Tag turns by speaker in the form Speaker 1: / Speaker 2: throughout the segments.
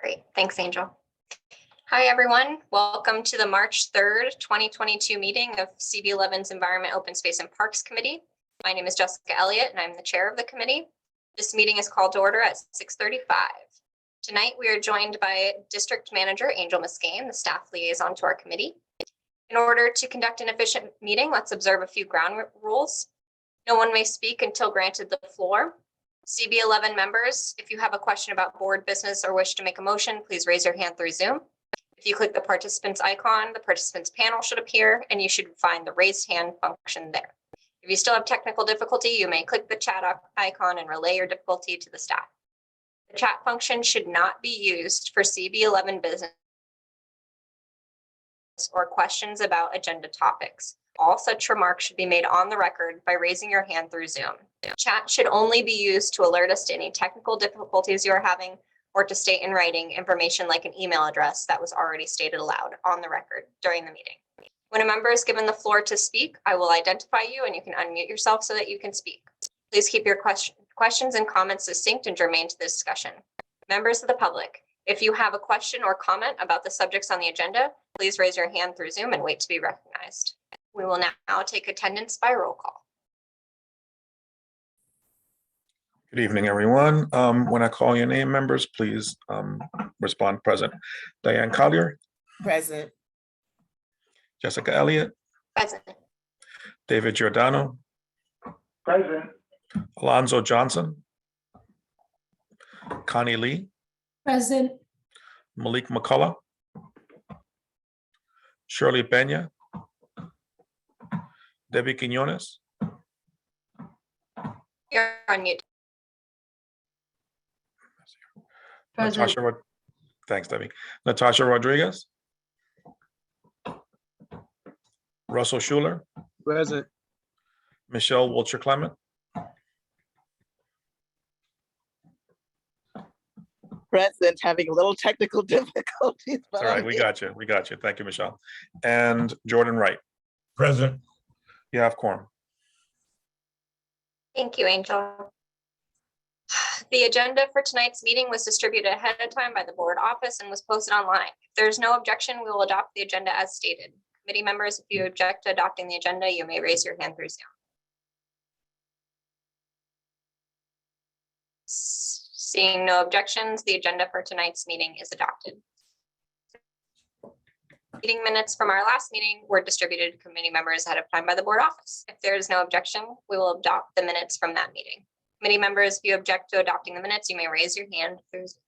Speaker 1: Great, thanks, Angel. Hi, everyone. Welcome to the March 3rd, 2022 meeting of CB11's Environment, Open Space, and Parks Committee. My name is Jessica Elliott, and I'm the chair of the committee. This meeting is called to order at 6:35. Tonight, we are joined by District Manager Angel Muscane, the staff liaison to our committee. In order to conduct an efficient meeting, let's observe a few ground rules. No one may speak until granted the floor. CB11 members, if you have a question about board business or wish to make a motion, please raise your hand through Zoom. If you click the participants icon, the participants panel should appear and you should find the raised hand function there. If you still have technical difficulty, you may click the chat icon and relay your difficulty to the staff. The chat function should not be used for CB11 business or questions about agenda topics. All such remarks should be made on the record by raising your hand through Zoom. Chat should only be used to alert us to any technical difficulties you are having or to state in writing information like an email address that was already stated aloud on the record during the meeting. When a member is given the floor to speak, I will identify you and you can unmute yourself so that you can speak. Please keep your questions and comments succinct and germane to the discussion. Members of the public, if you have a question or comment about the subjects on the agenda, please raise your hand through Zoom and wait to be recognized. We will now take attendance by roll call.
Speaker 2: Good evening, everyone. When I call your name, members, please respond present. Diane Collier.
Speaker 3: Present.
Speaker 2: Jessica Elliott.
Speaker 1: Present.
Speaker 2: David Giordano.
Speaker 4: Present.
Speaker 2: Alonzo Johnson. Connie Lee.
Speaker 3: Present.
Speaker 2: Malik McCullough. Shirley Benya. Debbie Quinones.
Speaker 1: You're on mute.
Speaker 2: Natasha, thanks, Debbie. Natasha Rodriguez. Russell Schuler.
Speaker 4: Present.
Speaker 2: Michelle Wilcher Clement.
Speaker 3: Present, having a little technical difficulties.
Speaker 2: All right, we got you. We got you. Thank you, Michelle. And Jordan Wright.
Speaker 4: Present.
Speaker 2: You have quorum.
Speaker 1: Thank you, Angel. The agenda for tonight's meeting was distributed ahead of time by the board office and was posted online. If there's no objection, we will adopt the agenda as stated. Committee members, if you object to adopting the agenda, you may raise your hand through Zoom. Seeing no objections, the agenda for tonight's meeting is adopted. Meeting minutes from our last meeting were distributed to committee members ahead of time by the board office. If there is no objection, we will adopt the minutes from that meeting. Committee members, if you object to adopting the minutes, you may raise your hand through Zoom.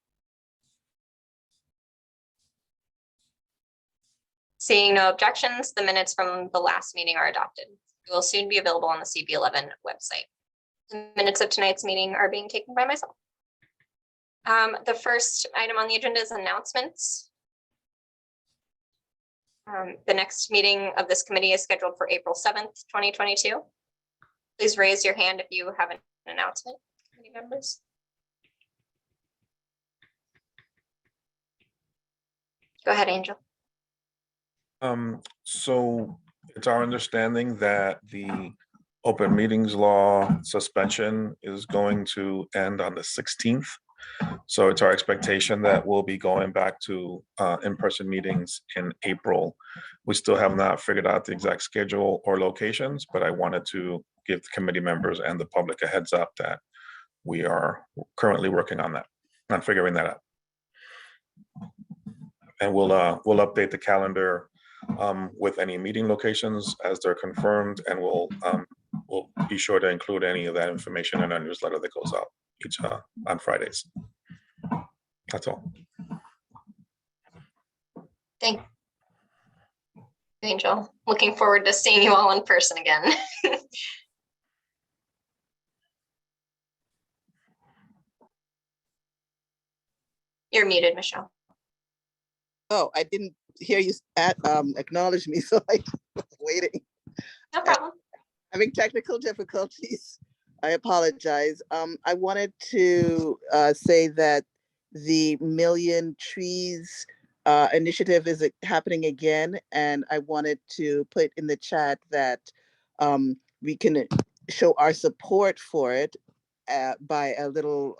Speaker 1: Seeing no objections, the minutes from the last meeting are adopted. They will soon be available on the CB11 website. The minutes of tonight's meeting are being taken by myself. The first item on the agenda is announcements. The next meeting of this committee is scheduled for April 7th, 2022. Please raise your hand if you have an announcement, committee members. Go ahead, Angel.
Speaker 2: So it's our understanding that the open meetings law suspension is going to end on the 16th. So it's our expectation that we'll be going back to in-person meetings in April. We still have not figured out the exact schedule or locations, but I wanted to give the committee members and the public a heads up that we are currently working on that, on figuring that out. And we'll update the calendar with any meeting locations as they're confirmed, and we'll be sure to include any of that information in our newsletter that goes out each on Fridays. That's all.
Speaker 1: Thank you, Angel. Looking forward to seeing you all in person again. You're muted, Michelle.
Speaker 3: Oh, I didn't hear you acknowledge me, so I was waiting.
Speaker 1: No problem.
Speaker 3: Having technical difficulties. I apologize. I wanted to say that the Million Trees initiative is happening again, and I wanted to put in the chat that we can show our support for it by a little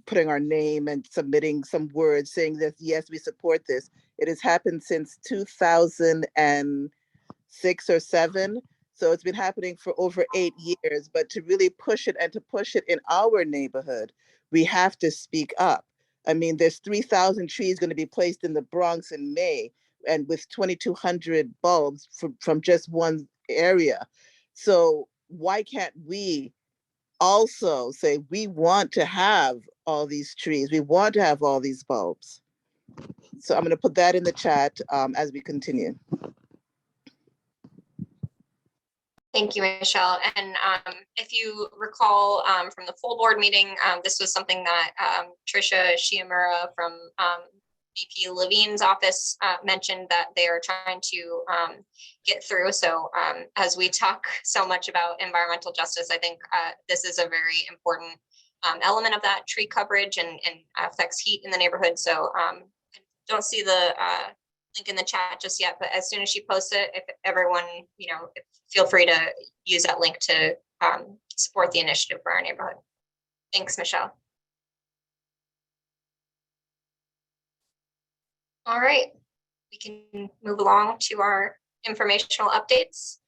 Speaker 3: putting our name and submitting some words saying that, yes, we support this. It has happened since 2006 or 7. So it's been happening for over 8 years, but to really push it and to push it in our neighborhood, we have to speak up. I mean, there's 3,000 trees going to be placed in the Bronx in May, and with 2,200 bulbs from just one area. So why can't we also say we want to have all these trees, we want to have all these bulbs? So I'm going to put that in the chat as we continue.
Speaker 1: Thank you, Michelle. And if you recall from the full board meeting, this was something that Tricia Shiomura from VP Levine's office mentioned that they are trying to get through. So as we talk so much about environmental justice, I think this is a very important element of that, tree coverage, and affects heat in the neighborhood. So I don't see the link in the chat just yet, but as soon as she posts it, if everyone, feel free to use that link to support the initiative for our neighborhood. Thanks, Michelle. All right, we can move along to our informational updates.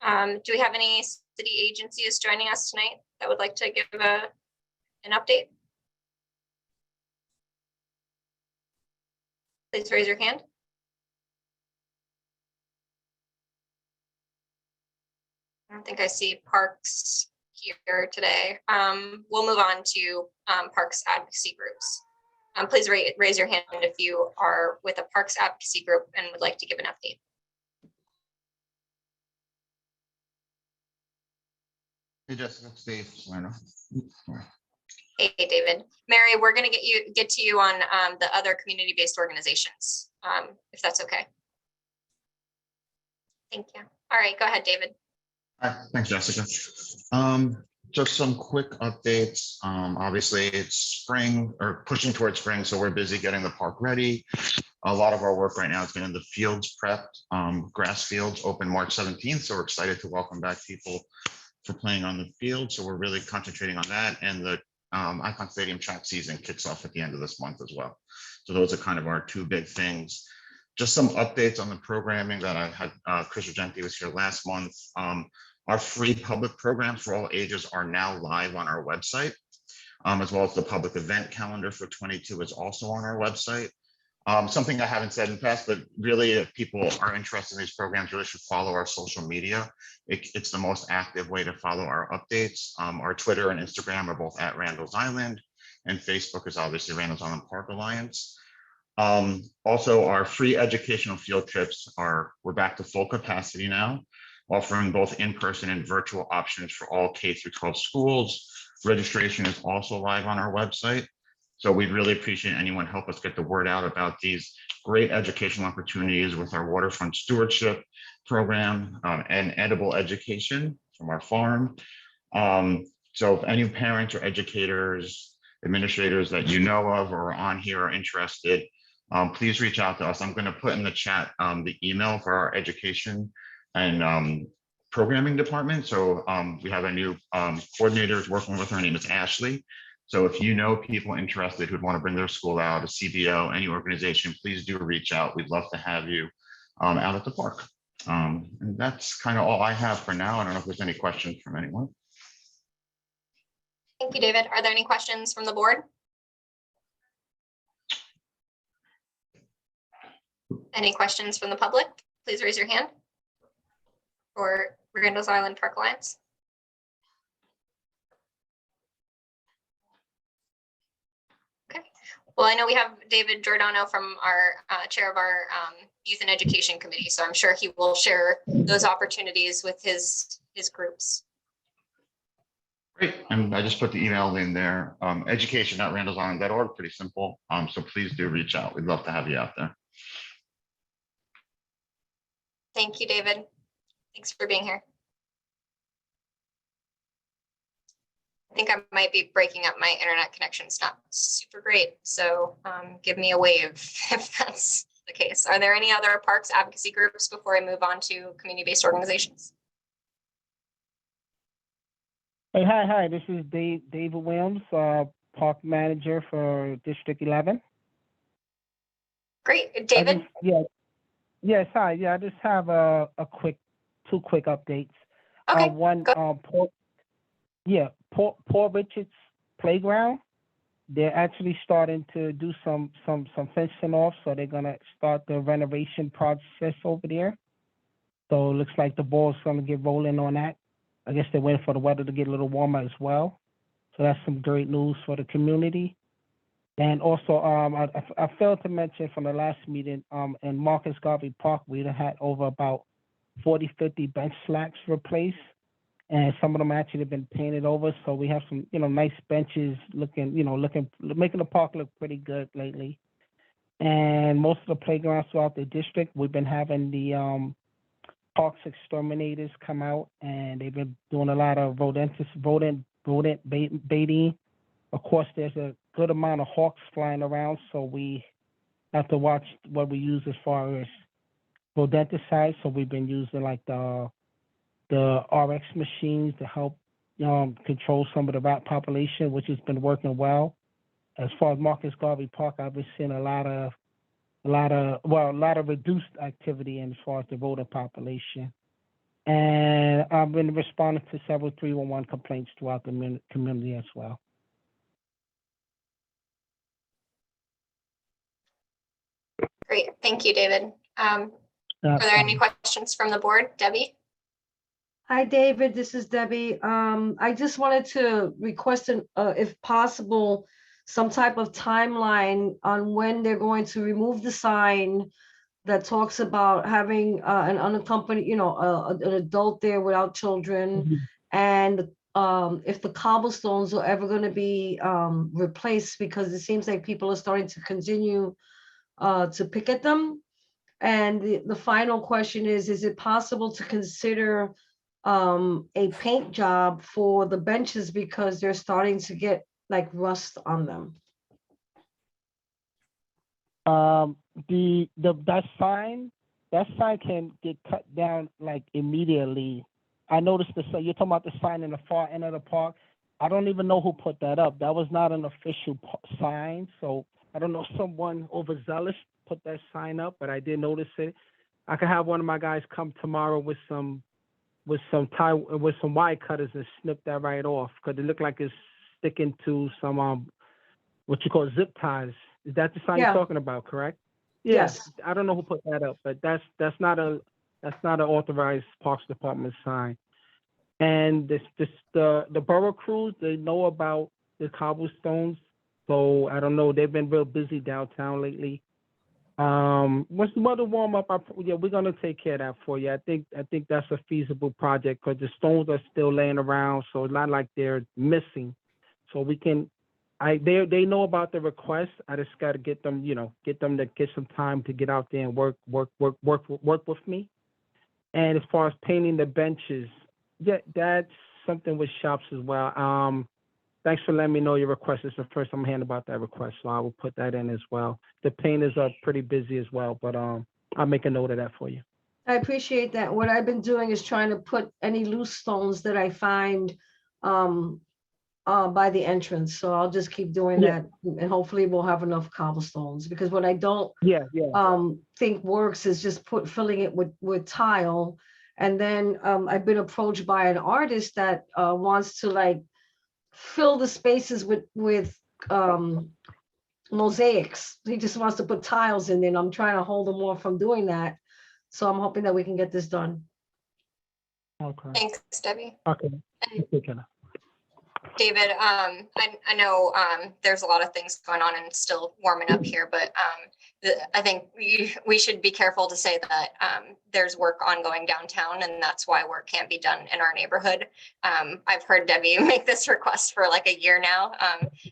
Speaker 1: Do we have any city agencies joining us tonight that would like to give an update? Please raise your hand. I don't think I see Parks here today. We'll move on to Parks advocacy groups. Please raise your hand if you are with a Parks advocacy group and would like to give an update.
Speaker 5: Hey, Jessica, it's Dave.
Speaker 1: Hey, David. Mary, we're going to get to you on the other community-based organizations, if that's okay. Thank you. All right, go ahead, David.
Speaker 5: Hi, thanks, Jessica. Just some quick updates. Obviously, it's spring or pushing towards spring, so we're busy getting the park ready. A lot of our work right now has been in the fields prepped. Grass fields open March 17th, so we're excited to welcome back people for playing on the field. So we're really concentrating on that, and the Icon Stadium track season kicks off at the end of this month as well. So those are kind of our two big things. Just some updates on the programming that I had. Chris Regenti was here last month. Our free public programs for all ages are now live on our website, as well as the public event calendar for 22 is also on our website. Something I haven't said in the past, but really if people are interested in these programs, really should follow our social media. It's the most active way to follow our updates. Our Twitter and Instagram are both at Randall's Island, and Facebook is obviously Randall's Island Park Alliance. Also, our free educational field trips we're back to full capacity now, offering both in-person and virtual options for all K through 12 schools. Registration is also live on our website. So we'd really appreciate anyone help us get the word out about these great educational opportunities with our waterfront stewardship program and edible education from our farm. So if any parents or educators, administrators that you know of or are on here are interested, please reach out to us. I'm going to put in the chat the email for our education and programming department. So we have a new coordinator working with her. Her name is Ashley. So if you know people interested who'd want to bring their school out, a CBO, any organization, please do reach out. We'd love to have you out at the park. And that's kind of all I have for now. I don't know if there's any questions from anyone.
Speaker 1: Thank you, David. Are there any questions from the board? Any questions from the public? Please raise your hand. For Randall's Island Park Alliance. Okay. Well, I know we have David Giordano from our chair of our Youth and Education Committee, so I'm sure he will share those opportunities with his groups.
Speaker 5: Great, and I just put the email in there, education.randallsisland.org, pretty simple. So please do reach out. We'd love to have you out there.
Speaker 1: Thank you, David. Thanks for being here. I think I might be breaking up. My internet connection. It's not super great, so give me a wave if that's the case. Are there any other parks advocacy groups before I move on to community-based organizations?
Speaker 6: Hey, hi, this is David Williams, Park Manager for District 11.
Speaker 1: Great. David?
Speaker 6: Yes, hi. Yeah, I just have two quick updates.
Speaker 1: Okay,
Speaker 6: One,
Speaker 1: go.
Speaker 6: Paul Richards Playground. They're actually starting to do some fencing off, so they're gonna start the renovation process over there. So it looks like the ball's gonna get rolling on that. I guess they're waiting for the weather to get a little warmer as well. So that's some great news for the community. And also, I failed to mention from the last meeting, in Marcus Garvey Park, we had over about 40, 50 bench slats replaced. And some of them actually have been painted over. So we have some, nice benches making the park look pretty good lately. And most of the playgrounds throughout the district, we've been having the parks exterminators come out, and they've been doing a lot of rodent baiting. Of course, there's a good amount of hawks flying around, so we have to watch what we use as far as rodenticides. So we've been using like the RX machines to help control some of the rat population, which has been working well. As far as Marcus Garvey Park, I've been seeing a lot of reduced activity as far as the rodent population. And I've been responding to several 311 complaints throughout the community as well.
Speaker 1: Great. Thank you, David. Are there any questions from the board? Debbie?
Speaker 7: Hi, David. This is Debbie. I just wanted to request, if possible, some type of timeline on when they're going to remove the sign that talks about having an unaccompanied, an adult there without children,
Speaker 6: Mhm.
Speaker 7: and if the cobblestones are ever going to be replaced, because it seems like people are starting to continue to pick at them. And the final question is it possible to consider a paint job for the benches, because they're starting to get like rust on them?
Speaker 6: That sign can get cut down like immediately. I noticed you're talking about the sign in the far end of the park. I don't even know who put that up. That was not an official sign, so I don't know, someone overzealous put that sign up, but I did notice it. I could have one of my guys come tomorrow with some wire cutters and snip that right off, because it looked like it's sticking to some what you call zip ties. Is that the sign
Speaker 7: Yeah.
Speaker 6: you're talking about, correct? Yeah.
Speaker 7: Yes.
Speaker 6: I don't know who put that up, but that's not an authorized Parks Department sign. And the borough crews, they know about the cobblestones, so I don't know. They've been real busy downtown lately. Once the weather warm up, we're gonna take care of that for you. I think that's a feasible project, because the stones are still laying around, so it's not like they're missing. So we can, they know about the request. I just got to get them to get some time to get out there and work with me. And as far as painting the benches, yeah, that's something with shops as well. Thanks for letting me know your request. It's the first I'm hearing about that request, so I will put that in as well. The painters are pretty busy as well, but I'll make a note of that for you.
Speaker 7: I appreciate that. What I've been doing is trying to put any loose stones that I find by the entrance. So I'll just keep doing that, and hopefully we'll have enough cobblestones, because what I don't think works is just filling it with tile. And then I've been approached by an artist that wants to like fill the spaces with mosaics. He just wants to put tiles in there, and I'm trying to hold him off from doing that. So I'm hoping that we can get this done.
Speaker 6: Okay.
Speaker 1: Thanks, Debbie.
Speaker 6: Okay.
Speaker 1: And David, I know there's a lot of things going on and it's still warming up here, but I think we should be careful to say that there's work ongoing downtown, and that's why work can't be done in our neighborhood. I've heard Debbie make this request for like a year now.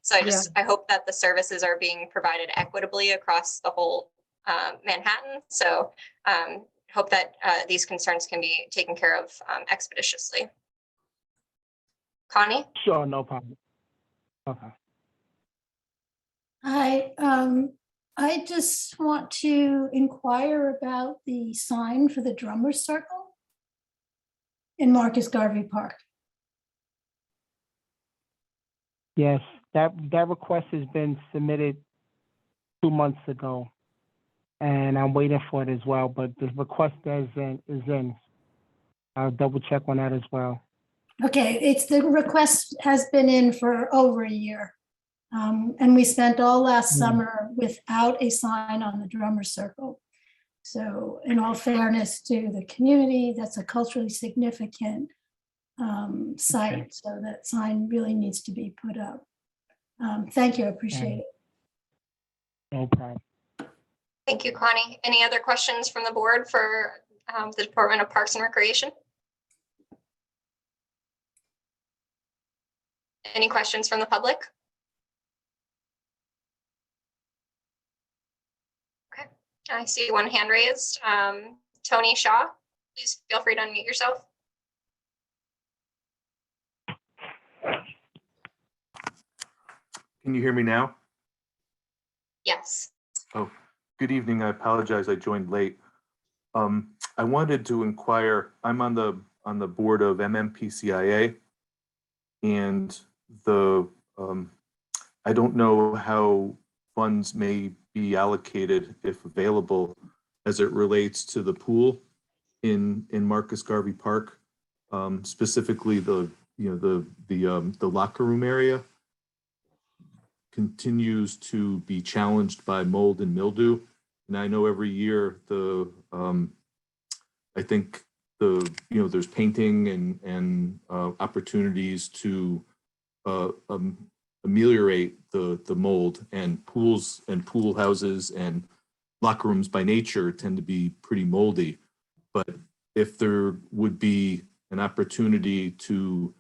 Speaker 1: So I hope that the services are being provided equitably across the whole Manhattan. So hope that these concerns can be taken care of expeditiously. Connie?
Speaker 6: Sure, no problem. Okay.
Speaker 8: Hi, I just want to inquire about the sign for the Drummers Circle in Marcus Garvey Park.
Speaker 6: Yes, that request has been submitted 2 months ago, and I'm waiting for it as well. But the request is in. I'll double check on that as well.
Speaker 8: Okay, the request has been in for over a year. And we spent all last summer without a sign on the drummer circle. So in all fairness to the community, that's a culturally significant site. So that sign really needs to be put up. Thank you, I appreciate it.
Speaker 6: No problem.
Speaker 1: Thank you, Connie. Any other questions from the board for the Department of Parks and Recreation? Any questions from the public? Okay, I see one hand raised. Tony Shaw, please feel free to unmute yourself.
Speaker 9: Can you hear me now?
Speaker 1: Yes.
Speaker 9: Oh, good evening. I apologize. I joined late. I wanted to inquire. I'm on the board of MMPCIA, and I don't know how funds may be allocated, if available, as it relates to the pool in Marcus Garvey Park, specifically the locker room area continues to be challenged by mold and mildew. And I know every year I think there's painting and opportunities to ameliorate the mold, and pools and pool houses and locker rooms by nature tend to be pretty moldy. But if there would be an opportunity to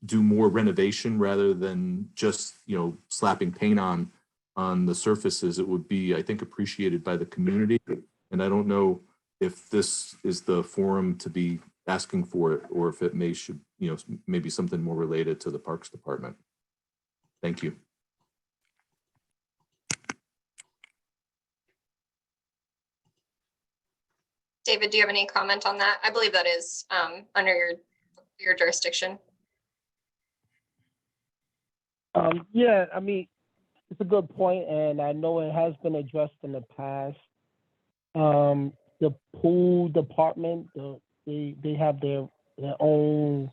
Speaker 9: do more renovation rather than just slapping paint on the surfaces, it would be, I think, appreciated by the community. And I don't know if this is the forum to be asking for it, or if it should maybe something more related to the Parks Department. Thank you.
Speaker 1: David, do you have any comment on that? I believe that is under your jurisdiction.
Speaker 6: Yeah, I mean, it's a good point, and I know it has been addressed in the past. The pool department, they have their own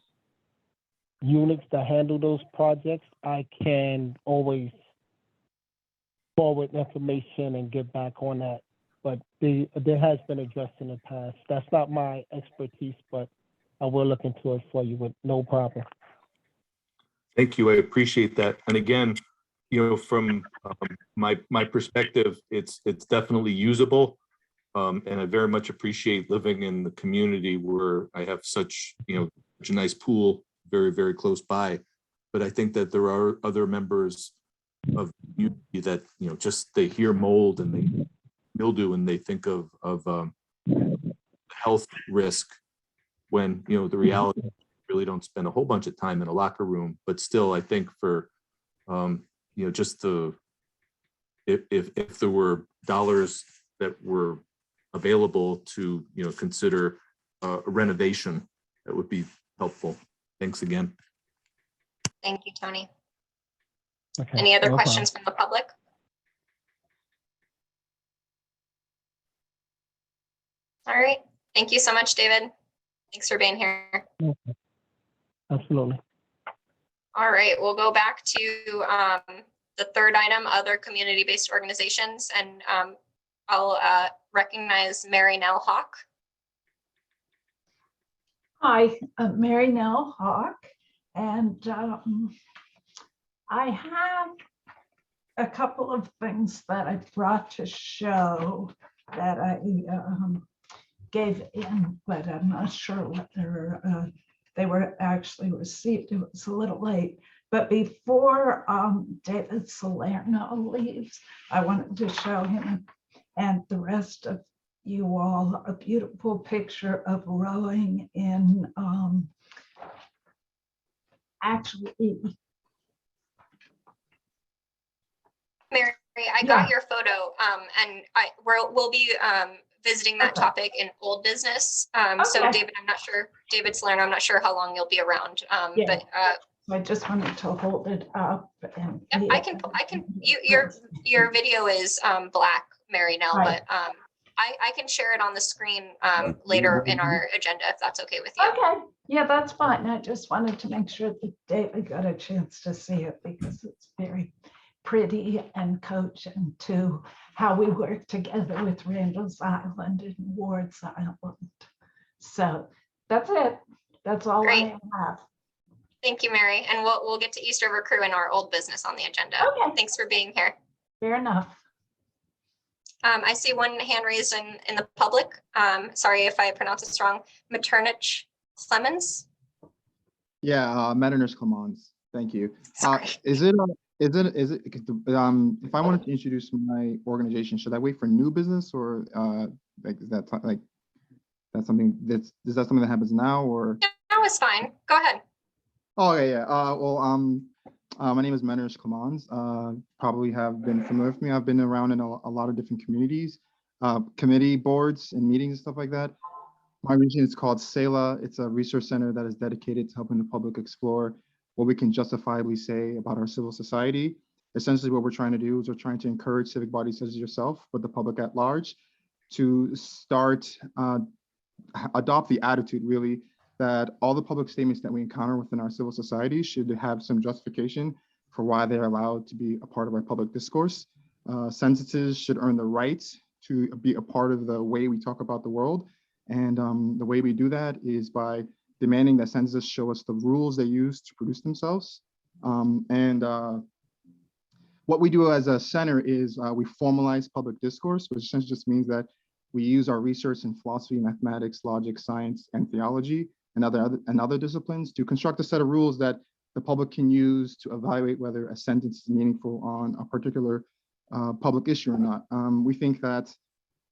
Speaker 6: units that handle those projects. I can always forward information and get back on that, but there has been addressed in the past. That's not my expertise, but I will look into it for you with no problem.
Speaker 9: Thank you. I appreciate that. And again, from my perspective, it's definitely usable. And I very much appreciate living in the community where I have such a nice pool very, very close by. But I think that there are other members of the community that, just they hear mold and they mildew and they think of health risk, when, the reality, really don't spend a whole bunch of time in a locker room. But still, I think for, just if there were dollars that were available to, consider a renovation, that would be helpful. Thanks again.
Speaker 1: Thank you, Tony.
Speaker 6: Okay.
Speaker 1: Any other
Speaker 6: No
Speaker 1: questions from the public? All right. Thank you so much, David. Thanks for being here.
Speaker 6: problem. Absolutely.
Speaker 1: All right, we'll go back to the third item, other community-based organizations, and I'll recognize Mary Nell Hawk.
Speaker 10: Hi, I'm Mary Nell Hawk, and I have a couple of things that I brought to show that I gave in, but I'm not sure whether they were actually received. It was a little late. But before David Salerno leaves, I wanted to show him and the rest of you all a beautiful picture of rowing in actually.
Speaker 1: Mary, I got your photo, and we'll be visiting that topic in old business. So
Speaker 10: Okay.
Speaker 1: David, I'm not sure, David Salerno, I'm not sure how long you'll be around,
Speaker 10: Yeah.
Speaker 1: but
Speaker 10: So I just wanted to hold it up and.
Speaker 1: Yep, I can, your video is black, Mary Nell,
Speaker 10: Right.
Speaker 1: but I can share it on the screen later in our agenda, if that's okay with you.
Speaker 10: Okay, yeah, that's fine. I just wanted to make sure that David got a chance to see it because it's very pretty and cogent to how we work together with Randall's Island and Ward's Island. So that's it. That's all
Speaker 1: Great.
Speaker 10: I have.
Speaker 1: Thank you, Mary. And we'll get to East River Crew and our old business on the agenda.
Speaker 10: Okay.
Speaker 1: Thanks for being here.
Speaker 10: Fair enough.
Speaker 1: I see one hand raised in the public. Sorry if I pronounce this wrong. Maternich Clemens.
Speaker 11: Yeah, Mariners Clemens. Thank you.
Speaker 1: Sorry.
Speaker 11: Is it if I wanted to introduce my organization, should I wait for new business or like is that something is that something that happens now or?
Speaker 1: That was fine. Go ahead.
Speaker 11: Oh yeah. My name is Mariners Clemens. Probably have been familiar with me. I've been around in a lot of different communities, committee boards and meetings and stuff like that. My region is called SELA. It's a research center that is dedicated to helping the public explore what we can justifiably say about our civil society. Essentially, what we're trying to do is we're trying to encourage civic bodies such as yourself, but the public at large, to start adopt the attitude really that all the public statements that we encounter within our civil society should have some justification for why they're allowed to be a part of our public discourse. Censuses should earn the right to be a part of the way we talk about the world. And the way we do that is by demanding that censuses show us the rules they use to produce themselves. What we do as a center is we formalize public discourse, which essentially just means that we use our research in philosophy, mathematics, logic, science, and theology, and other disciplines to construct a set of rules that the public can use to evaluate whether a sentence is meaningful on a particular public issue or not. We think that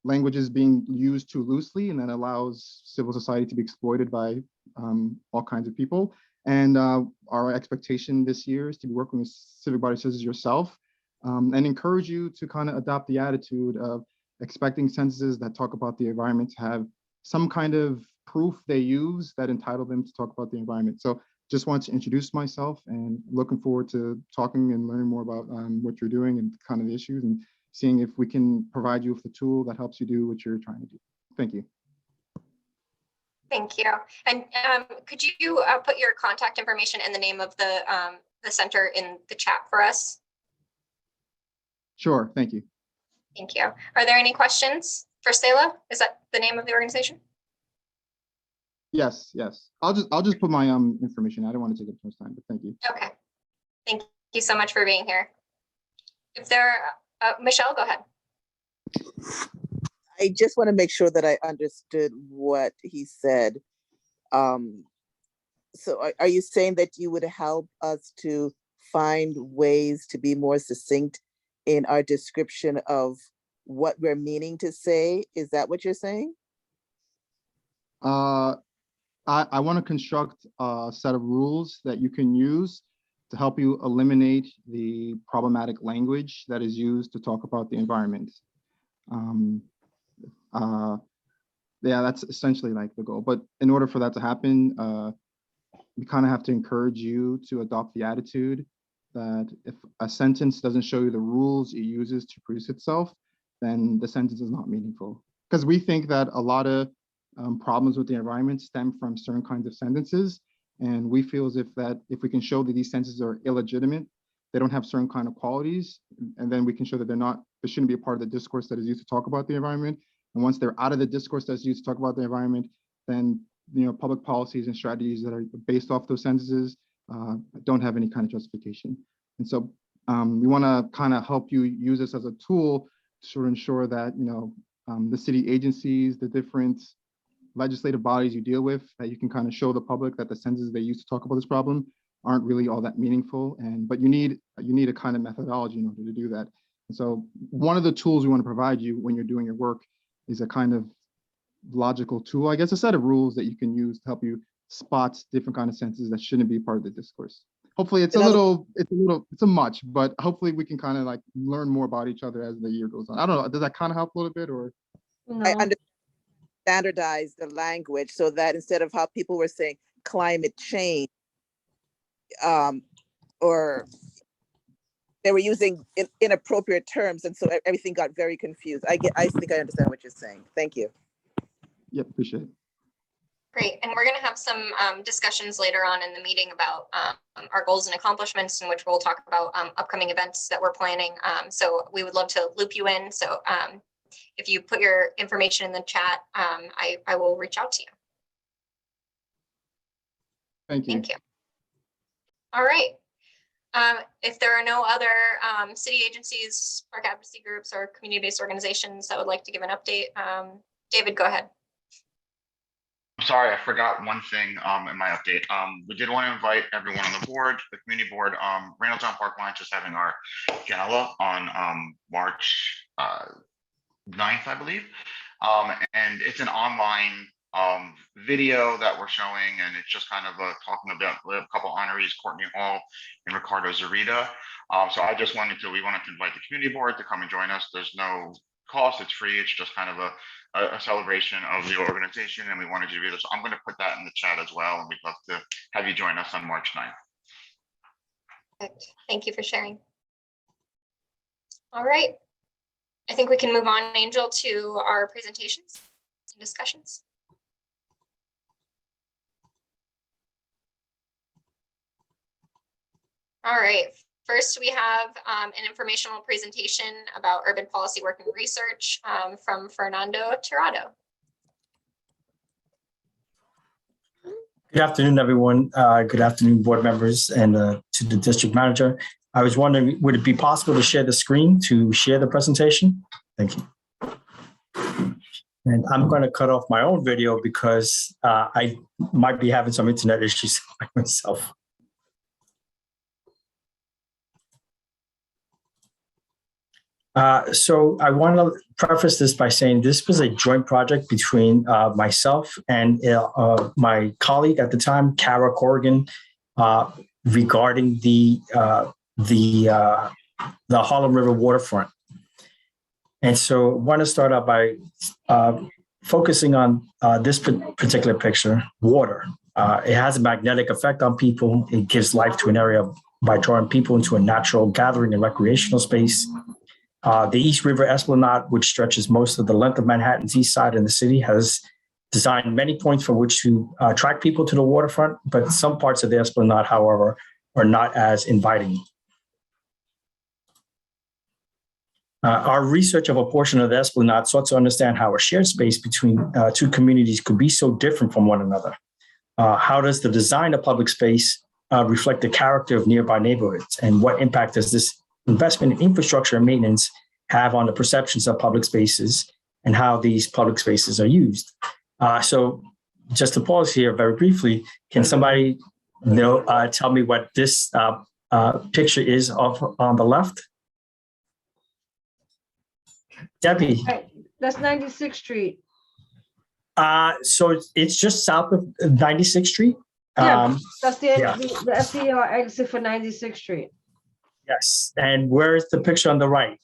Speaker 11: language is being used too loosely, and that allows civil society to be exploited by all kinds of people. And our expectation this year is to be working with civic bodies such as yourself and encourage you to kind of adopt the attitude of expecting censuses that talk about the environment to have some kind of proof they use that entitle them to talk about the environment. So just wanted to introduce myself and looking forward to talking and learning more about what you're doing and kind of the issues and seeing if we can provide you with the tool that helps you do what you're trying to do. Thank you.
Speaker 1: Thank you. And could you put your contact information and the name of the center in the chat for us?
Speaker 11: Sure, thank you.
Speaker 1: Thank you. Are there any questions for Sela? Is that the name of the organization?
Speaker 11: Yes, yes. I'll just put my information. I don't want to take up too much time, but thank you.
Speaker 1: Okay. Thank you so much for being here. If there, Michelle, go ahead.
Speaker 3: I just want to make sure that I understood what he said. So are you saying that you would help us to find ways to be more succinct in our description of what we're meaning to say? Is that what you're saying?
Speaker 11: I want to construct a set of rules that you can use to help you eliminate the problematic language that is used to talk about the environment. Yeah, that's essentially like the goal. But in order for that to happen, we kind of have to encourage you to adopt the attitude that if a sentence doesn't show you the rules it uses to produce itself, then the sentence is not meaningful. Because we think that a lot of problems with the environment stem from certain kinds of sentences. And we feel as if we can show that these sentences are illegitimate, they don't have certain kind of qualities, and then we can show that they shouldn't be a part of the discourse that is used to talk about the environment. And once they're out of the discourse that's used to talk about the environment, then public policies and strategies that are based off those sentences don't have any kind of justification. And so we want to kind of help you use this as a tool to sort of ensure that the city agencies, the different legislative bodies you deal with, that you can kind of show the public that the sentences they use to talk about this problem aren't really all that meaningful. But you need a kind of methodology in order to do that. And so one of the tools we want to provide you when you're doing your work is a kind of logical tool, I guess, a set of rules that you can use to help you spot different kind of sentences that shouldn't be part of the discourse. Hopefully it's a much, but hopefully we can kind of like learn more about each other as the year goes on. I don't know, does that kind of help a little bit or?
Speaker 7: No.
Speaker 3: I understand. Standardize the language so that instead of how people were saying climate change, or they were using inappropriate terms, and so everything got very confused. I think I understand what you're saying. Thank you.
Speaker 11: Yep, appreciate it.
Speaker 1: Great, and we're going to have some discussions later on in the meeting about our goals and accomplishments, in which we'll talk about upcoming events that we're planning. So we would love to loop you in. So if you put your information in the chat, I will reach out to you.
Speaker 11: Thank you.
Speaker 1: Thank you. All right. If there are no other city agencies, park advocacy groups, or community-based organizations that would like to give an update, David, go ahead.
Speaker 5: I'm sorry, I forgot one thing in my update. We did want to invite everyone on the board, the community board. Randallstown Park Lunch is having our gala on March 9th, I believe. And it's an online video that we're showing, and it's just kind of talking about a couple honorees, Courtney Hall and Ricardo Zarita. So we wanted to invite the community board to come and join us. There's no cost, it's free. It's just kind of a celebration of the organization, and we wanted you to be there. So I'm going to put that in the chat as well, and we'd love to have you join us on March 9th.
Speaker 1: Perfect. Thank you for sharing. All right. I think we can move on, Angel, to our presentations and discussions. All right. First, we have an informational presentation about urban policy work and research from Fernando Tirado.
Speaker 12: Good afternoon, everyone. Good afternoon, board members, and to the district manager. I was wondering, would it be possible to share the screen to share the presentation? Thank you. And I'm going to cut off my own video because I might be having some internet issues myself. So I want to preface this by saying this was a joint project between myself and my colleague at the time, Kara Corrigan, regarding the Harlem River waterfront. And so I want to start out by focusing on this particular picture, water. It has a magnetic effect on people. It gives life to an area by drawing people into a natural gathering and recreational space. The East River Esplanade, which stretches most of the length of Manhattan's east side in the city, has designed many points from which to attract people to the waterfront, but some parts of the Esplanade, however, are not as inviting. Our research of a portion of the Esplanade sought to understand how a shared space between two communities could be so different from one another. How does the design of public space reflect the character of nearby neighborhoods, and what impact does this investment in infrastructure and maintenance have on the perceptions of public spaces and how these public spaces are used? So just to pause here very briefly, can somebody tell me what this picture is on the left? Debbie.
Speaker 7: That's 96th Street.
Speaker 12: So it's just south of 96th Street.
Speaker 7: Yeah, that's the FDR exit for 96th Street.
Speaker 12: Yes, and where is the picture on the right?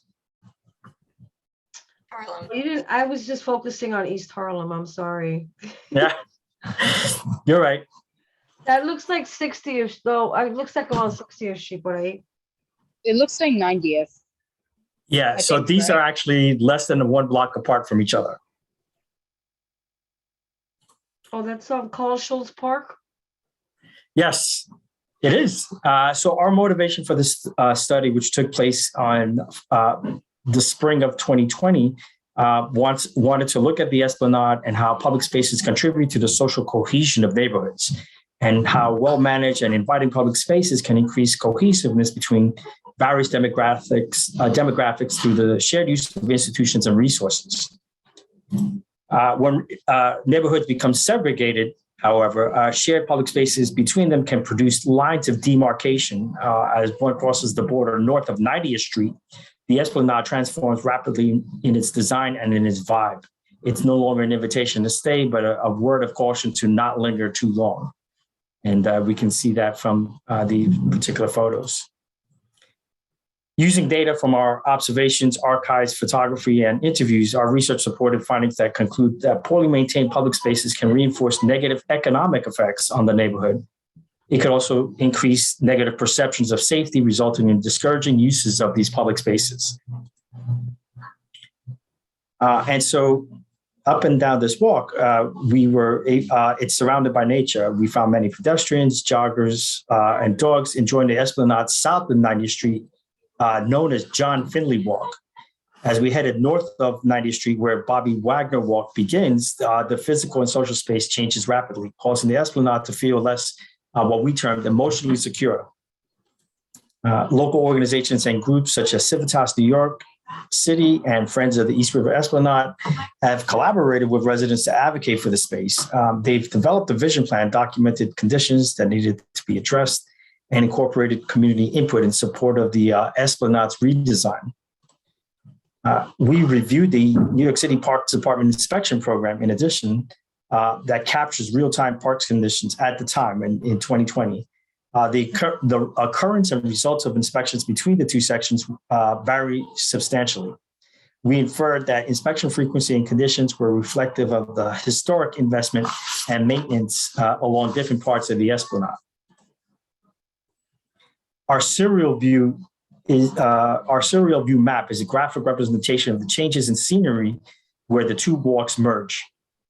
Speaker 1: Harlem.
Speaker 7: I was just focusing on East Harlem. I'm sorry.
Speaker 12: Yeah, you're right.
Speaker 7: That looks like 60th, though. It looks like around 60th Street, right?
Speaker 13: It looks like 90th.
Speaker 12: Yeah, so these are actually less than 1 block apart from each other.
Speaker 7: Oh, that's on Carl Schultz Park?
Speaker 12: Yes, it is. So our motivation for this study, which took place on the spring of 2020, wanted to look at the Esplanade and how public spaces contribute to the social cohesion of neighborhoods, and how well-managed and inviting public spaces can increase cohesiveness between various demographics through the shared use of institutions and resources. When neighborhoods become segregated, however, shared public spaces between them can produce lines of demarcation. As one crosses the border north of 90th Street, the Esplanade transforms rapidly in its design and in its vibe. It's no longer an invitation to stay, but a word of caution to not linger too long. And we can see that from the particular photos. Using data from our observations, archives, photography, and interviews, our research supported findings that conclude that poorly maintained public spaces can reinforce negative economic effects on the neighborhood. It could also increase negative perceptions of safety, resulting in discouraging uses of these public spaces. And so up and down this walk, it's surrounded by nature. We found many pedestrians, joggers, and dogs enjoying the esplanade south of 90th Street, known as John Finley Walk. As we headed north of 90th Street, where Bobby Wagner Walk begins, the physical and social space changes rapidly, causing the esplanade to feel less what we termed emotionally secure. Local organizations and groups such as Civitas New York City and Friends of the East River Esplanade have collaborated with residents to advocate for the space. They've developed a vision plan, documented conditions that needed to be addressed, and incorporated community input in support of the Esplanade's redesign. We reviewed the New York City Parks Department inspection program, in addition, that captures real-time parks conditions at the time in 2020. The occurrence and results of inspections between the two sections vary substantially. We inferred that inspection frequency and conditions were reflective of the historic investment and maintenance along different parts of the Esplanade. Our serial view map is a graphic representation of the changes in scenery where the two walks merge.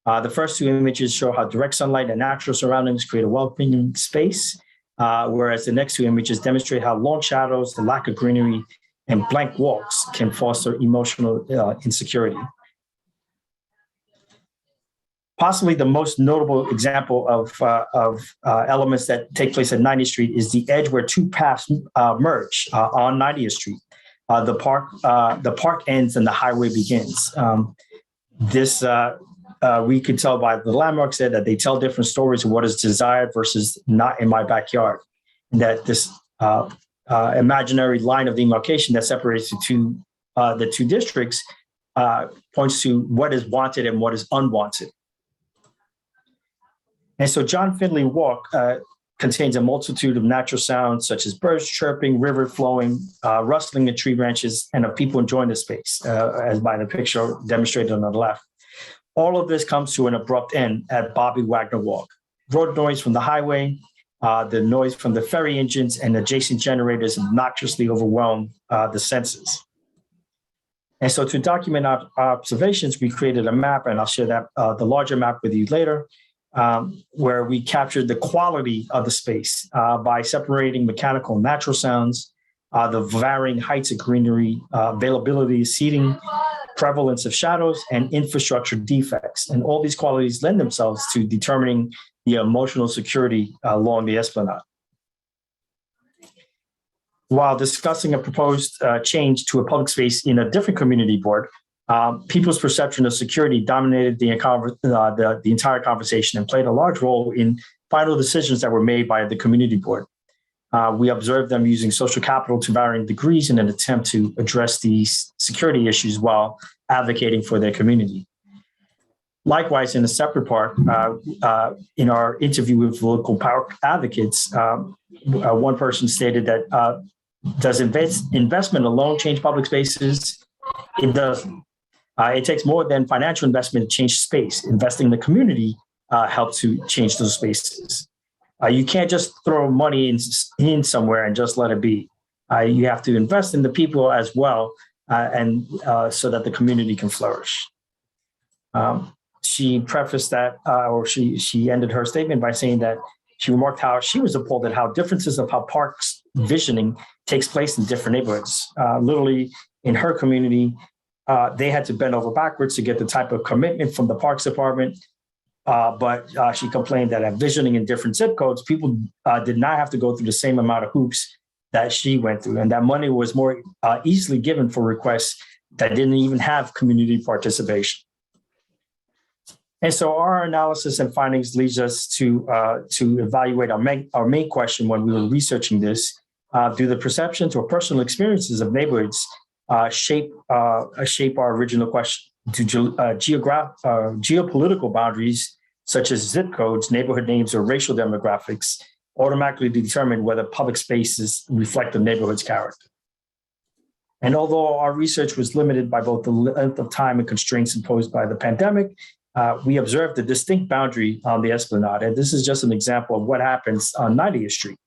Speaker 12: The first two images show how direct sunlight and natural surroundings create a welcoming space, whereas the next two images demonstrate how long shadows, the lack of greenery, and blank walks can foster emotional insecurity. Possibly the most notable example of elements that take place at 90th Street is the edge where two paths merge on 90th Street. The park ends and the highway begins. We could tell by the landmarks there that they tell different stories of what is desired versus not in my backyard. And that this imaginary line of demarcation that separates the two districts points to what is wanted and what is unwanted. And so John Finley Walk contains a multitude of natural sounds such as birds chirping, river flowing, rustling of tree branches, and of people enjoying the space, as by the picture demonstrated on the left. All of this comes to an abrupt end at Bobby Wagner Walk. Road noise from the highway, the noise from the ferry engines and adjacent generators obnoxiously overwhelm the senses. And so to document our observations, we created a map, and I'll share that the larger map with you later, where we captured the quality of the space by separating mechanical and natural sounds, the varying heights of greenery, availability of seating, prevalence of shadows, and infrastructure defects. And all these qualities lend themselves to determining the emotional security along the Esplanade. While discussing a proposed change to a public space in a different community board, people's perception of security dominated the entire conversation and played a large role in final decisions that were made by the community board. We observed them using social capital to varying degrees in an attempt to address these security issues while advocating for their community. Likewise, in a separate part, in our interview with local park advocates, one person stated that does investment alone change public spaces? It doesn't. It takes more than financial investment to change space. Investing in the community helps to change those spaces. You can't just throw money in somewhere and just let it be. You have to invest in the people as well, and so that the community can flourish. She prefaced that, or she ended her statement by saying that she remarked how she was appalled at how differences of how parks visioning takes place in different neighborhoods. Literally, in her community, they had to bend over backwards to get the type of commitment from the Parks Department. But she complained that at visioning in different zip codes, people did not have to go through the same amount of hoops that she went through. And that money was more easily given for requests that didn't even have community participation. And so our analysis and findings leads us to evaluate our main question when we were researching this. Do the perceptions or personal experiences of neighborhoods shape our original question? Do geopolitical boundaries, such as zip codes, neighborhood names, or racial demographics, automatically determine whether public spaces reflect the neighborhood's character? And although our research was limited by both the length of time and constraints imposed by the pandemic, we observed a distinct boundary on the Esplanade. And this is just an example of what happens on 90th Street,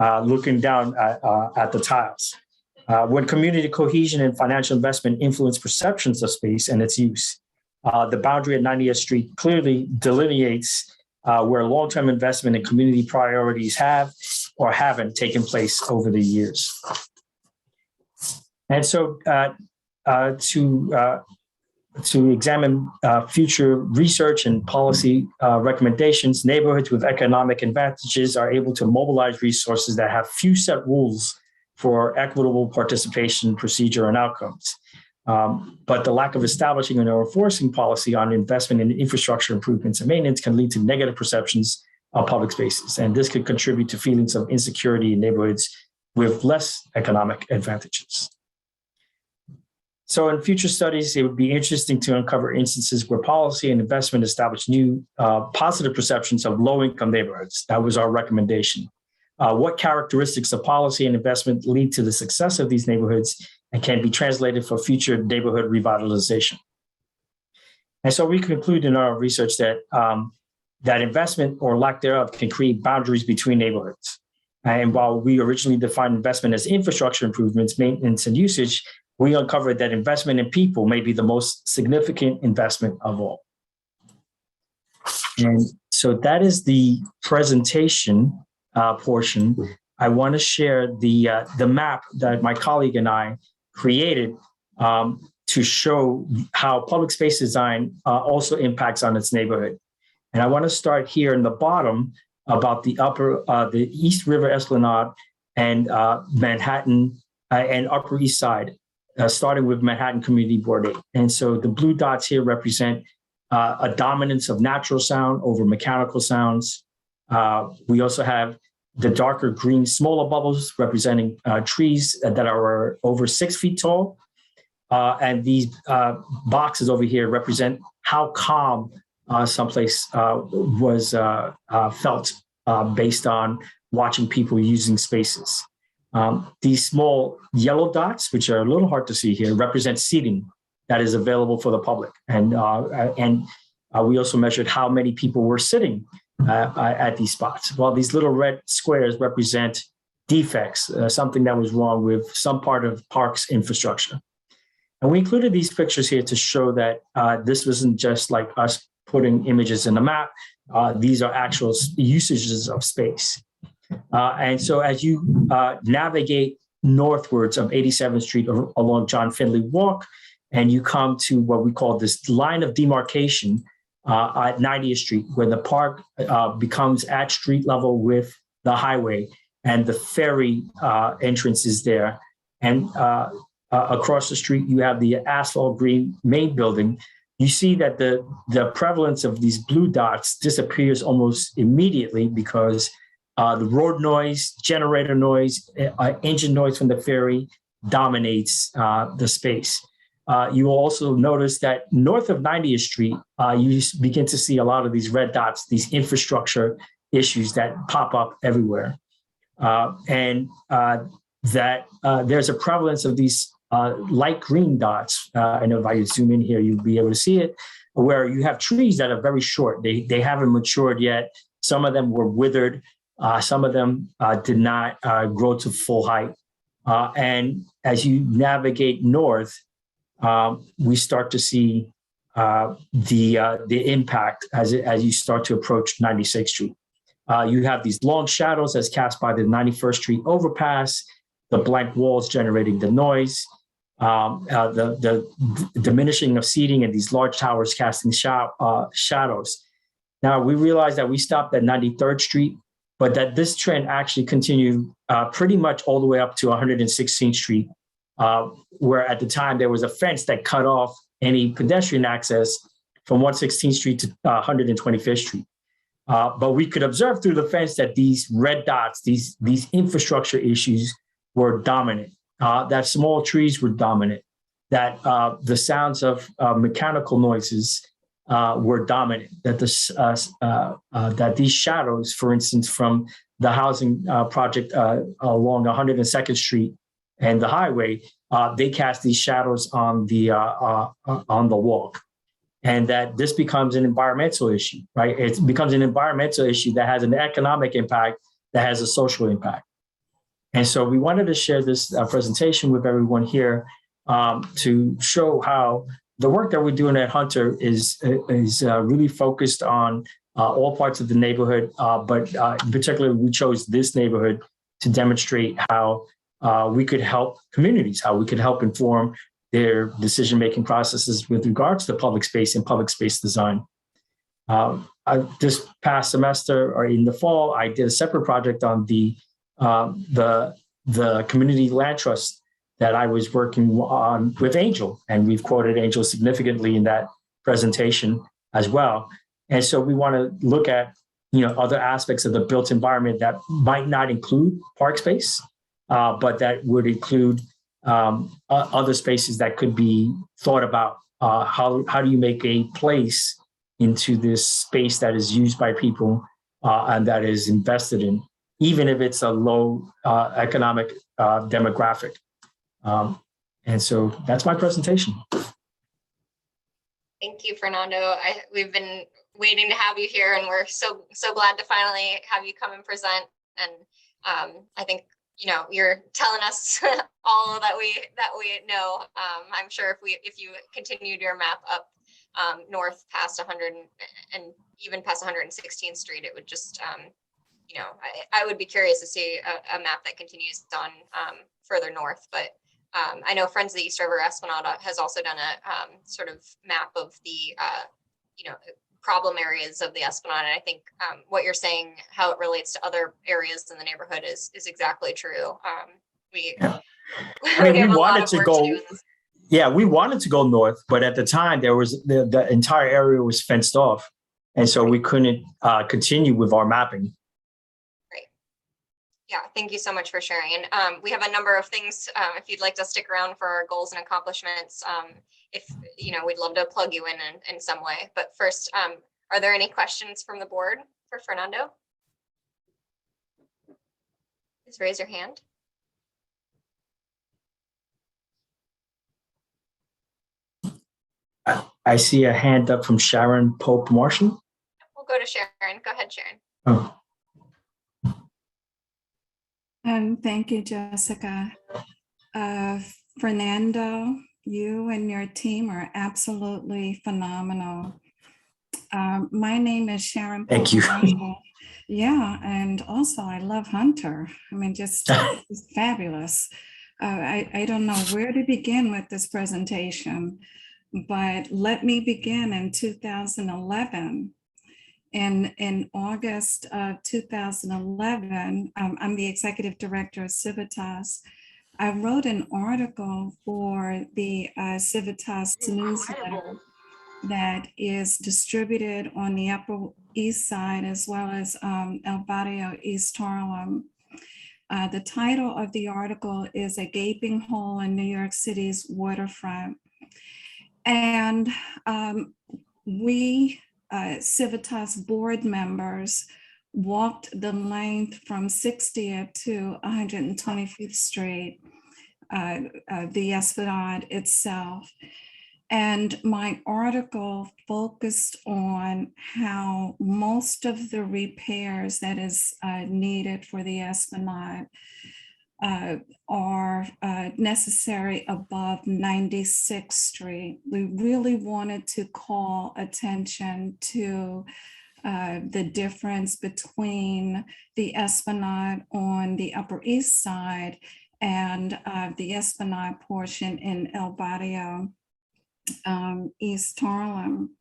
Speaker 12: looking down at the tiles. When community cohesion and financial investment influence perceptions of space and its use, the boundary at 90th Street clearly delineates where long-term investment and community priorities have or haven't taken place over the years. And so to examine future research and policy recommendations, neighborhoods with economic advantages are able to mobilize resources that have few set rules for equitable participation, procedure, and outcomes. But the lack of establishing and enforcing policy on investment in infrastructure improvements and maintenance can lead to negative perceptions of public spaces. And this could contribute to feelings of insecurity in neighborhoods with less economic advantages. So in future studies, it would be interesting to uncover instances where policy and investment establish new positive perceptions of low-income neighborhoods. That was our recommendation. What characteristics of policy and investment lead to the success of these neighborhoods and can be translated for future neighborhood revitalization? And so we conclude in our research that that investment or lack thereof can create boundaries between neighborhoods. And while we originally defined investment as infrastructure improvements, maintenance, and usage, we uncovered that investment in people may be the most significant investment of all. And so that is the presentation portion. I want to share the map that my colleague and I created to show how public space design also impacts on its neighborhood. And I want to start here in the bottom about the East River Esplanade and Manhattan and Upper East Side, starting with Manhattan Community Board 8. And so the blue dots here represent a dominance of natural sound over mechanical sounds. We also have the darker green, smaller bubbles representing trees that are over 6 feet tall. And these boxes over here represent how calm someplace was felt based on watching people using spaces. These small yellow dots, which are a little hard to see here, represent seating that is available for the public. And we also measured how many people were sitting at these spots. While these little red squares represent defects, something that was wrong with some part of park's infrastructure. And we included these pictures here to show that this wasn't just like us putting images in the map. These are actual usages of space. And so as you navigate northwards of 87th Street along John Finley Walk, and you come to what we call this line of demarcation at 90th Street, where the park becomes at street level with the highway, and the ferry entrance is there. And across the street, you have the asphalt green main building. You see that the prevalence of these blue dots disappears almost immediately because the road noise, generator noise, engine noise from the ferry dominates the space. You will also notice that north of 90th Street, you begin to see a lot of these red dots, these infrastructure issues that pop up everywhere. And that there's a prevalence of these light green dots. I know if I zoom in here, you'll be able to see it, where you have trees that are very short. They haven't matured yet. Some of them were withered. Some of them did not grow to full height. And as you navigate north, we start to see the impact as you start to approach 96th Street. You have these long shadows as cast by the 91st Street overpass, the blank walls generating the noise, the diminishing of seating, and these large towers casting shadows. Now, we realized that we stopped at 93rd Street, but that this trend actually continued pretty much all the way up to 116th Street, where at the time there was a fence that cut off any pedestrian access from 116th Street to 125th Street. But we could observe through the fence that these red dots, these infrastructure issues were dominant, that small trees were dominant, that the sounds of mechanical noises were dominant, that that these shadows, for instance, from the housing project along 102nd Street and the highway, they cast these shadows on the walk. and that this becomes an environmental issue, right? It becomes an environmental issue that has an economic impact, that has a social impact. And so we wanted to share this presentation with everyone here to show how the work that we're doing at Hunter is really focused on all parts of the neighborhood, but in particular, we chose this neighborhood to demonstrate how we could help communities, how we could help inform their decision-making processes with regards to public space and public space design. This past semester or in the fall, I did a separate project on the community land trust that I was working on with Angel, and we've quoted Angel significantly in that presentation as well. And so we want to look at, other aspects of the built environment that might not include park space, but that would include other spaces that could be thought about. How do you make a place into this space that is used by people and that is invested in, even if it's a low economic demographic. And so that's my presentation.
Speaker 1: Thank you, Fernando. We've been waiting to have you here, and we're so glad to finally have you come and present. And I think you're telling us all that we know. I'm sure if you continued your map up north past 100 and even past 116th Street, it would just I would be curious to see a map that continues on further north. But I know Friends of the East River Esplanade has also done a sort of map of the problem areas of the Esplanade. And I think what you're saying, how it relates to other areas in the neighborhood is exactly true. We
Speaker 12: wanted to go. Yeah, we wanted to go north, but at the time there was the entire area was fenced off, and so we couldn't continue with our mapping.
Speaker 1: Yeah, thank you so much for sharing. And we have a number of things, if you'd like to stick around for our goals and accomplishments, we'd love to plug you in some way. But first, are there any questions from the board for Fernando? Just raise your hand.
Speaker 12: I see a hand up from Sharon Pope Marshall.
Speaker 1: We'll go to Sharon. Go ahead, Sharon.
Speaker 12: Oh.
Speaker 10: Thank you, Jessica. Fernando, you and your team are absolutely phenomenal. My name is Sharon.
Speaker 12: Thank you.
Speaker 10: Yeah, and also I love Hunter. I mean, just it's fabulous. I don't know where to begin with this presentation, but let me begin in 2011. In August of 2011, I'm the executive director of Civitas. I wrote an article for the Civitas newsletter that is distributed on the Upper East Side as well as El Barrio, East Harlem. The title of the article is "A Gaping Hole in New York City's Waterfront." And we Civitas board members walked the length from 60th to 125th Street, the Esplanade itself. And my article focused on how most of the repairs that is needed for the Esplanade are necessary above 96th Street. We really wanted to call attention to the difference between the Esplanade on the Upper East Side and the Esplanade portion in El Barrio, East Harlem.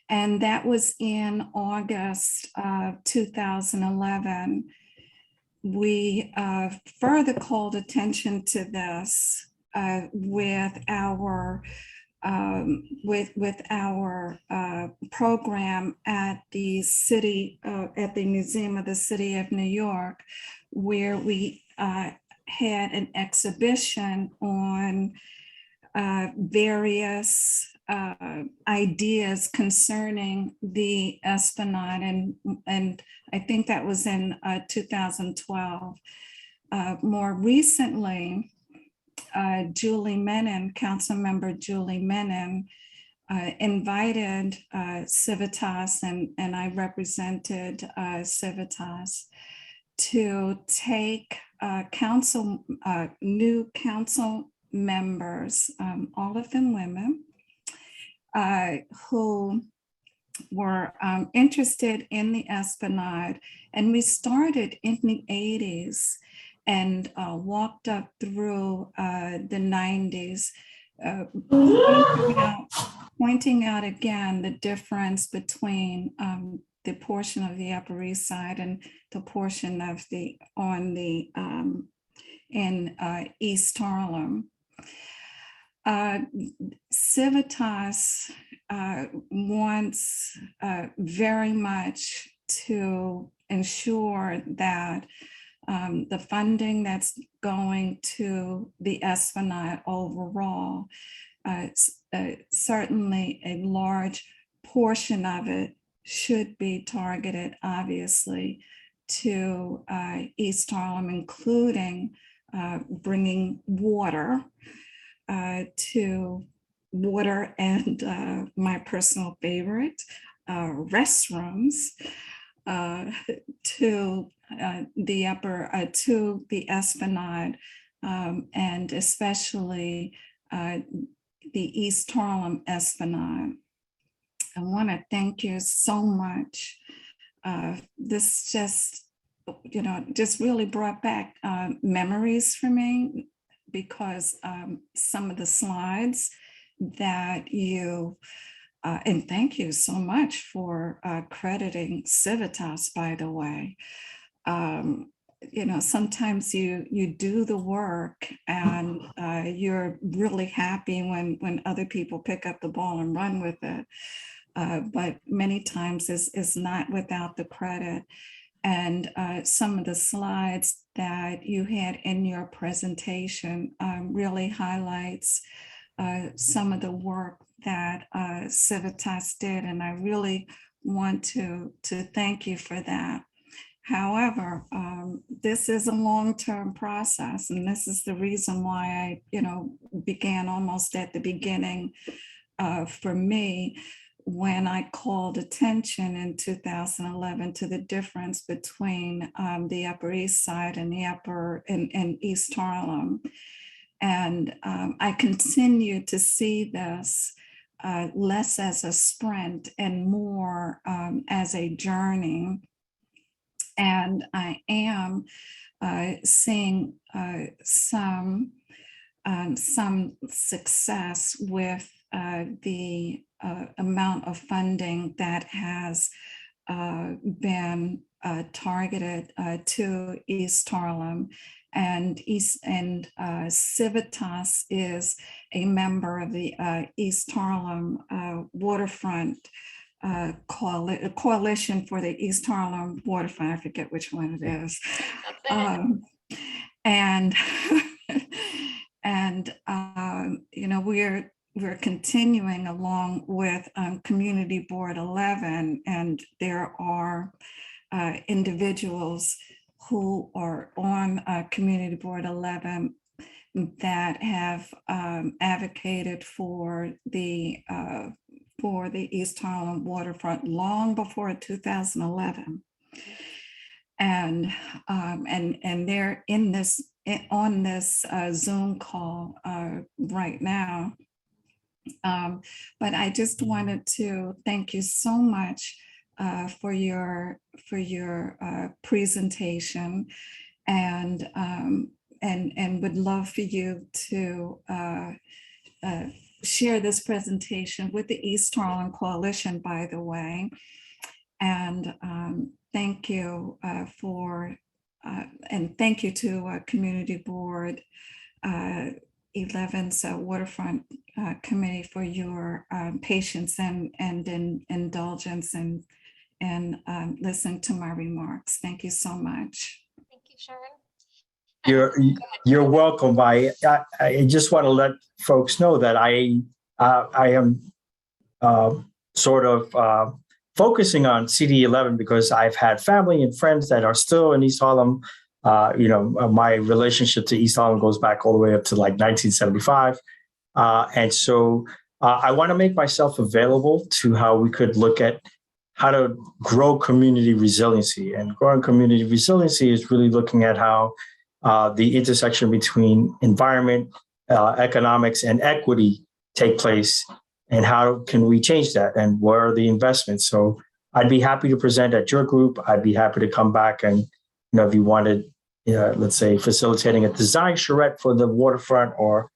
Speaker 10: And that was in August of 2011. We further called attention to this with our program at the city, at the Museum of the City of New York, where we had an exhibition on various ideas concerning the Esplanade, and I think that was in 2012. More recently, Julie Menon, Councilmember Julie Menon,
Speaker 14: invited Civitas, and I represented Civitas to take new council members, all of them women, who were interested in the Esplanade. And we started in the 80s and walked up through the 90s, pointing out again the difference between the portion of the Upper East Side and the portion of the in East Harlem. Civitas wants very much to ensure that the funding that's going to the Esplanade overall, certainly a large portion of it should be targeted, obviously, to East Harlem, including bringing water to water and my personal favorite, restrooms to the Esplanade, and especially the East Harlem Esplanade. I want to thank you so much. This just really brought back memories for me, because some of the slides that you, and thank you so much for crediting Civitas, by the way. Sometimes you do the work and you're really happy when other people pick up the ball and run with it. But many times it's not without the credit. And some of the slides that you had in your presentation really highlights some of the work that Civitas did. And I really want to thank you for that. However, this is a long-term process, and this is the reason why I, began almost at the beginning for me, when I called attention in 2011 to the difference between the Upper East Side and and East Harlem. And I continue to see this less as a sprint and more as a journey. And I am seeing some success with the amount of funding that has been targeted to East Harlem, and Civitas is a member of the East Harlem Waterfront Coalition for the East Harlem Waterfront. I forget which one it is. We're continuing along with Community Board 11, and there are individuals who are on Community Board 11 that have advocated for the East Harlem waterfront long before 2011, and they're on this Zoom call right now. But I just wanted to thank you so much for your presentation, and would love for you to share this presentation with the East Harlem Coalition, by the way. And thank you and thank you to Community Board 11's Waterfront Committee for your patience and indulgence and listening to my remarks. Thank you so much.
Speaker 1: Thank you, Sharon.
Speaker 12: You're welcome. I just want to let folks know that I am sort of focusing on CD11 because I've had family and friends that are still in East Harlem. My relationship to East Harlem goes back all the way up to like 1975. And so I want to make myself available to how we could look at how to grow community resiliency. And growing community resiliency is really looking at how the intersection between environment, economics, and equity take place, and how can we change that, and where are the investments. So I'd be happy to present at your group. I'd be happy to come back and, if you wanted, let's say, facilitating a design charrette for the waterfront or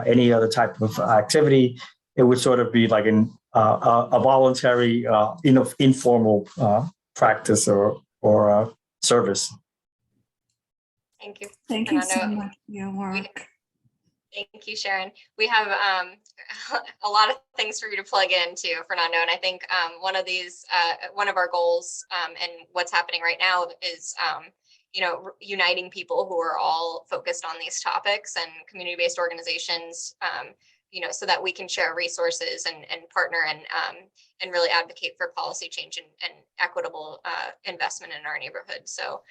Speaker 12: any other type of activity, it would sort of be like a voluntary, informal practice or service.
Speaker 1: Thank you.
Speaker 14: Thank you so
Speaker 1: Fernando.
Speaker 14: much for your work.
Speaker 1: Thank you, Sharon. We have a lot of things for you to plug into, Fernando, and I think one of our goals and what's happening right now is uniting people who are all focused on these topics and community-based organizations, so that we can share resources and partner and really advocate for policy change and equitable investment in our neighborhood. So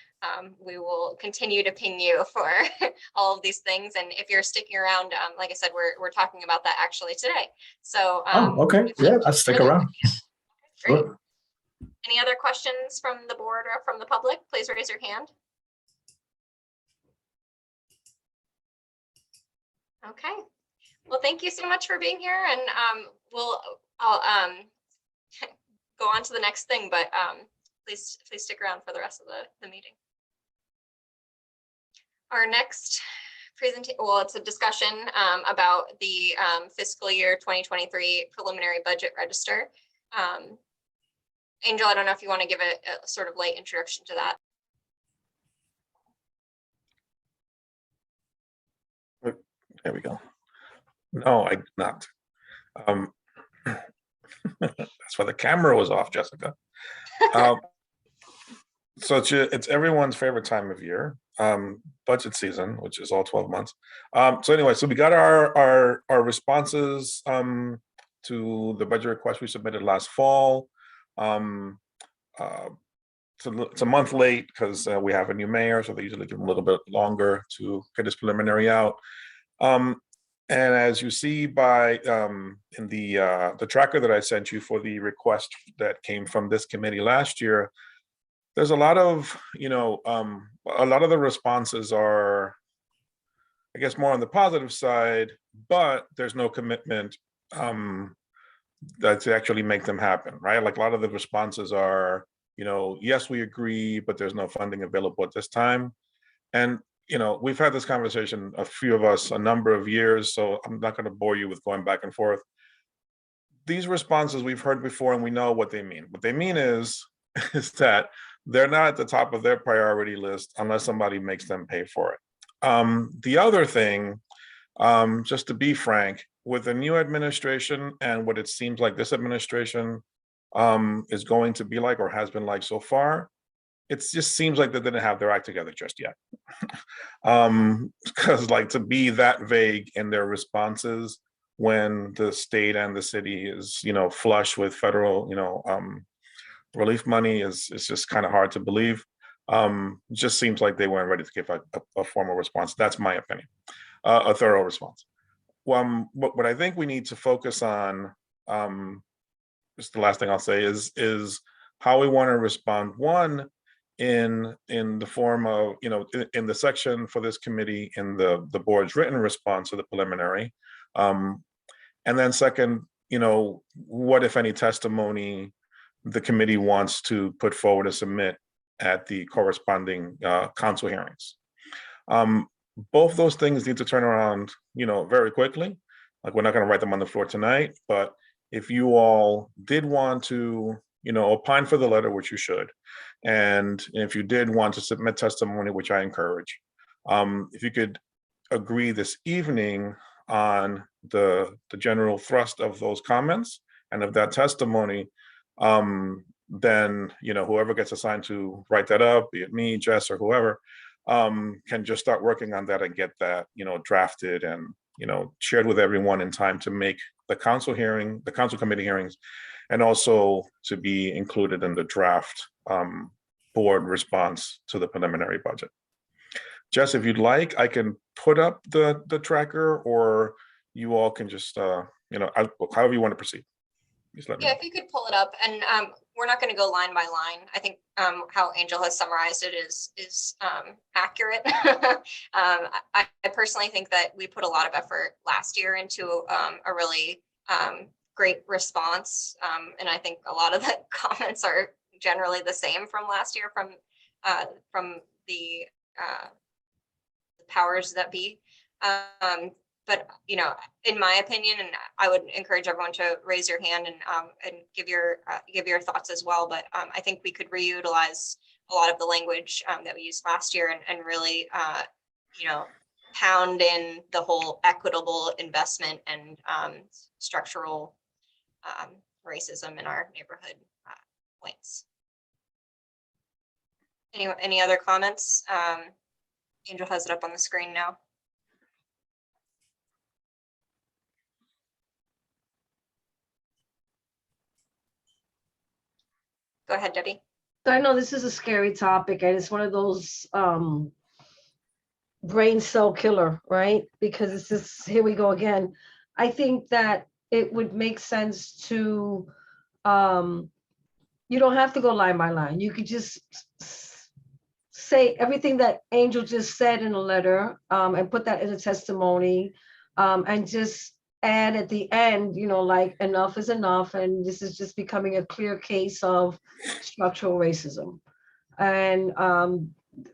Speaker 1: we will continue to ping you for all of these things. And if you're sticking around, like I said, we're talking about that actually today. So
Speaker 12: okay, yeah, I'll stick around.
Speaker 1: Great.
Speaker 12: Sure.
Speaker 1: Any other questions from the board or from the public? Please raise your hand. Okay. Well, thank you so much for being here, and I'll go on to the next thing, but please stick around for the rest of the meeting. Our next presentation, well, it's a discussion about the fiscal year 2023 preliminary budget register. Angel, I don't know if you want to give a sort of light introduction to that.
Speaker 2: There we go. No, I did not. That's why the camera was off, Jessica. So it's everyone's favorite time of year, budget season, which is all 12 months. So anyway, so we got our responses to the budget request we submitted last fall. It's a month late because we have a new mayor, so they usually give them a little bit longer to get this preliminary out. And as you see by in the tracker that I sent you for the request that came from this committee last year, there's a lot of, a lot of the responses are, I guess, more on the positive side, but there's no commitment that to actually make them happen, right? Like a lot of the responses are, yes, we agree, but there's no funding available at this time. And we've had this conversation, a few of us, a number of years, so I'm not going to bore you with going back and forth. These responses we've heard before, and we know what they mean. What they mean is that they're not at the top of their priority list unless somebody makes them pay for it. The other thing, just to be frank, with the new administration and what it seems like this administration is going to be like or has been like so far, it just seems like they didn't have their act together just yet. Because like to be that vague in their responses when the state and the city is, flush with federal, relief money is just kind of hard to believe. Just seems like they weren't ready to give a formal response. That's my opinion, a thorough response. What I think we need to focus on, just the last thing I'll say is how we want to respond. One, in the form of, in the section for this committee in the board's written response to the preliminary. And then second, what, if any, testimony the committee wants to put forward to submit at the corresponding council hearings. Both those things need to turn around, very quickly. Like, we're not going to write them on the floor tonight, but if you all did want to, opine for the letter, which you should, and if you did want to submit testimony, which I encourage, if you could agree this evening on the general thrust of those comments and of that testimony, then, whoever gets assigned to write that up, be it me, Jess, or whoever, can just start working on that and get that, drafted and, shared with everyone in time to make the council committee hearings, and also to be included in the draft board response to the preliminary budget. Jess, if you'd like, I can put up the tracker, or you all can just, however you want to proceed. Just let me
Speaker 1: Yeah,
Speaker 2: know.
Speaker 1: if you could pull it up, and we're not going to go line by line. I think how Angel has summarized it is accurate. I personally think that we put a lot of effort last year into a really great response, and I think a lot of the comments are generally the same from last year from the powers that be. But in my opinion, and I would encourage everyone to raise your hand and give your thoughts as well. But I think we could reutilize a lot of the language that we used last year and really pound in the whole equitable investment and structural racism in our neighborhood points. Any other comments? Angel has it up on the screen now. Go ahead, Debbie.
Speaker 7: I know this is a scary topic and it's one of those brain cell killer, right? Because it's just, here we go again. I think that it would make sense to, you don't have to go line by line. You could just say everything that Angel just said in a letter and put that in a testimony and just add at the end, like enough is enough. And this is just becoming a clear case of structural racism. And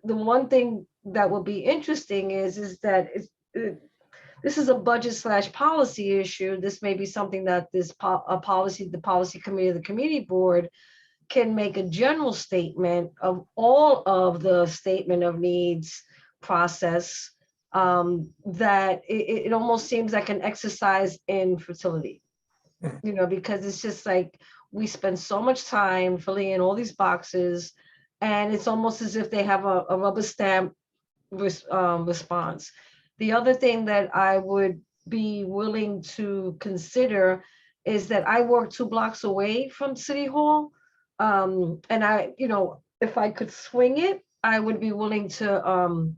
Speaker 7: the one thing that will be interesting is that this is a budget / policy issue. This may be something that the policy committee of the community board can make a general statement of all of the statement of needs process, that it almost seems like an exercise in fertility, because it's just like we spend so much time filling in all these boxes and it's almost as if they have a rubber stamp response. The other thing that I would be willing to consider is that I work 2 blocks away from City Hall. And I, if I could swing it, I would be willing to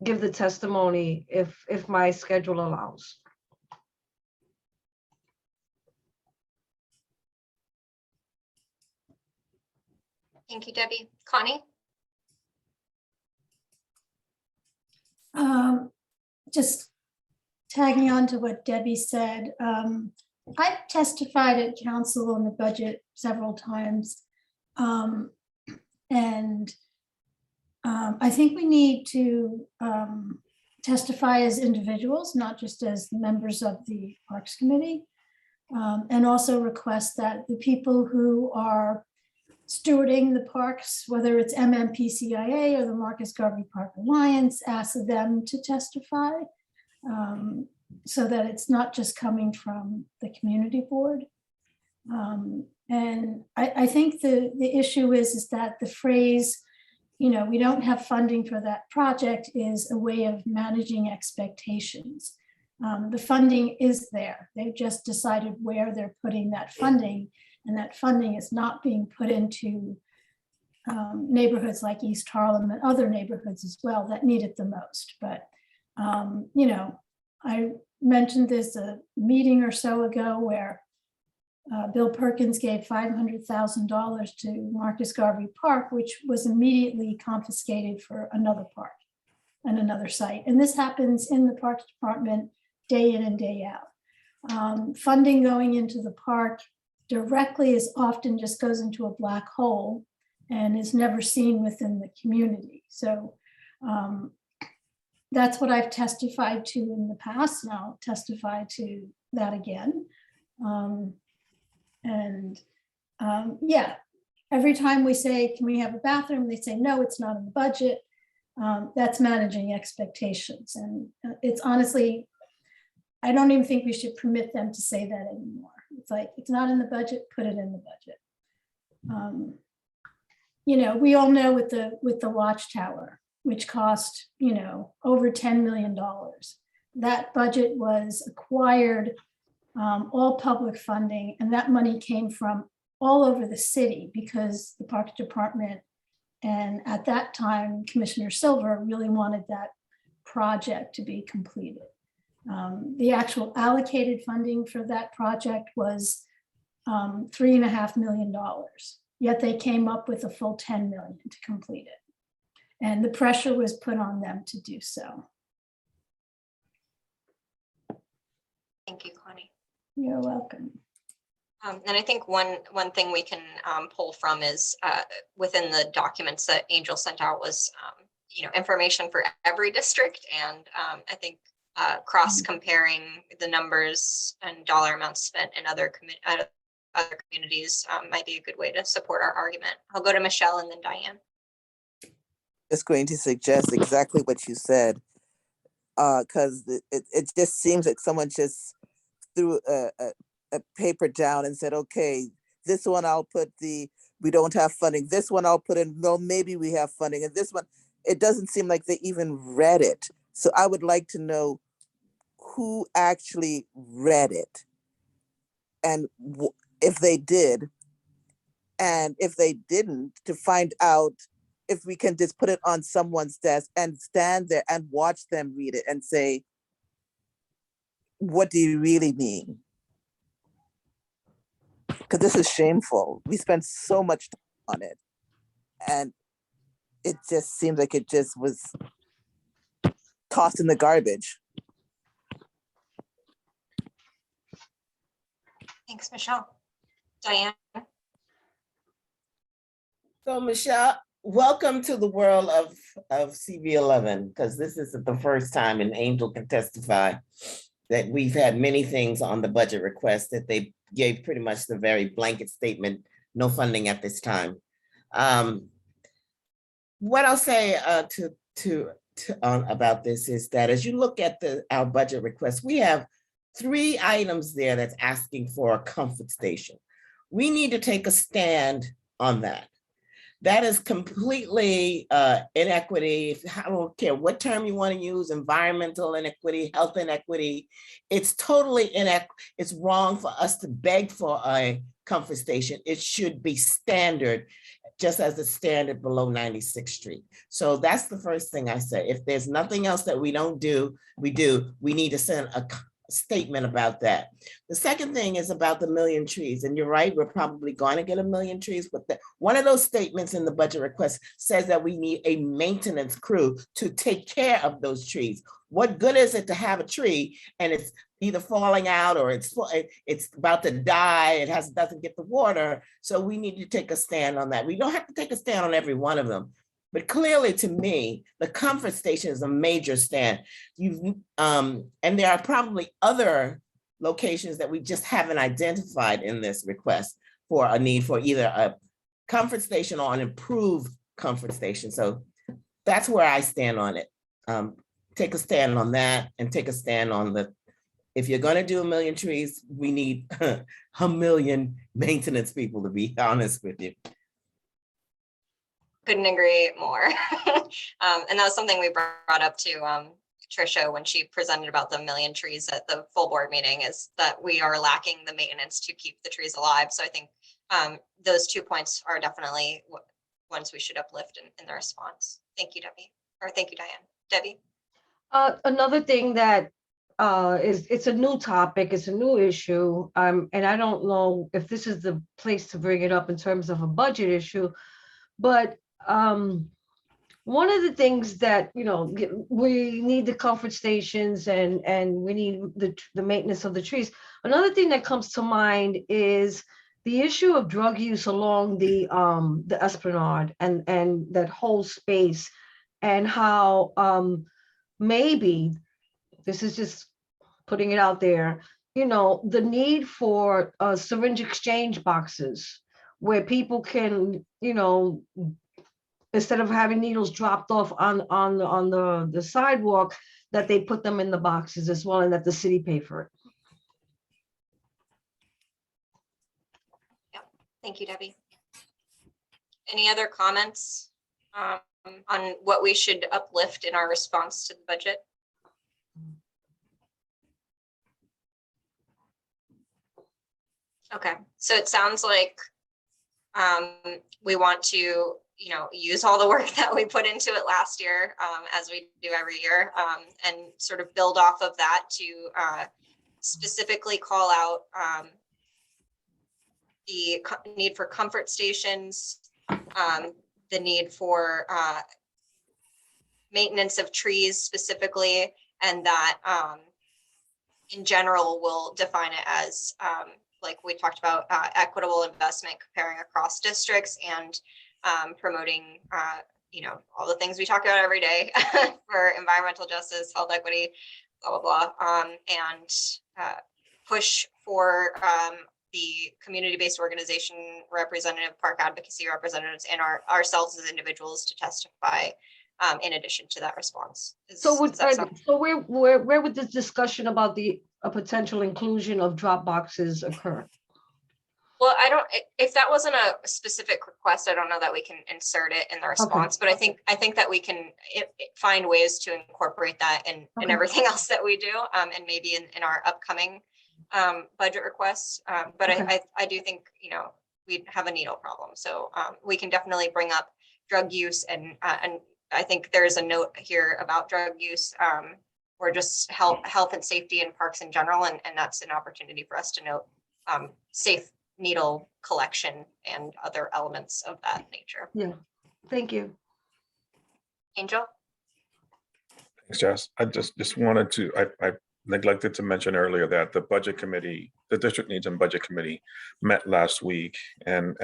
Speaker 7: give the testimony if my schedule allows.
Speaker 1: Thank you, Debbie. Connie?
Speaker 8: Just tagging on to what Debbie said, I've testified at council on the budget several times. And I think we need to testify as individuals, not just as members of the Parks Committee, and also request that the people who are stewarding the parks, whether it's MMPCIA or the Marcus Garvey Park Alliance, ask them to testify so that it's not just coming from the community board. And I think the issue is that the phrase, we don't have funding for that project is a way of managing expectations. The funding is there. They've just decided where they're putting that funding, and that funding is not being put into neighborhoods like East Harlem and other neighborhoods as well that need it the most. But, I mentioned this a meeting or so ago where Bill Perkins gave $500,000 to Marcus Garvey Park, which was immediately confiscated for another park and another site. And this happens in the Parks Department day in and day out. Funding going into the park directly is often just goes into a black hole and is never seen within the community. So that's what I've testified to in the past, and I'll testify to that again. Yeah, every time we say, can we have a bathroom? They say, no, it's not in the budget. That's managing expectations. And it's honestly, I don't even think we should permit them to say that anymore. It's like, it's not in the budget, put it in the budget. We all know with the Watchtower, which cost, over $10 million. That budget was acquired, all public funding, and that money came from all over the city because the Parks Department and at that time, Commissioner Silver really wanted that project to be completed. The actual allocated funding for that project was $3.5 million, yet they came up with a full 10 million to complete it. And the pressure was put on them to do so.
Speaker 1: Thank you, Connie.
Speaker 8: You're welcome.
Speaker 1: And I think one thing we can pull from is within the documents that Angel sent out was information for every district, and I think cross comparing the numbers and dollar amounts spent in other communities might be a good way to support our argument. I'll go to Michelle and then Diane.
Speaker 3: Just going to suggest exactly what you said, because it just seems like someone just threw a paper down and said, okay, this one I'll put we don't have funding. This one I'll put in, no, maybe we have funding. And this one, it doesn't seem like they even read it. So I would like to know who actually read it and if they did, and if they didn't, to find out if we can just put it on someone's desk and stand there and watch them read it and say, what do you really mean? Because this is shameful. We spent so much time on it, and it just seems like it just was tossed in the garbage.
Speaker 1: Thanks, Michelle. Diane.
Speaker 15: So Michelle, welcome to the world of CB11, because this is the first time, and Angel can testify, that we've had many things on the budget request that they gave pretty much the very blanket statement, no funding at this time. What I'll say about this is that as you look at our budget request, we have 3 items there that's asking for a comfort station. We need to take a stand on that. That is completely inequity. I don't care what term you want to use, environmental inequity, health inequity. It's totally inequity. It's wrong for us to beg for a comfort station. It should be standard, just as the standard below 96th Street. So that's the first thing I say. If there's nothing else that we don't do, we need to send a statement about that. The second thing is about the 1,000,000 trees. And you're right, we're probably going to get 1,000,000 trees, but one of those statements in the budget request says that we need a maintenance crew to take care of those trees. What good is it to have a tree and it's either falling out or it's about to die, it doesn't get the water? So we need to take a stand on that. We don't have to take a stand on every one of them. But clearly, to me, the comfort station is a major stand. And there are probably other locations that we just haven't identified in this request for a need for either a comfort station or an improved comfort station. So that's where I stand on it. Take a stand on that, and take a stand on if you're going to do 1,000,000 trees, we need 1,000,000 maintenance people, to be honest with you.
Speaker 1: Couldn't agree more. And that was something we brought up to Trisha when she presented about the 1,000,000 trees at the full board meeting, is that we are lacking the maintenance to keep the trees alive. So I think those 2 points are definitely ones we should uplift in the response. Thank you, Debbie. Or thank you, Diane. Debbie?
Speaker 7: Another thing that it's a new topic, it's a new issue, and I don't know if this is the place to bring it up in terms of a budget issue, but one of the things that, we need the comfort stations and we need the maintenance of the trees. Another thing that comes to mind is the issue of drug use along the Esplanade and that whole space, and how maybe, this is just putting it out there, the need for syringe exchange boxes where people can, instead of having needles dropped off on the sidewalk, that they put them in the boxes as well, and that the city pay for it.
Speaker 1: Yeah, thank you, Debbie. Any other comments on what we should uplift in our response to the budget? Okay, so it sounds like we want to, use all the work that we put into it last year, as we do every year, and sort of build off of that to specifically call out the need for comfort stations, the need for maintenance of trees specifically, and that in general we'll define it as like we talked about, equitable investment comparing across districts and promoting all the things we talk about every day for environmental justice, health equity, blah blah blah, and push for the community-based organization representative, park advocacy representatives, and ourselves as individuals to testify in addition to that response.
Speaker 7: So
Speaker 1: Does that sound-
Speaker 7: where would this discussion about a potential inclusion of drop boxes occur?
Speaker 1: Well, if that wasn't a specific request, I don't know that we can insert it in the response, but I think that we can find ways to incorporate that in everything else that we do, and maybe in our upcoming budget requests. But I do think, we have a needle problem. So we can definitely bring up drug use, and I think there's a note here about drug use, or just health and safety in parks in general. And that's an opportunity for us to note safe needle collection and other elements of that nature.
Speaker 7: Yeah, thank you.
Speaker 1: Angel?
Speaker 2: Thanks, Jess. I just wanted to, I neglected to mention earlier that the budget committee, the district needs and budget committee met last week and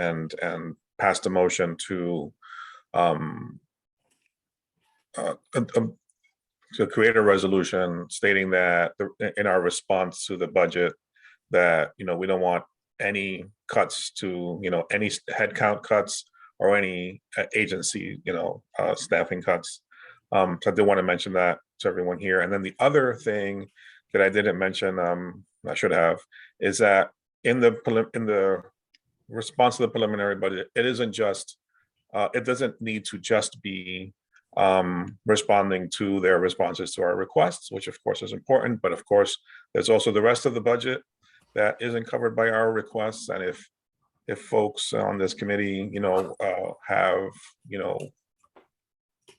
Speaker 2: passed a motion to create a resolution stating that in our response to the budget that, we don't want any cuts to, any headcount cuts or any agency, staffing cuts. So I did want to mention that to everyone here. And then the other thing that I didn't mention, I should have, is that in the response to the preliminary budget, it isn't just, it doesn't need to just be responding to their responses to our requests, which of course is important, but of course, there's also the rest of the budget that isn't covered by our requests. And if folks on this committee, have,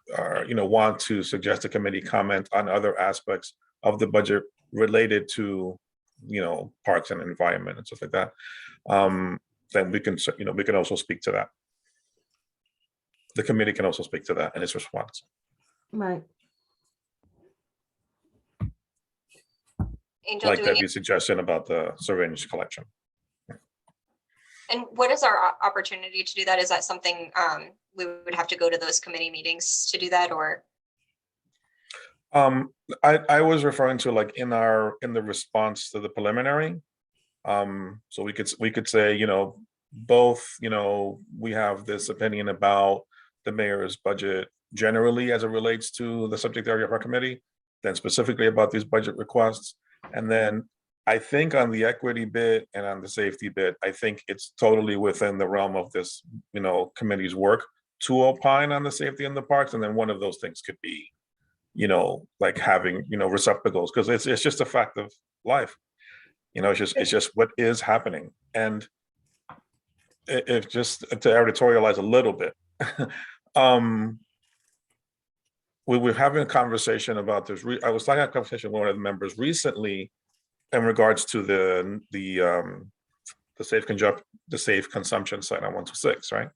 Speaker 2: want to suggest a committee comment on other aspects of the budget related to, parks and environment and stuff like that, then we can, we can also speak to that. The committee can also speak to that in its response.
Speaker 7: Right.
Speaker 1: Angel,
Speaker 2: Like Debbie's suggestion about the syringe collection.
Speaker 1: And what is our opportunity to do that? Is that something we would have to go to those committee meetings to do that, or?
Speaker 2: I was referring to like in the response to the preliminary. So we could say, both, we have this opinion about the mayor's budget generally as it relates to the subject area of our committee, then specifically about these budget requests. And then I think on the equity bit and on the safety bit, I think it's totally within the realm of this, committee's work to opine on the safety in the parks. And then one of those things could be, like having, receptacles, because it's just a fact of life. It's just what is happening. And if just to editorialize a little bit, we were having a conversation about this. I was having a conversation with one of the members recently in regards to the safe consumption site on 126, right?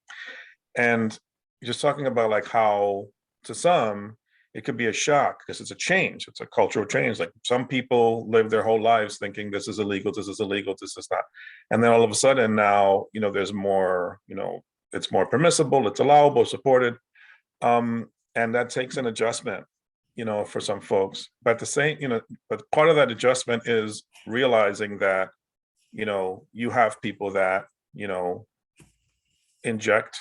Speaker 2: And just talking about like how to some it could be a shock because it's a change. It's a cultural change. Like some people live their whole lives thinking this is illegal, this is illegal, this is not. And then all of a sudden now, there's more, it's more permissible, it's allowable, supported. And that takes an adjustment, for some folks. But the same, but part of that adjustment is realizing that, you have people that, inject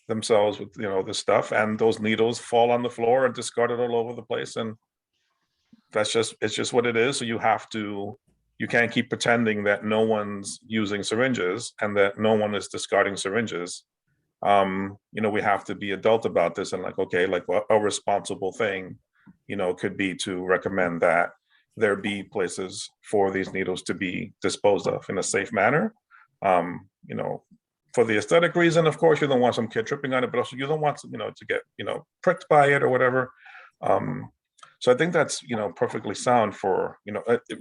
Speaker 2: themselves with, this stuff, and those needles fall on the floor and discarded all over the place. And it's just what it is. So you can't keep pretending that no one's using syringes and that no one is discarding syringes. We have to be adult about this and like, okay, like what a responsible thing, could be to recommend that there be places for these needles to be disposed of in a safe manner, for the aesthetic reason, of course, you don't want some kid tripping on it, but also you don't want to, to get, pricked by it or whatever. So I think that's, perfectly sound for,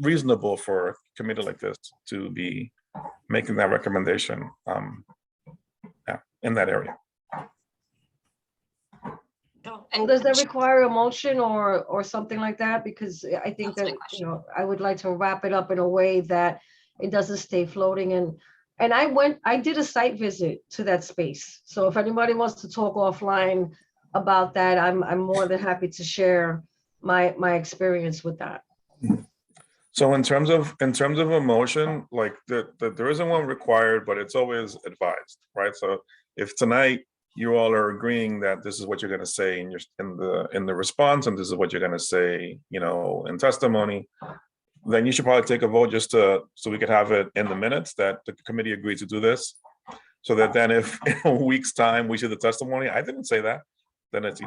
Speaker 2: reasonable for a committee like this to be making that recommendation, in that area.
Speaker 7: And does that require a motion or something like that? Because I think
Speaker 1: That's a
Speaker 7: that,
Speaker 1: good question.
Speaker 7: I would like to wrap it up in a way that it doesn't stay floating. And I did a site visit to that space. So if anybody wants to talk offline about that, I'm more than happy to share my experience with that.
Speaker 2: So in terms of a motion, like there isn't one required, but it's always advised, right? So if tonight you all are agreeing that this is what you're going to say in the response, and this is what you're going to say, in testimony, then you should probably take a vote just so we could have it in the minutes that the committee agreed to do this, so that then if in a week's time we see the testimony, I didn't say that, then it's,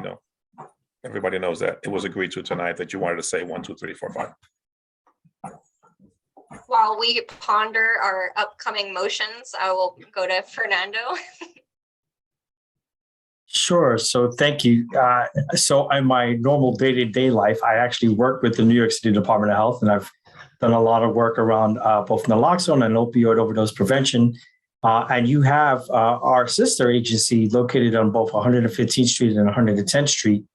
Speaker 2: everybody knows that it was agreed to tonight that you wanted to say 1, 2, 3, 4, 5.
Speaker 1: While we ponder our upcoming motions, I will go to Fernando.
Speaker 12: Sure. So thank you. So in my normal day-to-day life, I actually work with the New York City Department of Health, and I've done a lot of work around both naloxone and opioid overdose prevention. And you have our sister agency located on both 115th Street and 110th Street,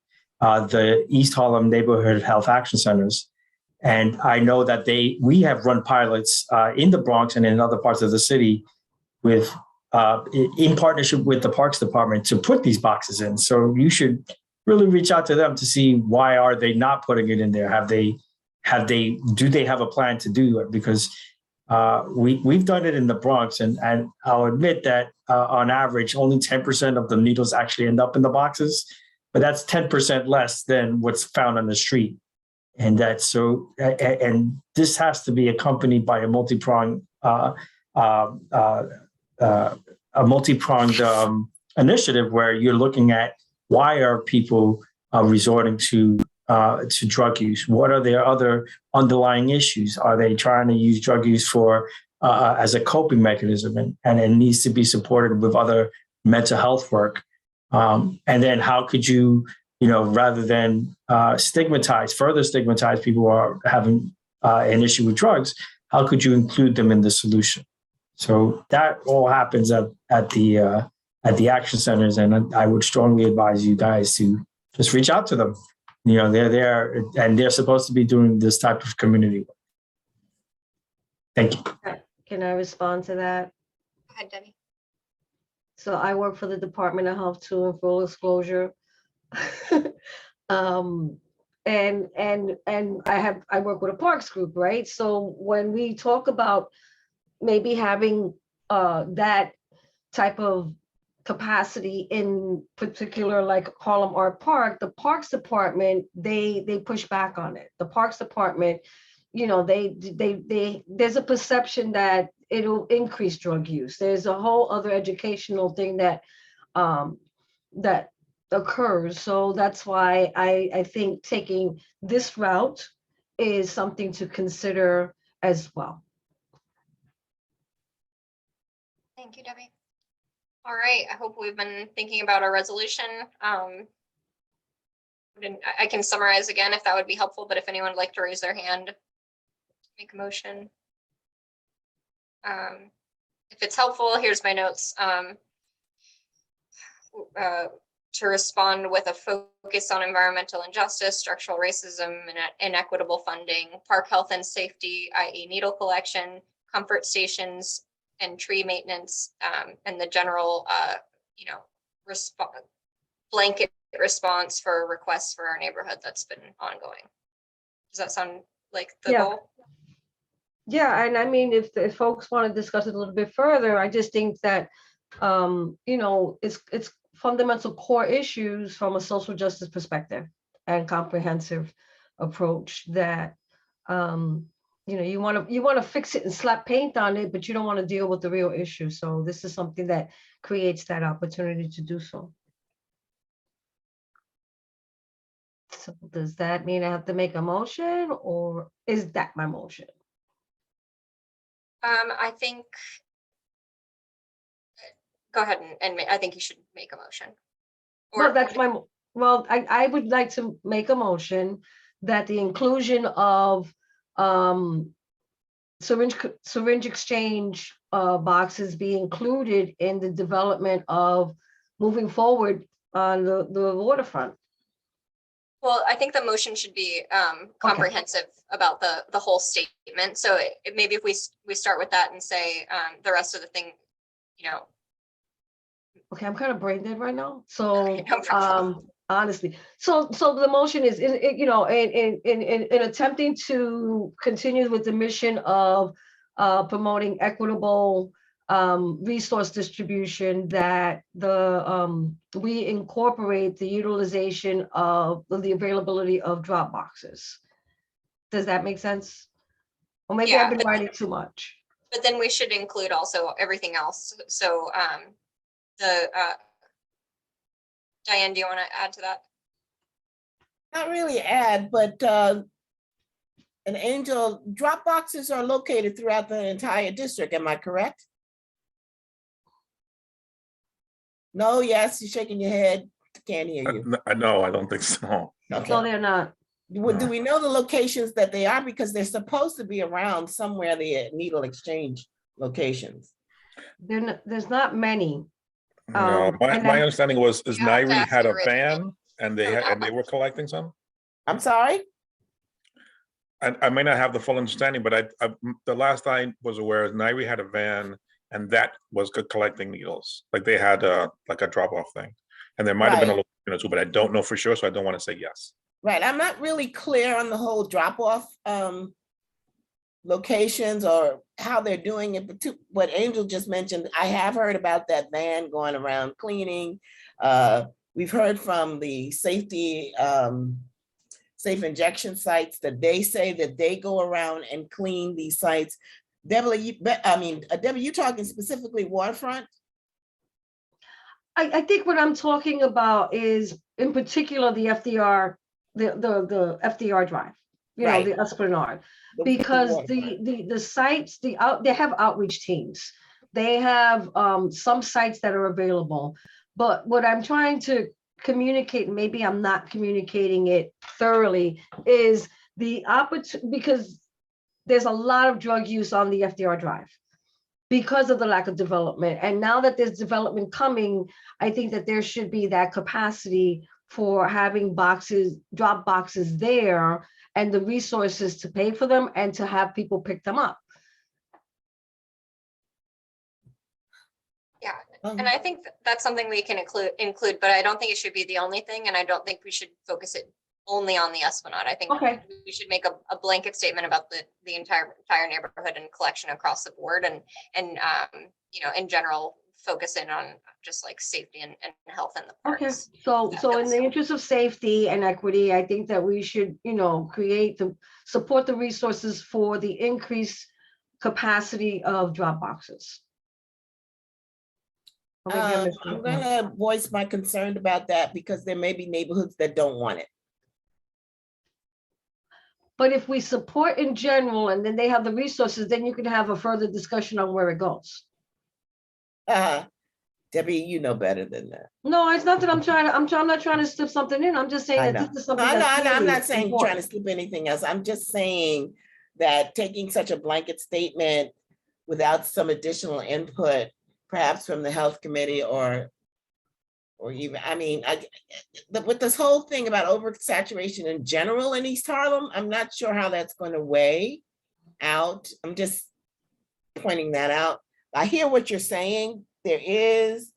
Speaker 12: the East Harlem Neighborhood Health Action Centers. And I know that we have run pilots in the Bronx and in other parts of the city with in partnership with the Parks Department to put these boxes in. So you should really reach out to them to see why are they not putting it in there? Do they have a plan to do it? Because we've done it in the Bronx, and I'll admit that on average, only 10% of the needles actually end up in the boxes, but that's 10% less than what's found on the street. And that's so, and this has to be accompanied by a multi-pronged initiative where you're looking at why are people resorting to drug use? What are their other underlying issues? Are they trying to use drug use for as a coping mechanism, and it needs to be supported with other mental health work? And then how could you, rather than further stigmatize people who are having an issue with drugs, how could you include them in the solution? So that all happens at the action centers, and I would strongly advise you guys to just reach out to them. They're there, and they're supposed to be doing this type of community work. Thank you.
Speaker 7: Can I respond to that?
Speaker 1: Go ahead, Debbie.
Speaker 7: So I work for the Department of Health too, in full disclosure. And I work with a parks group, right? So when we talk about maybe having that type of capacity in particular, like Harlem Art Park, the Parks Department, they push back on it. The Parks Department, there's a perception that it'll increase drug use. There's a whole other educational thing that that occurs. So that's why I think taking this route is something to consider as well.
Speaker 1: Thank you, Debbie. All right, I hope we've been thinking about our resolution. I can summarize again if that would be helpful, but if anyone would like to raise their hand, make a motion. If it's helpful, here's my notes. To respond with a focus on environmental injustice, structural racism, and inequitable funding, park health and safety, i.e. needle collection, comfort stations, and tree maintenance, and the general, blanket response for requests for our neighborhood that's been ongoing. Does that sound like the goal?
Speaker 7: Yeah, and I mean, if folks want to discuss it a little bit further, I just think that, it's fundamental core issues from a social justice perspective and comprehensive approach that, you want to fix it and slap paint on it, but you don't want to deal with the real issue. So this is something that creates that opportunity to do so. So does that mean I have to make a motion, or is that my motion?
Speaker 1: I think go ahead and I think you should make a motion.
Speaker 7: Well, I would like to make a motion that the inclusion of syringe exchange boxes be included in the development of moving forward on the waterfront.
Speaker 1: Well, I think the motion should be comprehensive about the whole statement. So maybe if we start with that and say the rest of the thing, you know.
Speaker 7: Okay, I'm kind of brain dead right now. So
Speaker 1: No problem.
Speaker 7: honestly, so the motion is, you know, in attempting to continue with the mission of promoting equitable resource distribution, that we incorporate the utilization of the availability of drop boxes. Does that make sense? Or maybe
Speaker 1: Yeah,
Speaker 7: I've been writing too much.
Speaker 1: But then we should include also everything else. So Diane, do you want to add to that?
Speaker 15: Not really add, but an Angel, drop boxes are located throughout the entire district. Am I correct? No, yes, you're shaking your head. Can't hear you.
Speaker 2: No, I don't think so.
Speaker 15: Okay.
Speaker 7: No, they're not.
Speaker 15: Well, do we know the locations that they are? Because they're supposed to be around somewhere, the needle exchange locations.
Speaker 7: There's not many.
Speaker 2: No, my understanding was Nairi had a van and they were collecting some.
Speaker 15: I'm sorry?
Speaker 2: I may not have the full understanding, but the last I was aware is Nairi had a van and that was collecting needles. Like they had like a drop-off thing. And there might have been a location or two, but I don't know for sure, so I don't want to say yes.
Speaker 15: Right, I'm not really clear on the whole drop-off locations or how they're doing it, but what Angel just mentioned, I have heard about that van going around cleaning. We've heard from the safety, safe injection sites that they say that they go around and clean these sites. Debbie, you talking specifically waterfront?
Speaker 7: I think what I'm talking about is in particular the FDR, the FDR drive, you know, the Esplanade, because the sites, they have outreach teams. They have some sites that are available, but what I'm trying to communicate, maybe I'm not communicating it thoroughly, is the opportunity, because there's a lot of drug use on the FDR drive because of the lack of development. And now that there's development coming, I think that there should be that capacity for having boxes, drop boxes there, and the resources to pay for them and to have people pick them up.
Speaker 1: Yeah, and I think that's something we can include, but I don't think it should be the only thing, and I don't think we should focus it only on the Esplanade. I think we should make a blanket statement about the entire neighborhood and collection across the board, and you know, in general, focus in on just like safety and health in the parks.
Speaker 7: Okay, so in the interest of safety and equity, I think that we should, you know, support the resources for the increased capacity of drop boxes.
Speaker 15: I'm gonna voice my concern about that because there may be neighborhoods that don't want it.
Speaker 7: But if we support in general and then they have the resources, then you can have a further discussion on where it goes.
Speaker 15: Debbie, you know better than that.
Speaker 7: No, it's not that I'm not trying to slip something in. I'm just saying that this is something that's
Speaker 15: I'm not saying you're trying to slip anything else. I'm just saying that taking such a blanket statement without some additional input, perhaps from the health committee or even, I mean, with this whole thing about oversaturation in general in East Harlem, I'm not sure how that's going to weigh out. I'm just pointing that out. I hear what you're saying. There is,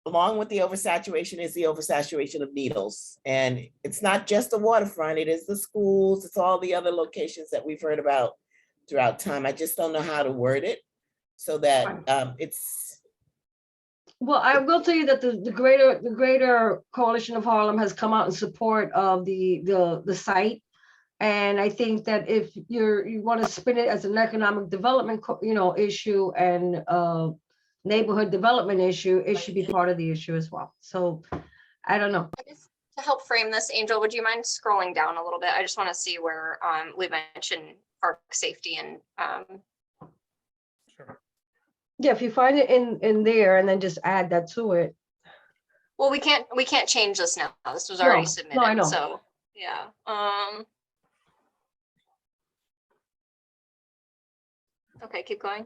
Speaker 15: along with the oversaturation, is the oversaturation of needles. And it's not just the waterfront, it is the schools, it's all the other locations that we've heard about throughout time. I just don't know how to word it so that it's.
Speaker 7: Well, I will tell you that the greater Coalition of Harlem has come out in support of the site. And I think that if you want to spin it as an economic development, you know, issue and neighborhood development issue, it should be part of the issue as well. So I don't know.
Speaker 1: To help frame this, Angel, would you mind scrolling down a little bit? I just want to see where we mentioned park safety and
Speaker 2: Sure.
Speaker 7: Yeah, if you find it in there and then just add that to it.
Speaker 1: Well, we can't change this now. This was
Speaker 7: No,
Speaker 1: already
Speaker 7: no, I
Speaker 1: submitted,
Speaker 7: know.
Speaker 1: so, yeah. Okay, keep going.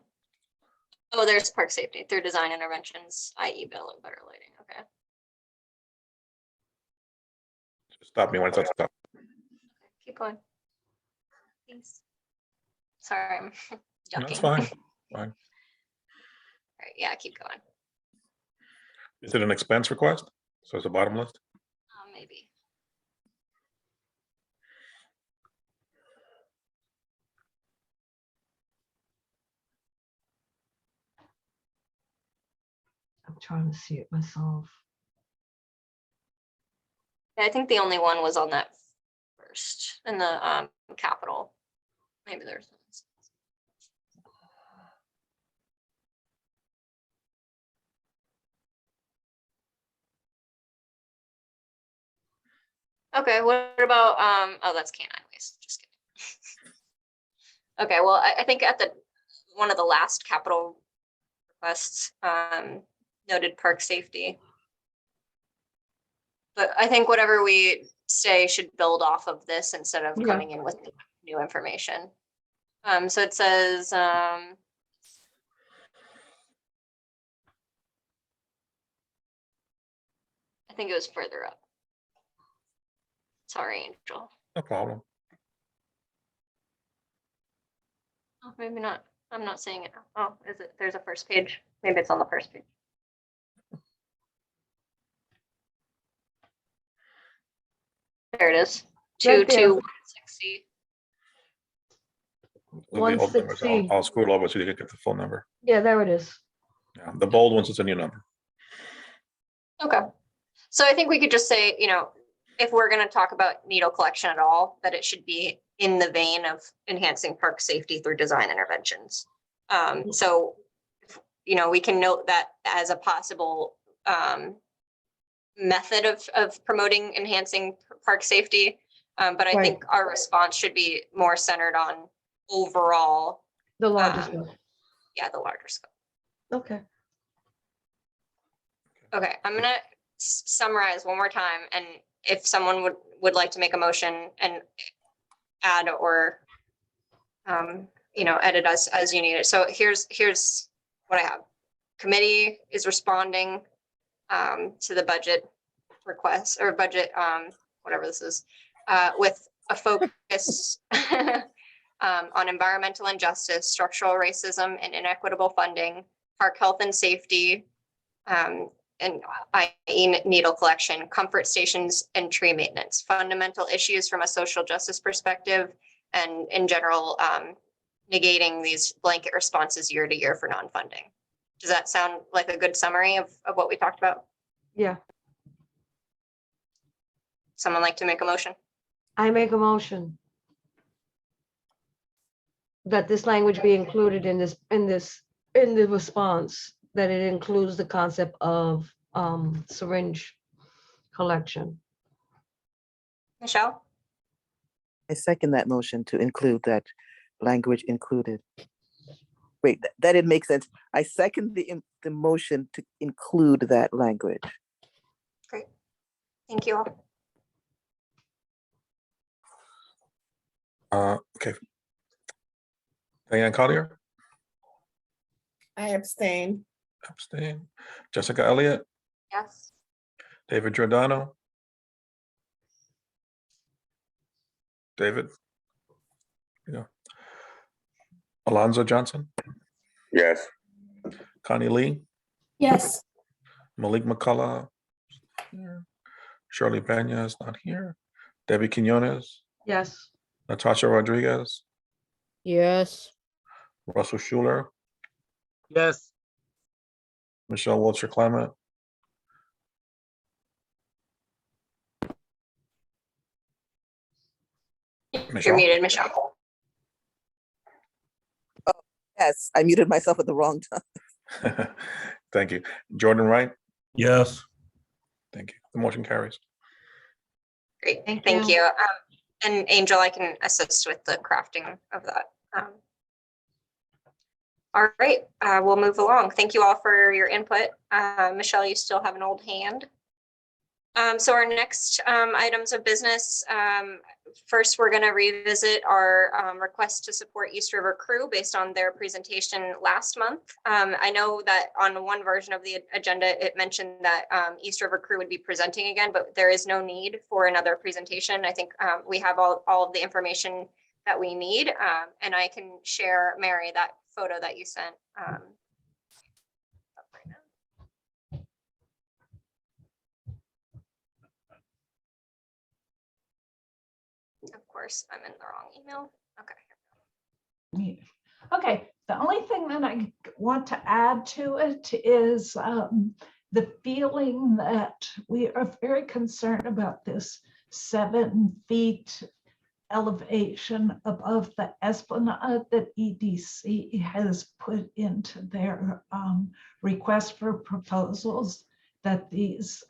Speaker 1: Oh, there's park safety through design interventions, i.e. bill and better lighting, okay.
Speaker 2: Stop me when it's at the top.
Speaker 1: Keep going. Thanks. Sorry, I'm
Speaker 2: That's
Speaker 1: yucking.
Speaker 2: fine.
Speaker 1: All
Speaker 2: Fine.
Speaker 1: right, yeah, keep going.
Speaker 2: Is it an expense request? So it's a bottom list?
Speaker 1: Maybe.
Speaker 7: I'm trying to see it myself.
Speaker 1: Yeah, I think the only one was on that first in the capital. Maybe there's. Okay, what about oh, that's canine waste, just kidding. Okay, well, I think at the one of the last capital requests noted park safety. But I think whatever we say should build off of this instead of
Speaker 7: Yeah.
Speaker 1: coming in with new information. So it says I think it was further up. Sorry, Angel.
Speaker 2: No problem.
Speaker 1: Oh, maybe not. I'm not seeing it. Oh, is it? There's a first page. Maybe it's on the first page. There it is.
Speaker 7: Right there.
Speaker 1: 2260.
Speaker 2: The old numbers,
Speaker 7: 160.
Speaker 2: I'll scroll over so you can get the full number.
Speaker 7: Yeah, there it is.
Speaker 2: Yeah, the bold ones is a new number.
Speaker 1: Okay. So I think we could just say, if we're going to talk about needle collection at all, that it should be in the vein of enhancing park safety through design interventions. So, we can note that as a possible method of promoting enhancing park safety. But I think our response should be more centered on overall.
Speaker 7: The larger scope.
Speaker 1: Yeah, the larger scope.
Speaker 7: Okay.
Speaker 1: Okay, I'm gonna summarize one more time, and if someone would like to make a motion and add or edit as you need it. So here's what I have. Committee is responding to the budget request or budget whatever this is with a focus on environmental injustice, structural racism, and inequitable funding, park health and safety, and i.e. needle collection, comfort stations, and tree maintenance, fundamental issues from a social justice perspective, and in general, negating these blanket responses year to year for non-funding. Does that sound like a good summary of what we talked about?
Speaker 7: Yeah.
Speaker 1: Someone like to make a motion?
Speaker 7: I make a motion that this language be included in the response, that it includes the concept of syringe collection.
Speaker 1: Michelle?
Speaker 3: I second that motion to include that language included. Wait, that didn't make sense. I second the motion to include that language.
Speaker 1: Great. Thank you all.
Speaker 2: Okay. Diane Collier,
Speaker 15: I abstain.
Speaker 2: abstain. Jessica Elliott,
Speaker 1: Yes.
Speaker 2: David Giordano. David. Yeah. Alonzo Johnson,
Speaker 4: Yes.
Speaker 2: Connie Lee,
Speaker 8: Yes.
Speaker 2: Malik McCullough, here. Shirley Pena is not here. Debbie Quinones,
Speaker 7: Yes.
Speaker 2: Natasha Rodriguez,
Speaker 13: Yes.
Speaker 2: Russell Schuler,
Speaker 4: Yes.
Speaker 2: Michelle Wiltshire Clement,
Speaker 1: You're
Speaker 2: Michelle.
Speaker 1: muted, Michelle.
Speaker 3: Yes, I muted myself at the wrong time.
Speaker 2: Thank you. Jordan Wright,
Speaker 4: Yes.
Speaker 2: thank you. The motion carries.
Speaker 1: Great,
Speaker 7: Thank
Speaker 1: thank
Speaker 7: you.
Speaker 1: you. And Angel, I can assist with the crafting of that. All right, we'll move along. Thank you all for your input. Michelle, you still have an old hand. So our next items of business, first, we're going to revisit our request to support East River Crew based on their presentation last month. I know that on one version of the agenda, it mentioned that East River Crew would be presenting again, but there is no need for another presentation. I think we have all of the information that we need, and I can share, Mary, that photo that you sent. Of course, I'm in the wrong email. Okay.
Speaker 10: Okay, the only thing that I want to add to it is the feeling that we are very concerned about this 7 feet elevation above the esplanade that EDC has put into their request for proposals, that these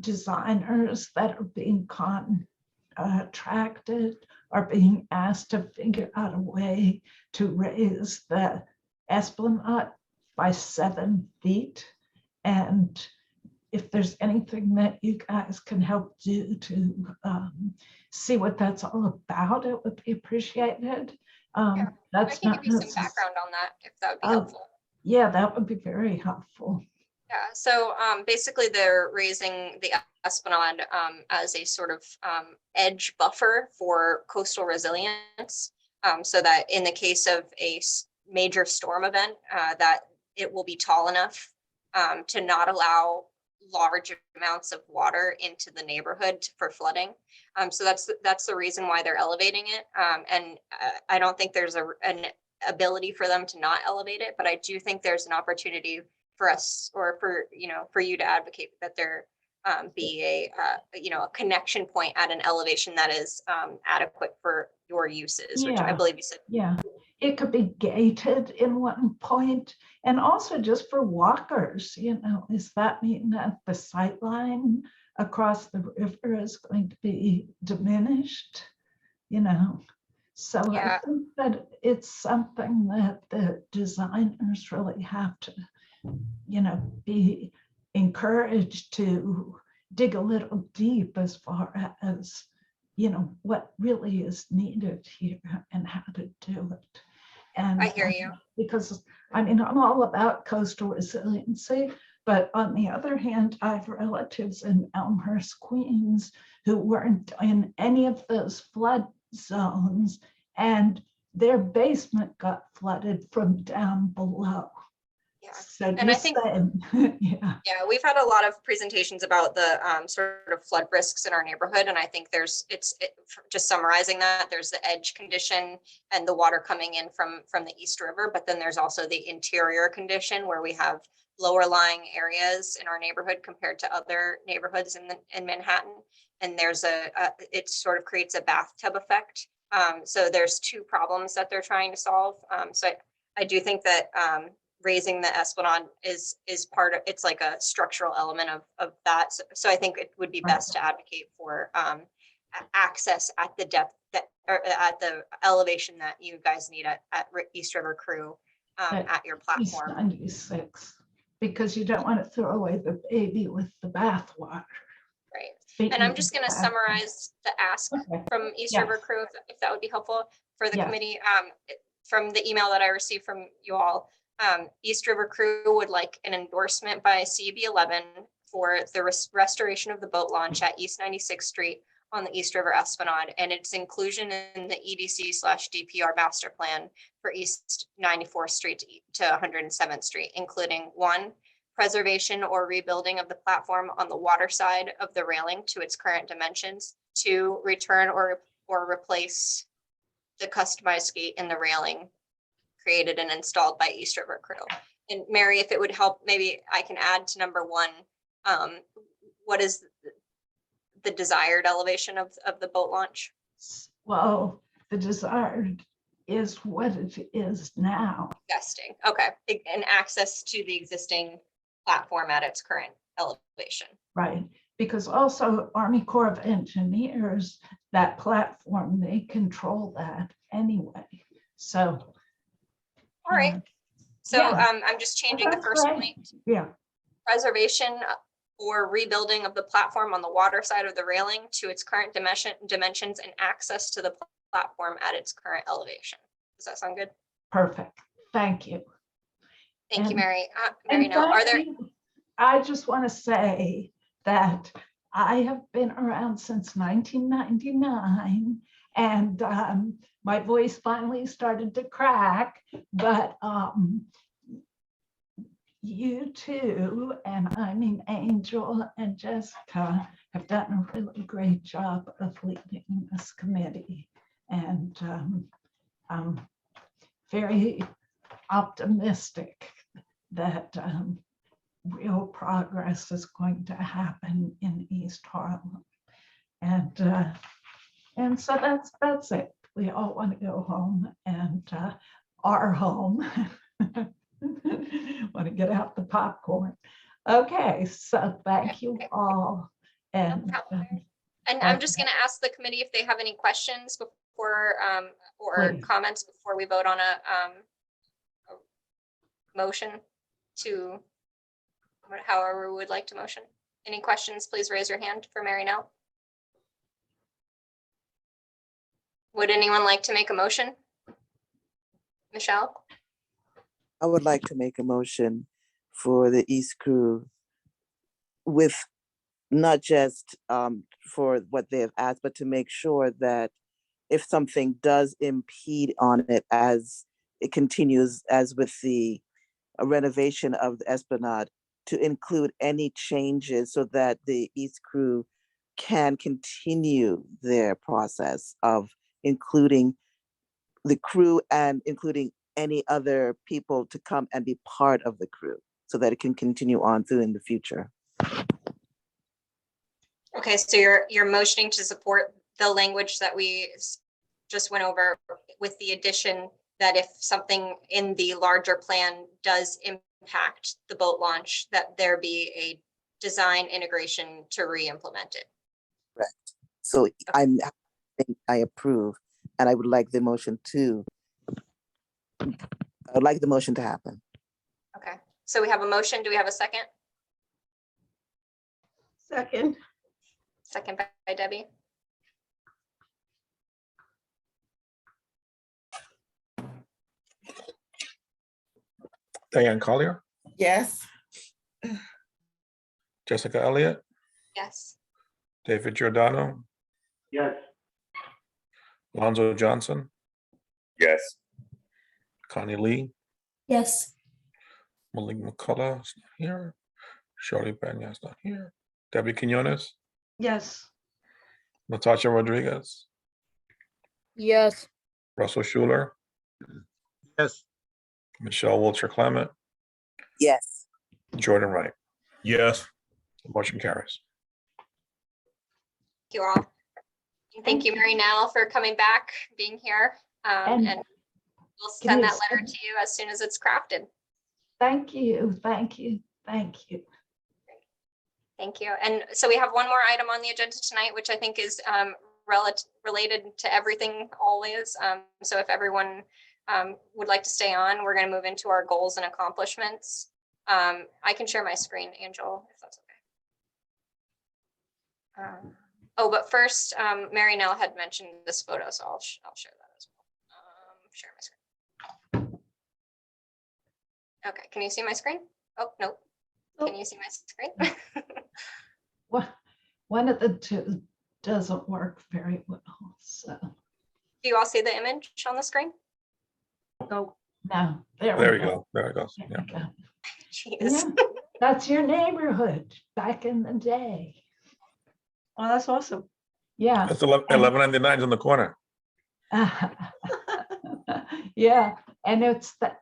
Speaker 10: designers that are being contracted are being asked to figure out a way to raise the esplanade by 7 feet. And if there's anything that you guys can help do to see what that's all about, it would be appreciated.
Speaker 1: Yeah,
Speaker 10: that's
Speaker 1: I can give you some background on that if that would be helpful.
Speaker 10: Yeah, that would be very helpful.
Speaker 1: Yeah, so basically they're raising the esplanade as a sort of edge buffer for coastal resilience, so that in the case of a major storm event, that it will be tall enough to not allow large amounts of water into the neighborhood for flooding. So that's the reason why they're elevating it. And I don't think there's an ability for them to not elevate it, but I do think there's an opportunity for us, or for you to advocate that there be a connection point at an elevation that is adequate for your uses, which I believe you said.
Speaker 10: Yeah, it could be gated in one point, and also just for walkers. Does that mean that the sight line across the river is going to be diminished? So
Speaker 1: Yeah.
Speaker 10: I think that it's something that the designers really have to be encouraged to dig a little deep as far as, what really is needed here and how to do it. And
Speaker 1: I hear you.
Speaker 10: Because I'm all about coastal resiliency, but on the other hand, I have relatives in Elmhurst, Queens, who weren't in any of those flood zones, and their basement got flooded from down below.
Speaker 1: Yeah.
Speaker 10: So
Speaker 1: And I think,
Speaker 10: yeah,
Speaker 1: we've had a lot of presentations about the sort of flood risks in our neighborhood. And I think just summarizing that, there's the edge condition and the water coming in from the East River, but then there's also the interior condition where we have lower lying areas in our neighborhood compared to other neighborhoods in Manhattan. And it sort of creates a bathtub effect. So there's two problems that they're trying to solve. So I do think that raising the esplanade is part of, it's like a structural element of that. So I think it would be best to advocate for access at the depth or at the elevation that you guys need at East River Crew at your platform.
Speaker 10: 96, because you don't want to throw away the baby with the bathwater.
Speaker 1: Right. And I'm just going to summarize the ask from East River Crew, if that would be helpful for the committee. From the email that I received from you all, East River Crew would like an endorsement by CB11 for the restoration of the boat launch at East 96th Street on the East River Esplanade, and its inclusion in the EDC/DPR master plan for East 94th Street to 107th Street, including 1, preservation or rebuilding of the platform on the water side of the railing to its current dimensions, 2, return or replace the customized gate in the railing created and installed by East River Crew. And Mary, if it would help, maybe I can add to number 1, what is the desired elevation of the boat launch?
Speaker 10: Well, the desired is what it is now.
Speaker 1: Existing, okay, and access to the existing platform at its current elevation.
Speaker 10: Right, because also Army Corps of Engineers, that platform, they control that anyway. So
Speaker 1: All right. So
Speaker 10: Yeah.
Speaker 1: I'm just changing the
Speaker 10: That's
Speaker 1: first
Speaker 10: right.
Speaker 1: point.
Speaker 10: Yeah,
Speaker 1: Preservation or rebuilding of the platform on the water side of the railing to its current dimensions and access to the platform at its current elevation. Does that sound good?
Speaker 10: perfect. Thank you.
Speaker 1: Thank you,
Speaker 10: And-
Speaker 1: Mary. Mary,
Speaker 10: And
Speaker 1: now, are there?
Speaker 10: thank you. I just want to say that I have been around since 1999, and my voice finally started to crack, but you two, and I mean Angel and Jessica, have done a really great job of leading this committee, and I'm very optimistic that real progress is going to happen in East Harlem. And so that's it. We all want to go home, and our home. Want to get out the popcorn. Okay, so thank you all. And
Speaker 1: And I'm just going to ask the committee if they have any questions before or
Speaker 10: Please.
Speaker 1: comments before we vote on a motion to however we would like to motion. Any questions, please raise your hand for Mary now. Would anyone like to make a motion? Michelle?
Speaker 3: I would like to make a motion for the East Crew with not just for what they have asked, but to make sure that if something does impede on it as it continues, as with the renovation of the Esplanade, to include any changes so that the East Crew can continue their process of including the crew and including any other people to come and be part of the crew so that it can continue on through in the future.
Speaker 1: Okay, so you're motioning to support the language that we just went over with the addition that if something in the larger plan does impact the boat launch, that there be a design integration to re-implement it.
Speaker 3: Correct. So I approve, and I would like the motion to, I would like the motion to happen.
Speaker 1: Okay, so we have a motion. Do we have a second?
Speaker 10: second,
Speaker 1: Second by Debbie.
Speaker 2: Diane Collier,
Speaker 15: Yes.
Speaker 2: Jessica Elliott,
Speaker 1: Yes.
Speaker 2: David Giordano,
Speaker 4: Yes.
Speaker 2: Alonzo Johnson,
Speaker 4: Yes.
Speaker 2: Connie Lee,
Speaker 8: Yes.
Speaker 2: Malik McCullough is not here, Shirley Banya is not here, Debbie Quinones,
Speaker 7: Yes.
Speaker 2: Natasha Rodriguez,
Speaker 13: Yes.
Speaker 2: Russell Schuler,
Speaker 4: Yes.
Speaker 2: Michelle Wiltshire Clement,
Speaker 3: Yes.
Speaker 2: Jordan Wright.
Speaker 4: Yes.
Speaker 2: The motion carries.
Speaker 1: Thank you all. And thank you, Mary Nell, for coming back, being here.
Speaker 10: And
Speaker 1: And we'll
Speaker 10: can
Speaker 1: send
Speaker 10: you
Speaker 1: that letter
Speaker 10: send-
Speaker 1: to you as soon as it's crafted.
Speaker 10: thank you, thank you, thank you.
Speaker 1: Thank you. And so we have one more item on the agenda tonight, which I think is related to everything always. So if everyone would like to stay on, we're going to move into our goals and accomplishments. I can share my screen, Angel, if that's okay. Oh, but first, Mary Nell had mentioned this photo, so I'll share that as well. Share my screen. Okay, can you see my screen? Oh, nope. Can you see my screen?
Speaker 10: One of the two doesn't work very well, so.
Speaker 1: Do you all see the image on the screen?
Speaker 7: No.
Speaker 10: No, there
Speaker 2: There
Speaker 10: we
Speaker 2: we
Speaker 10: go.
Speaker 2: go. There it goes.
Speaker 10: There
Speaker 2: Yeah.
Speaker 10: we go.
Speaker 1: Jeez.
Speaker 10: Yeah, that's your neighborhood back in the day.
Speaker 7: Oh, that's awesome.
Speaker 10: Yeah.
Speaker 2: That's 11.99 in the corner.
Speaker 10: Yeah, and it's the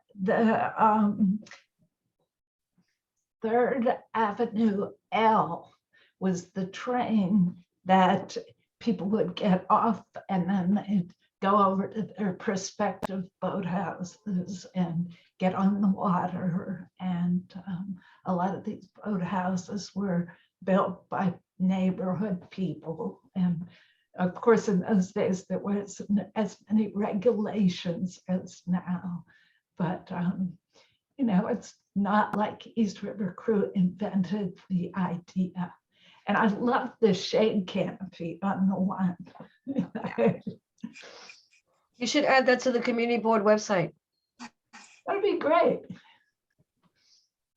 Speaker 10: 3rd Avenue L was the train that people would get off and then they'd go over to their prospective boathouses and get on the water. And a lot of these boathouses were built by neighborhood people. And of course, in those days, there wasn't as many regulations as now, but you know, it's not like East River Crew invented the idea. And I love the shade canopy on the one.
Speaker 7: You should add that to the community board website.
Speaker 10: That'd be great.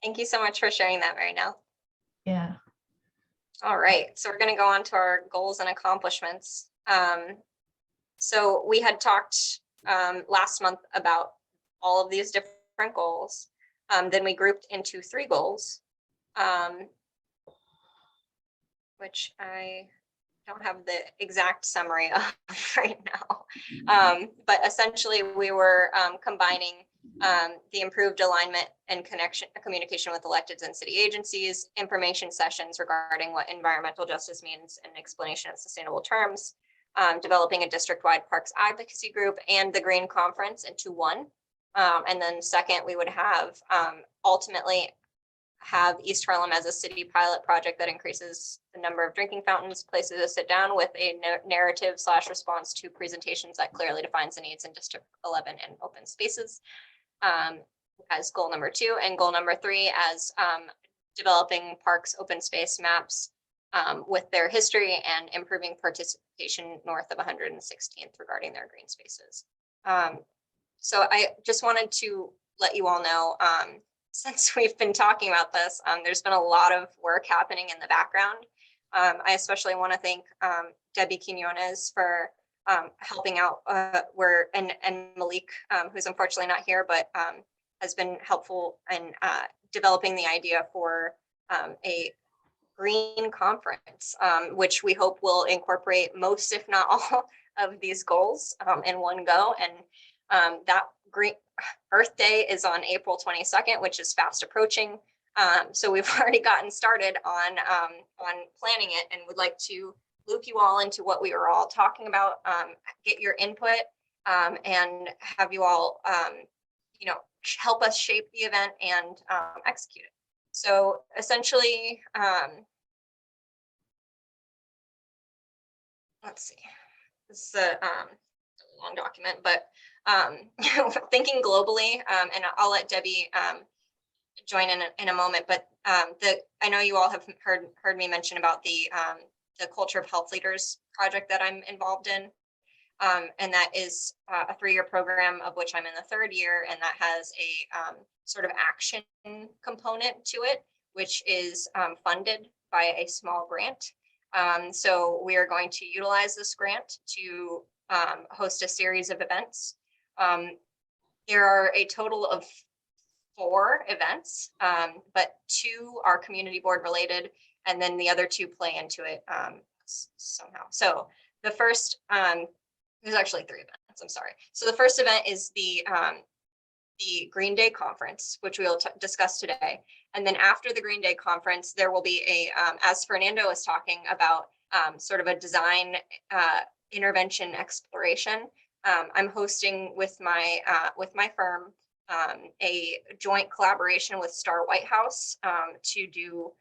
Speaker 1: Thank you so much for sharing that, Mary Nell.
Speaker 10: Yeah.
Speaker 1: All right, so we're going to go on to our goals and accomplishments. So we had talked last month about all of these different goals. Then we grouped into 3 goals, which I don't have the exact summary of right now. But essentially we were combining the improved alignment and communication with electeds and city agencies, information sessions regarding what environmental justice means and explanation of sustainable terms, developing a district-wide parks advocacy group, and the Green Conference into one. And then second, we would have ultimately have East Harlem as a city pilot project that increases the number of drinking fountains, places to sit down with a narrative / response to presentations that clearly defines the needs in District 11 and open spaces as goal number 2, and goal number 3 as developing parks open space maps with their history and improving participation north of 116th regarding their green spaces. So I just wanted to let you all know, since we've been talking about this, there's been a lot of work happening in the background. I especially want to thank Debbie Quinones for helping out and Malik, who's unfortunately not here, but has been helpful in developing the idea for a green conference, which we hope will incorporate most, if not all, of these goals in one go. And that Green Earth Day is on April 22nd, which is fast approaching. So we've already gotten started on planning it, and would like to loop you all into what we were all talking about, get your input, and have you all, you know, help us shape the event and execute it. So essentially, let's see, this is a long document, but thinking globally, and I'll let Debbie join in a moment, but I know you all have heard me mention about the Culture of Health Leaders project that I'm involved in, and that is a 3-year program of which I'm in the 3rd year, and that has a sort of action component to it, which is funded by a small grant. So we are going to utilize this grant to host a series of events. There are a total of 4 events, but 2 are community board related, and then the other 2 play into it somehow. So the first, there's actually 3 events, I'm sorry. So the first event is the Green Day Conference, which we will discuss today. And then after the Green Day Conference, there will be a, as Fernando was talking about, sort of a design intervention exploration. I'm hosting with my firm a joint collaboration with Star White House to do,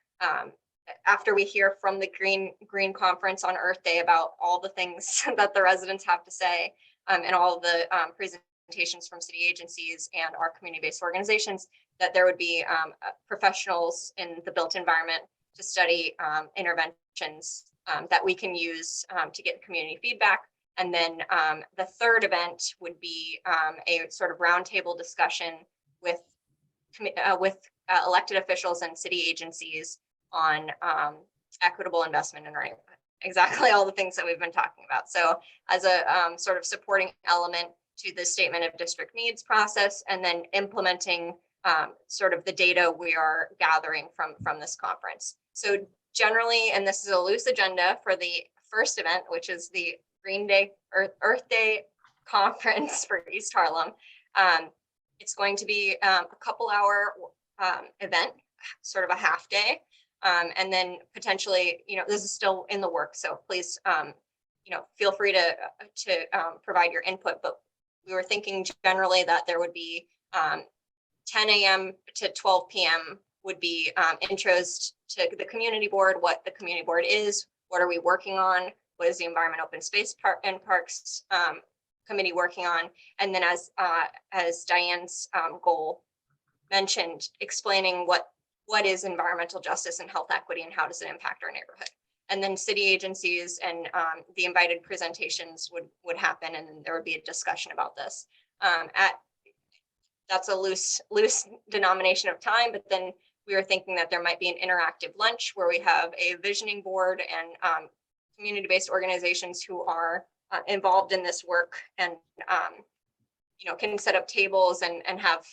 Speaker 1: after we hear from the Green Conference on Earth Day about all the things that the residents have to say, and all the presentations from city agencies and our community-based organizations, that there would be professionals in the built environment to study interventions that we can use to get community feedback. And then the third event would be a sort of roundtable discussion with elected officials and city agencies on equitable investment and right, exactly all the things that we've been talking about. So as a sort of supporting element to the statement of district needs process, and then implementing sort of the data we are gathering from this conference. So generally, and this is a loose agenda for the first event, which is the Green Day Earth Day Conference for East Harlem. It's going to be a couple-hour event, sort of a half day, and then potentially, you know, this is still in the works, so please, you know, feel free to provide your input. But we were thinking generally that there would be 10 a.m. to 12 p.m. would be intros to the community board, what the community board is, what are we working on, what is the environment open space and parks committee working on. And then as Diane's goal mentioned, explaining what is environmental justice and health equity and how does it impact our neighborhood. And then city agencies and the invited presentations would happen, and then there would be a discussion about this. That's a loose denomination of time, but then we were thinking that there might be an interactive lunch where we have a visioning board and community-based organizations who are involved in this work and can set up tables and have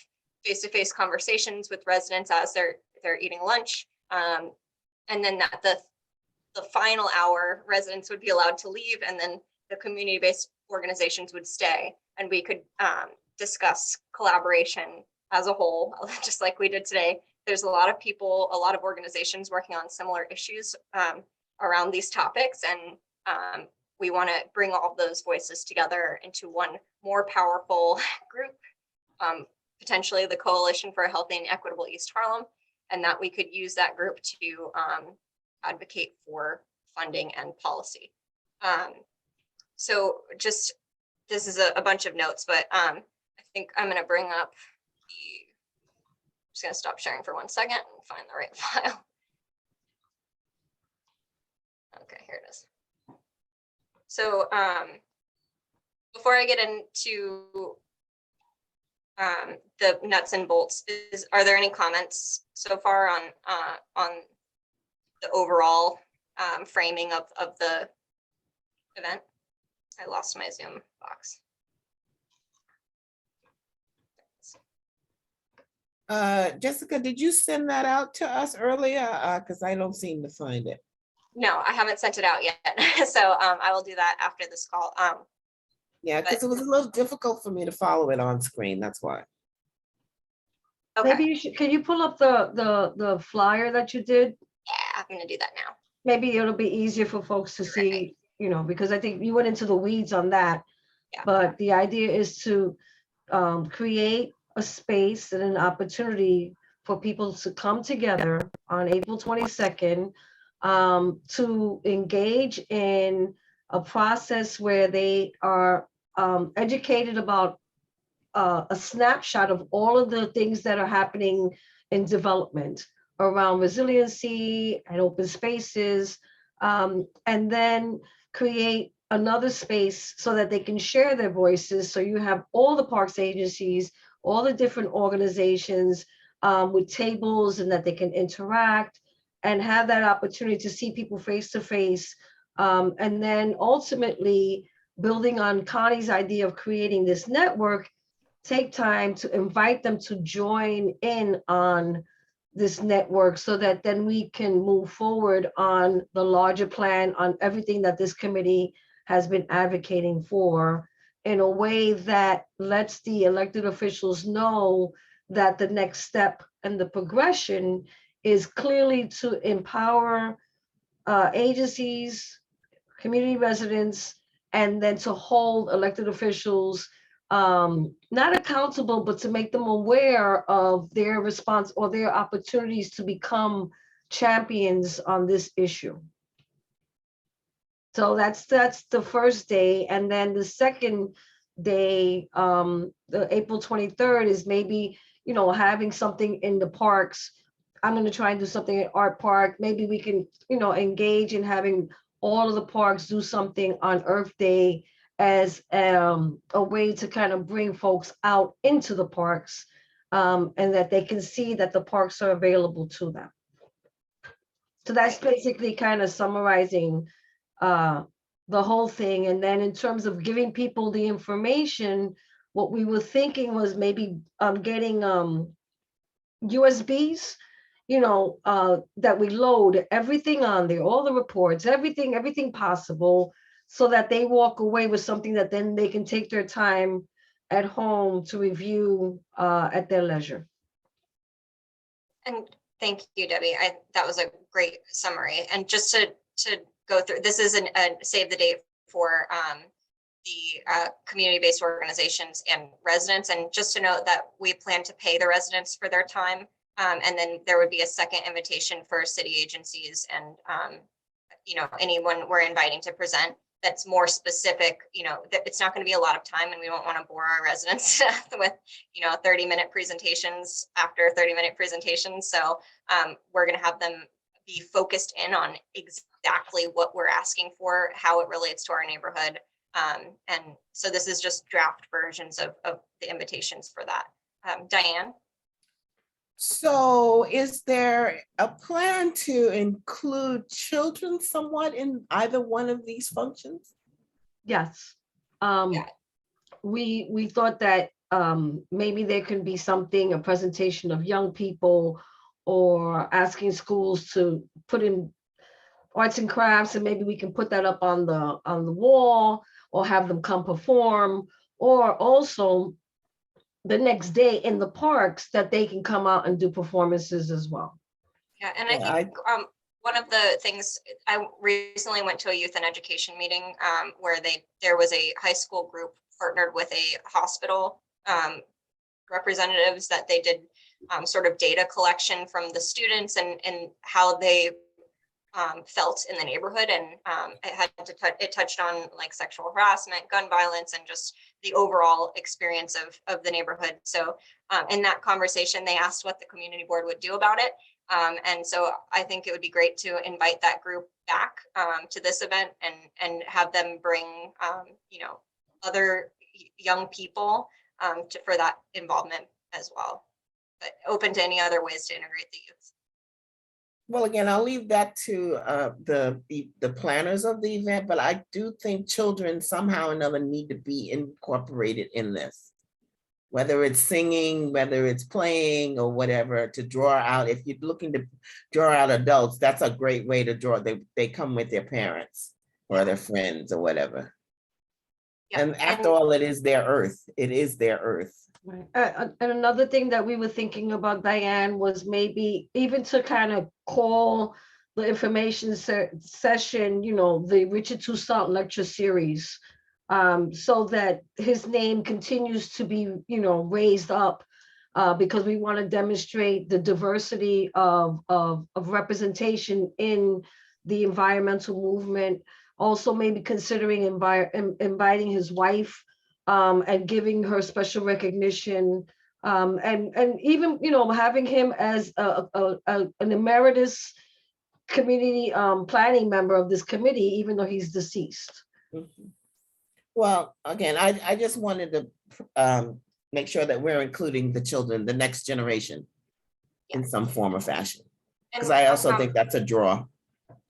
Speaker 1: face-to-face conversations with residents as they're eating lunch. And then that the final hour, residents would be allowed to leave, and then the community-based organizations would stay, and we could discuss collaboration as a whole, just like we did today. There's a lot of people, a lot of organizations working on similar issues around these topics, and we want to bring all of those voices together into one more powerful group, potentially the Coalition for a Healthy and Equitable East Harlem, and that we could use that group to advocate for funding and policy. So just, this is a bunch of notes, but I think I'm going to bring up I'm just going to stop sharing for 1 second and find the right file. Okay, here it is. So before I get into the nuts and bolts, are there any comments so far on the overall framing of the event? I lost my Zoom box.
Speaker 15: Jessica, did you send that out to us earlier? Because I don't seem to find it.
Speaker 1: No, I haven't sent it out yet. So I will do that after this call.
Speaker 15: Yeah, because it was a little difficult for me to follow it on screen. That's why.
Speaker 1: Okay.
Speaker 7: Maybe you should, can you pull up the flyer that you did?
Speaker 1: Yeah, I'm going to do that now.
Speaker 7: Maybe it'll be easier for folks to see, because I think you went into the weeds on that.
Speaker 1: Yeah.
Speaker 7: But the idea is to create a space and an opportunity for people to come together on April 22nd to engage in a process where they are educated about a snapshot of all of the things that are happening in development around resiliency and open spaces, and then create another space so that they can share their voices. So you have all the parks agencies, all the different organizations with tables, and that they can interact and have that opportunity to see people face to face. And then ultimately, building on Connie's idea of creating this network, take time to invite them to join in on this network so that then we can move forward on the larger plan, on everything that this committee has been advocating for, in a way that lets the elected officials know that the next step and the progression is clearly to empower agencies, community residents, and then to hold elected officials not accountable, but to make them aware of their response or their opportunities to become champions on this issue. So that's the first day. And then the second day, the April 23rd, is maybe, having something in the parks. I'm going to try and do something at Art Park. Maybe we can, engage in having all of the parks do something on Earth Day as a way to kind of bring folks out into the parks, and that they can see that the parks are available to them. So that's basically kind of summarizing the whole thing. And then in terms of giving people the information, what we were thinking was maybe getting USBs, that we load everything on there, all the reports, everything possible, so that they walk away with something that then they can take their time at home to review at their leisure.
Speaker 1: And thank you, Debbie. That was a great summary. And just to go through, this is a save the date for the community-based organizations and residents. And just to note that we plan to pay the residents for their time. And then there would be a second invitation for city agencies and anyone we're inviting to present. that's more specific, that it's not going to be a lot of time, and we don't want to bore our residents to death with, 30-minute presentations after 30-minute presentations. So we're going to have them be focused in on exactly what we're asking for, how it relates to our neighborhood. And so this is just draft versions of the invitations for that. Diane?
Speaker 15: So is there a plan to include children somewhat in either one of these functions?
Speaker 7: Yes. We thought that maybe there can be something, a presentation of young people, or asking schools to put in arts and crafts, and maybe we can put that up on the wall, or have them come perform, or also the next day in the parks that they can come out and do performances as well.
Speaker 1: Yeah, and I think one of the things, I recently went to a youth and education meeting where there was a high school group partnered with a hospital representatives, that they did sort of data collection from the students and how they felt in the neighborhood, and it touched on like sexual harassment, gun violence, and just the overall experience of the neighborhood. So in that conversation, they asked what the community board would do about it. And so I think it would be great to invite that group back to this event and have them bring other young people for that involvement as well, but open to any other ways to integrate the youth.
Speaker 15: Well, again, I'll leave that to the planners of the event, but I do think children somehow or another need to be incorporated in this. Whether it's singing, whether it's playing, or whatever, to draw out. If you're looking to draw out adults, that's a great way to draw. They come with their parents or their friends or whatever. Yeah. And after all, it is their earth. It is their earth.
Speaker 7: Right. And another thing that we were thinking about, Diane, was maybe even to kind of call the information session, the Richard Toussaint lecture series, so that his name continues to be, raised up, because we want to demonstrate the diversity of representation in the environmental movement. Also, maybe considering inviting his wife, and giving her special recognition, and even having him as an emeritus community planning member of this committee, even though he's deceased.
Speaker 15: Mm-hmm. Well, again, I just wanted to make sure that we're including the children, the next generation, in some form or fashion, because I also think that's a draw.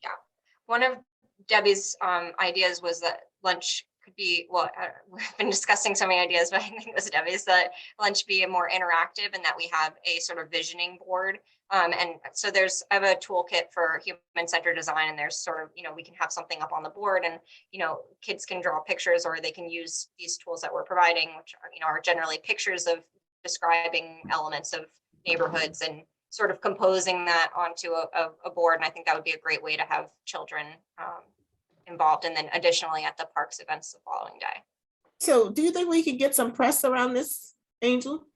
Speaker 1: Yeah, one of Debbie's ideas was that lunch could be, well, we've been discussing so many ideas, but I think it was Debbie's, that lunch be more interactive, and that we have a sort of visioning board. And so I have a toolkit for human-centered design, and there's sort of, we can have something up on the board, and, kids can draw pictures, or they can use these tools that we're providing, which are generally pictures of describing elements of neighborhoods, and sort of composing that onto a board. And I think that would be a great way to have children involved, and then additionally at the parks events the following day.
Speaker 15: So do you think we could get some press around this, Angel?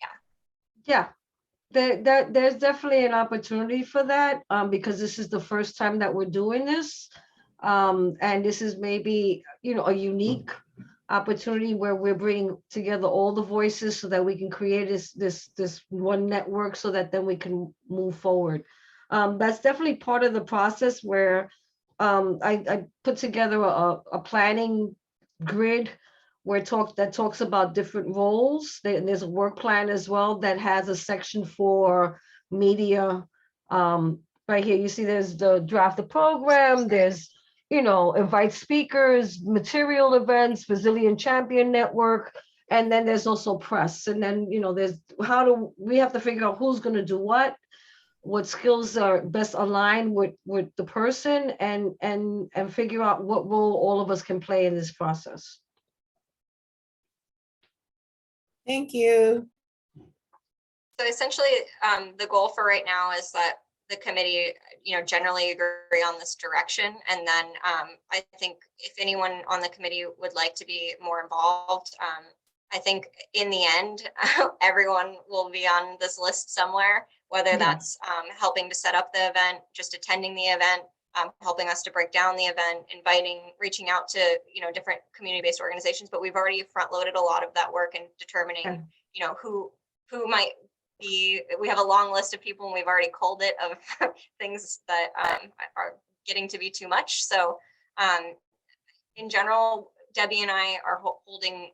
Speaker 7: Yeah. There's definitely an opportunity for that, because this is the first time that we're doing this. And this is maybe, a unique opportunity where we're bringing together all the voices so that we can create this one network, so that then we can move forward. That's definitely part of the process where I put together a planning grid that talks about different roles. There's a work plan as well that has a section for media. Right here, you see there's the draft the program, there's, invite speakers, material events, Brazilian Champion Network, and then there's also press. And then, there's we have to figure out who's going to do what skills are best aligned with the person, and figure out what role all of us can play in this process.
Speaker 15: Thank you.
Speaker 1: So essentially, the goal for right now is that the committee, generally agree on this direction. And then I think if anyone on the committee would like to be more involved, I think in the end, everyone will be on this list somewhere, whether that's helping to set up the event, just attending the event, helping us to break down the event, reaching out to, different community-based organizations, but we've already front-loaded a lot of that work and determining, who might be. We have a long list of people, and we've already culled it of things that are getting to be too much. So in general, Debbie and I are holding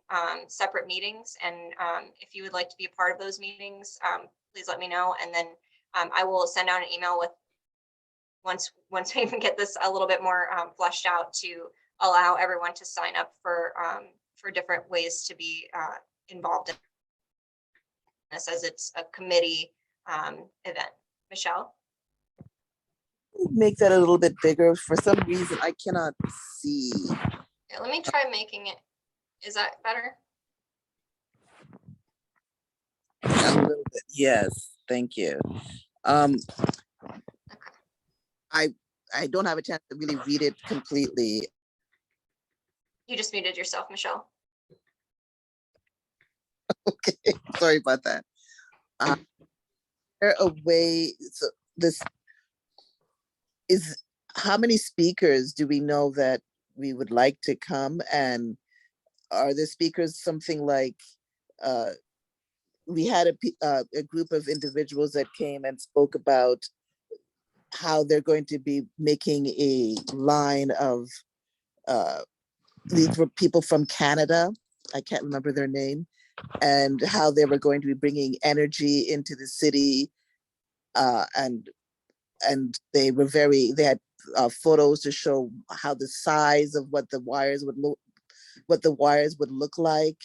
Speaker 1: separate meetings, and if you would like to be a part of those meetings, please let me know, and then I will send out an email with once we even get this a little bit more fleshed out, to allow everyone to sign up for different ways to be involved in this, as it's a committee event. Michelle?
Speaker 3: Make that a little bit bigger. For some reason, I cannot see.
Speaker 1: Yeah, let me try making it. Is that better?
Speaker 3: A little bit. Yes, thank you. I don't have a chance to really read it completely.
Speaker 1: You just muted yourself, Michelle.
Speaker 3: Okay, sorry about that. Is there a way, so this is, how many speakers do we know that we would like to come? And are the speakers something like, we had a group of individuals that came and spoke about how they're going to be making a line of, these were people from Canada, I can't remember their name, and how they were going to be bringing energy into the city. And they had photos to show how the size of what the wires would look like.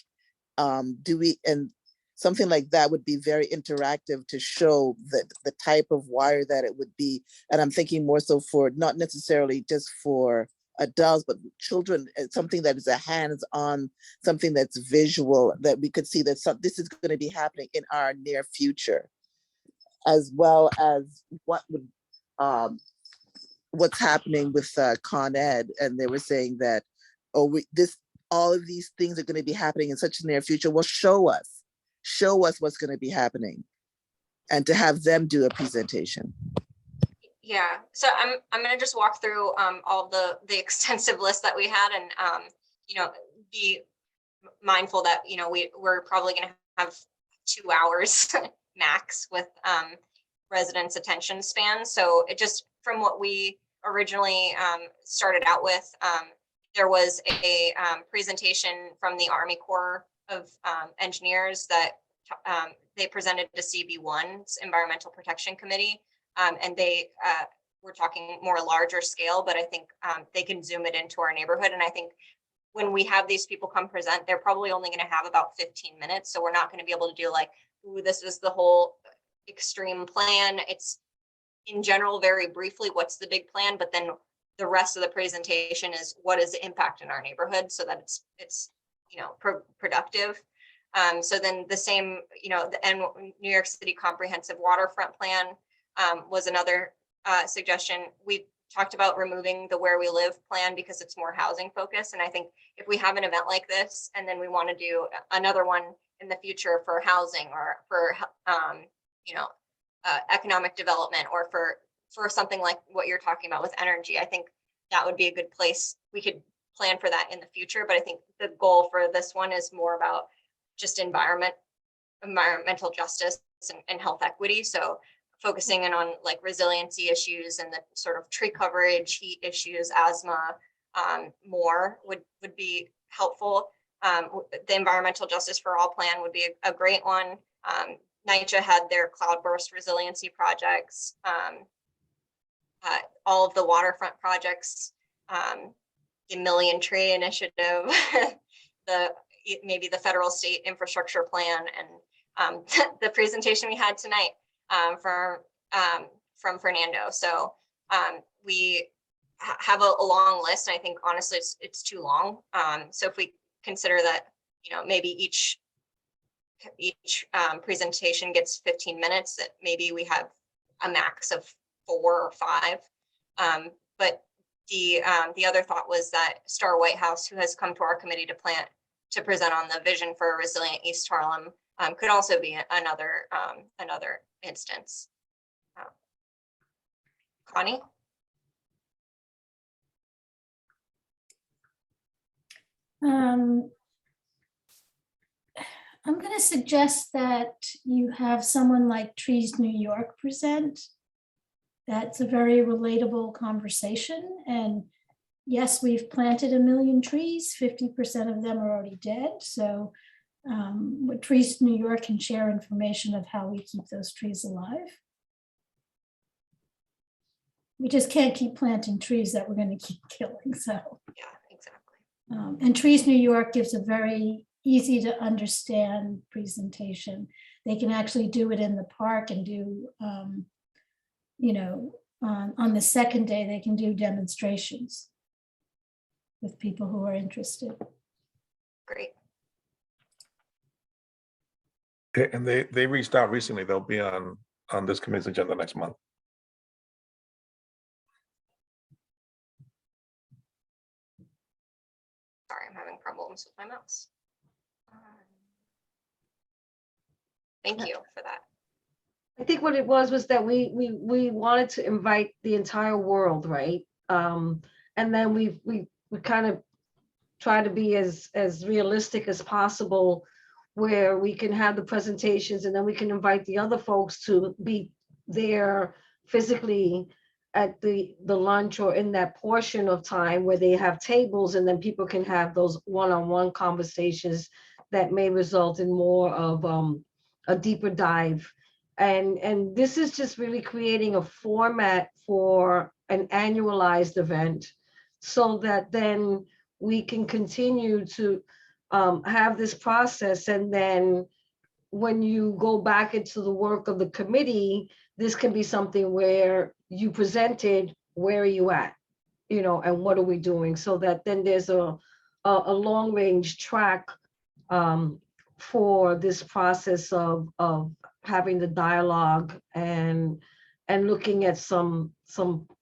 Speaker 3: And something like that would be very interactive to show the type of wire that it would be. And I'm thinking more so for, not necessarily just for adults, but children, something that is a hands-on, something that's visual, that we could see that this is going to be happening in our near future, as well as what's happening with Con Ed. And they were saying that, all of these things are going to be happening in such a near future. Well, show us what's going to be happening, and to have them do a presentation.
Speaker 1: Yeah, so I'm going to just walk through all the extensive list that we had, and be mindful that we're probably going to have 2 hours max with residents' attention span. So it just, from what we originally started out with, there was a presentation from the Army Corps of Engineers that they presented to CB1's Environmental Protection Committee. And they were talking more larger scale, but I think they can zoom it into our neighborhood. And I think when we have these people come present, they're probably only going to have about 15 minutes. So we're not going to be able to do like, ooh, this is the whole extreme plan. It's in general, very briefly, what's the big plan, but then the rest of the presentation is what is the impact in our neighborhood, so that it's productive. So then the same, the New York City Comprehensive Waterfront Plan was another suggestion. We talked about removing the Where We Live plan because it's more housing focused. And I think if we have an event like this, and then we want to do another one in the future for housing, or for economic development, or for something like what you're talking about with energy, I think that would be a good place. We could plan for that in the future, but I think the goal for this one is more about just environmental justice and health equity. So focusing in on like resiliency issues and the sort of tree coverage, heat issues, asthma, more would be helpful. The environmental justice for all plan would be a great one. NYCHA had their cloudburst resiliency projects, all of the waterfront projects, the Million Tree Initiative, maybe the federal state infrastructure plan, and the presentation we had tonight from Fernando. So we have a long list, and I think honestly it's too long. So if we consider that, maybe each presentation gets 15 minutes, that maybe we have a max of 4 or 5. But the other thought was that Star Whitehouse, who has come to our committee to present on the vision for a resilient East Harlem, could also be another instance. Connie?
Speaker 8: I'm going to suggest that you have someone like Trees New York present. That's a very relatable conversation. And yes, we've planted 1 million trees, 50% of them are already dead. So what Trees New York can share information of how we keep those trees alive. We just can't keep planting trees that we're going to keep killing. So
Speaker 1: Yeah, exactly.
Speaker 8: and Trees New York gives a very easy to understand presentation. They can actually do it in the park and do, on the second day, they can do demonstrations with people who are interested.
Speaker 1: Great.
Speaker 2: And they reached out recently. They'll be on this committee's agenda next month.
Speaker 1: Sorry, I'm having problems with my mouse. Thank you for that.
Speaker 7: I think what it was that we wanted to invite the entire world, right? And then we kind of try to be as realistic as possible, where we can have the presentations and then we can invite the other folks to be there physically at the lunch or in that portion of time where they have tables, and then people can have those one-on-one conversations that may result in more of a deeper dive. And this is just really creating a format for an annualized event so that then we can continue to have this process. And then when you go back into the work of the committee, this can be something where you presented, where are you at, and what are we doing? So that then there's a long range track for this process of having the dialogue and looking at some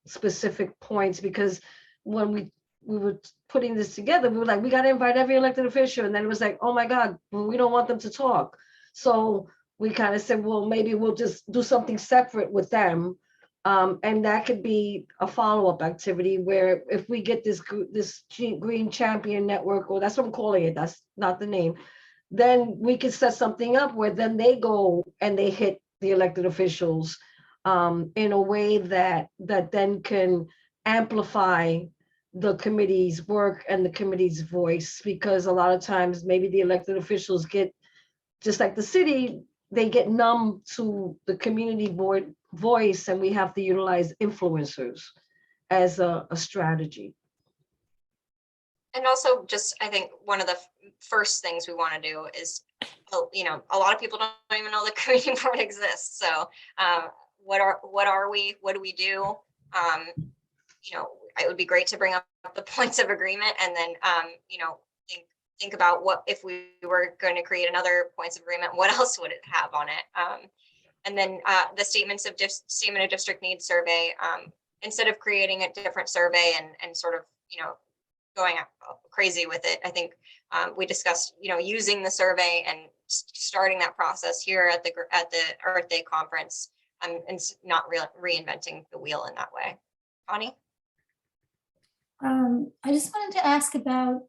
Speaker 7: specific points. Because when we were putting this together, we were like, we got to invite every elected official. And then it was like, oh my God, we don't want them to talk. So we kind of said, well, maybe we'll just do something separate with them. And that could be a follow-up activity where if we get this Green Champion Network, or that's what I'm calling it, that's not the name, then we could set something up where then they go and they hit the elected officials in a way that then can amplify the committee's work and the committee's voice. Because a lot of times maybe the elected officials get, just like the city, they get numb to the community board voice, and we have to utilize influencers as a strategy.
Speaker 1: And also just, I think one of the first things we want to do is, a lot of people don't even know the community board exists. So what are we, what do we do? It would be great to bring up the points of agreement, and then, think about what if we were going to create another points of agreement, what else would it have on it? And then the statement of district needs survey, instead of creating a different survey and sort of, going crazy with it. I think we discussed, using the survey and starting that process here at the Earth Day conference, and not reinventing the wheel in that way. Connie?
Speaker 8: I just wanted to ask about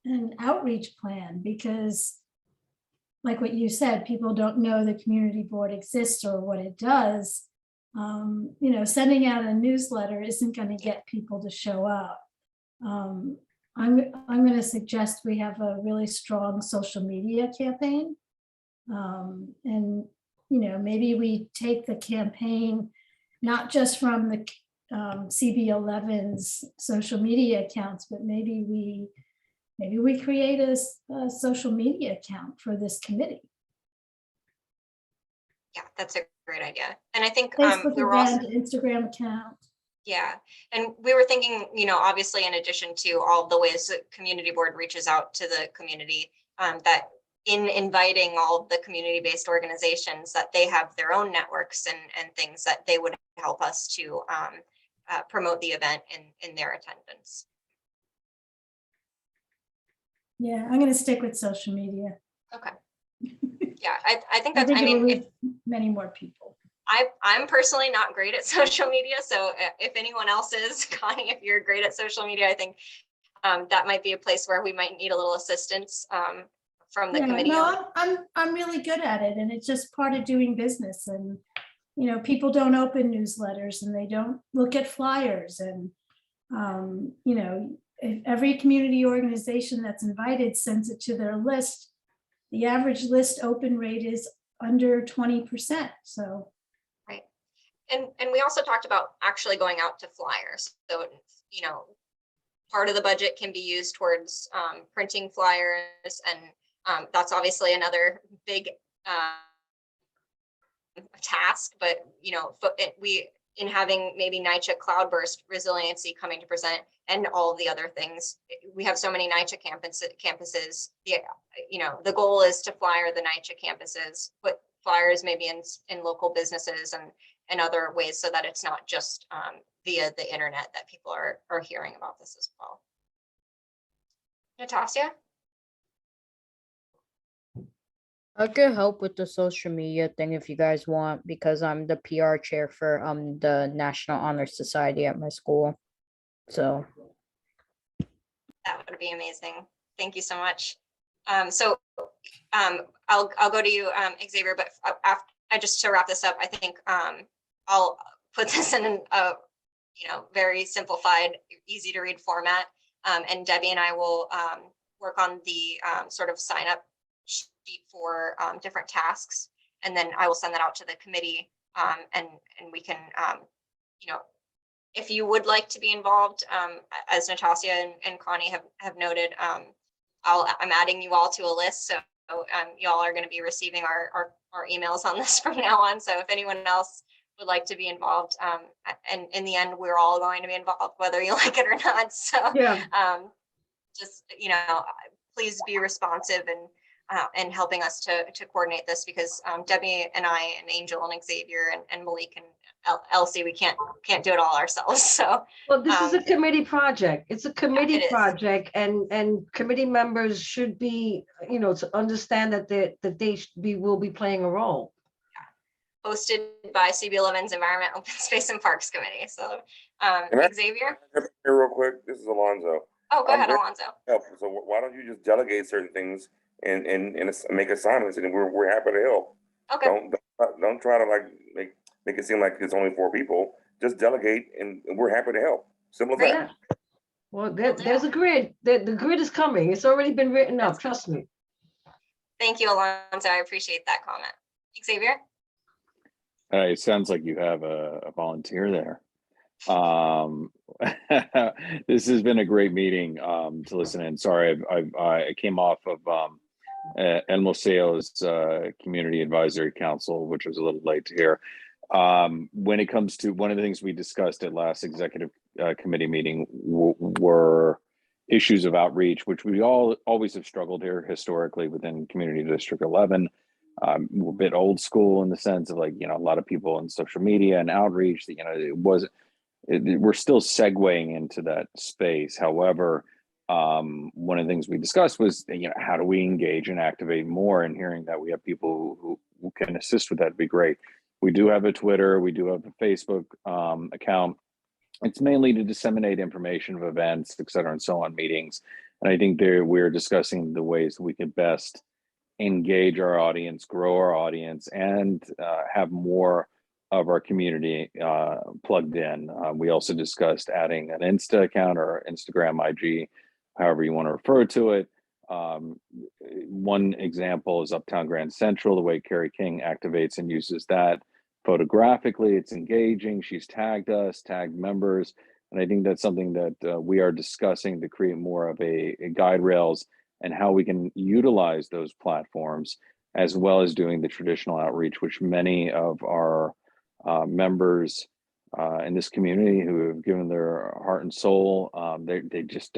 Speaker 8: an outreach plan, because like what you said, people don't know the community board exists or what it does. Sending out a newsletter isn't going to get people to show up. I'm going to suggest we have a really strong social media campaign. And maybe we take the campaign not just from the CB11's social media accounts, but maybe we create a social media account for this committee.
Speaker 1: Yeah, that's a great idea. And I think
Speaker 8: Facebook
Speaker 1: we were also,
Speaker 8: Instagram account.
Speaker 1: yeah, and we were thinking, obviously in addition to all the ways that community board reaches out to the community, that in inviting all of the community-based organizations, that they have their own networks and things that they would help us to promote the event in their attendance.
Speaker 8: Yeah, I'm going to stick with social media.
Speaker 1: Okay. Yeah, I think that's,
Speaker 8: many more people.
Speaker 1: I'm personally not great at social media. So if anyone else is, Connie, if you're great at social media, I think that might be a place where we might need a little assistance from the
Speaker 8: Yeah,
Speaker 1: committee.
Speaker 8: no, I'm really good at it, and it's just part of doing business. And you know, people don't open newsletters and they don't look at flyers, and you know, if every community organization that's invited sends it to their list, the average list open rate is under 20%. So
Speaker 1: Right. And we also talked about actually going out to flyers. So, you know, part of the budget can be used towards printing flyers, and that's obviously another big task. But you know, in having maybe NYCHA cloudburst resiliency coming to present and all of the other things, we have so many NYCHA campuses. Yeah, you know, the goal is to flyer the NYCHA campuses, put flyers maybe in local businesses and other ways, so that it's not just via the internet that people are hearing about this as well. Natasha?
Speaker 13: I could help with the social media thing if you guys want, because I'm the PR chair for the National Honor Society at my school. So
Speaker 1: That would be amazing. Thank you so much. So I'll go to you, Xavier, but just to wrap this up, I think I'll put this in a very simplified, easy to read format. And Debbie and I will work on the sort of sign up sheet for different tasks. And then I will send that out to the committee, and we can, if you would like to be involved, as Natasha and Connie have noted, I'm adding you all to a list. So y'all are going to be receiving our emails on this from now on. So if anyone else would like to be involved, and in the end, we're all going to be involved, whether you like it or not. So
Speaker 7: Yeah.
Speaker 1: just, please be responsive and helping us to coordinate this, because Debbie and I and Angel and Xavier and Malik and Elsie, we can't do it all ourselves. So
Speaker 7: Well, this is a committee project. It's a committee
Speaker 1: it is.
Speaker 7: project, and committee members should be, to understand that they will be playing a role.
Speaker 1: hosted by CB11's Environment, Open Space and Parks Committee. So Xavier?
Speaker 4: Here real quick, this is Alonzo.
Speaker 1: Oh, go ahead, Alonzo.
Speaker 4: So why don't you just delegate certain things and make assignments, and we're happy to help.
Speaker 1: Okay.
Speaker 4: Don't try to make it seem like it's only 4 people. Just delegate, and we're happy to help. Simple as that.
Speaker 7: Well, there's a grid. The grid is coming. It's already been written up. Trust me.
Speaker 1: Thank you, Alonzo. I appreciate that comment. Xavier?
Speaker 16: It sounds like you have a volunteer there. This has been a great meeting to listen in. Sorry, I came off of El Museo's Community Advisory Council, which was a little late to hear. When it comes to one of the things we discussed at last executive committee meeting were issues of outreach, which we always have struggled here historically within Community District 11. We're a bit old school in the sense of a lot of people in social media and outreach that, we're still segueing into that space. However, one of the things we discussed was, how do we engage and activate more, and hearing that we have people who can assist with that would be great. We do have a Twitter, we do have a Facebook account. It's mainly to disseminate information of events, et cetera, and so on, meetings. And I think we're discussing the ways that we can best engage our audience, grow our audience, and have more of our community plugged in. We also discussed adding an Insta account or Instagram, IG, however you want to refer to it. One example is Uptown Grand Central, the way Carrie King activates and uses that photographically. It's engaging. She's tagged us, tagged members. And I think that's something that we are discussing to create more of a guide rails and how we can utilize those platforms, as well as doing the traditional outreach, which many of our members in this community who have given their heart and soul, they just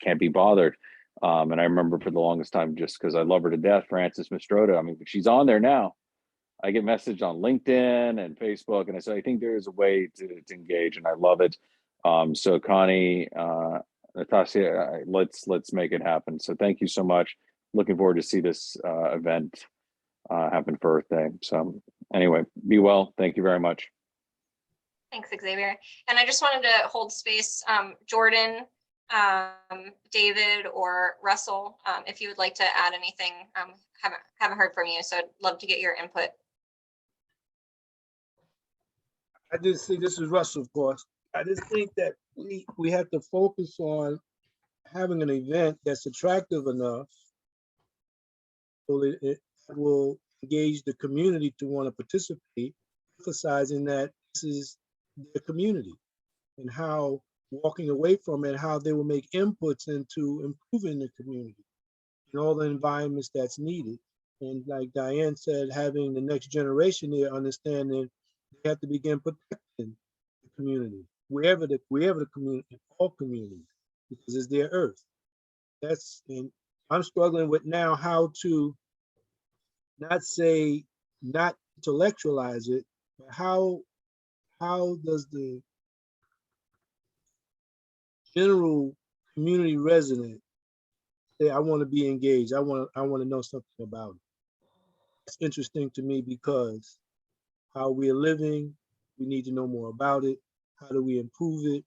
Speaker 16: can't be bothered. And I remember for the longest time, just because I love her to death, Frances Mastroda. I mean, she's on there now. I get messaged on LinkedIn and Facebook, and I say, I think there is a way to engage, and I love it. So Connie, Natasha, let's make it happen. So thank you so much. Looking forward to see this event happen for Earth Day. So anyway, be well. Thank you very much.
Speaker 1: Thanks, Xavier. And I just wanted to hold space. Jordan David or Russell, if you would like to add anything, haven't heard from you, so I'd love to get your input.
Speaker 17: I just see, this is Russell, of course. I just think that we have to focus on having an event that's attractive enough so that it will engage the community to want to participate, emphasizing that this is their community and how walking away from it, how they will make inputs into improving the community and all the environments that's needed. And like Diane said, having the next generation here understanding they have to begin protecting the community, wherever the community, all communities, because it's their earth. And I'm struggling with now how to not intellectualize it, but how does the general community resident say, I want to be engaged, I want to know something about it. It's interesting to me because how we're living, we need to know more about it. How do we improve it?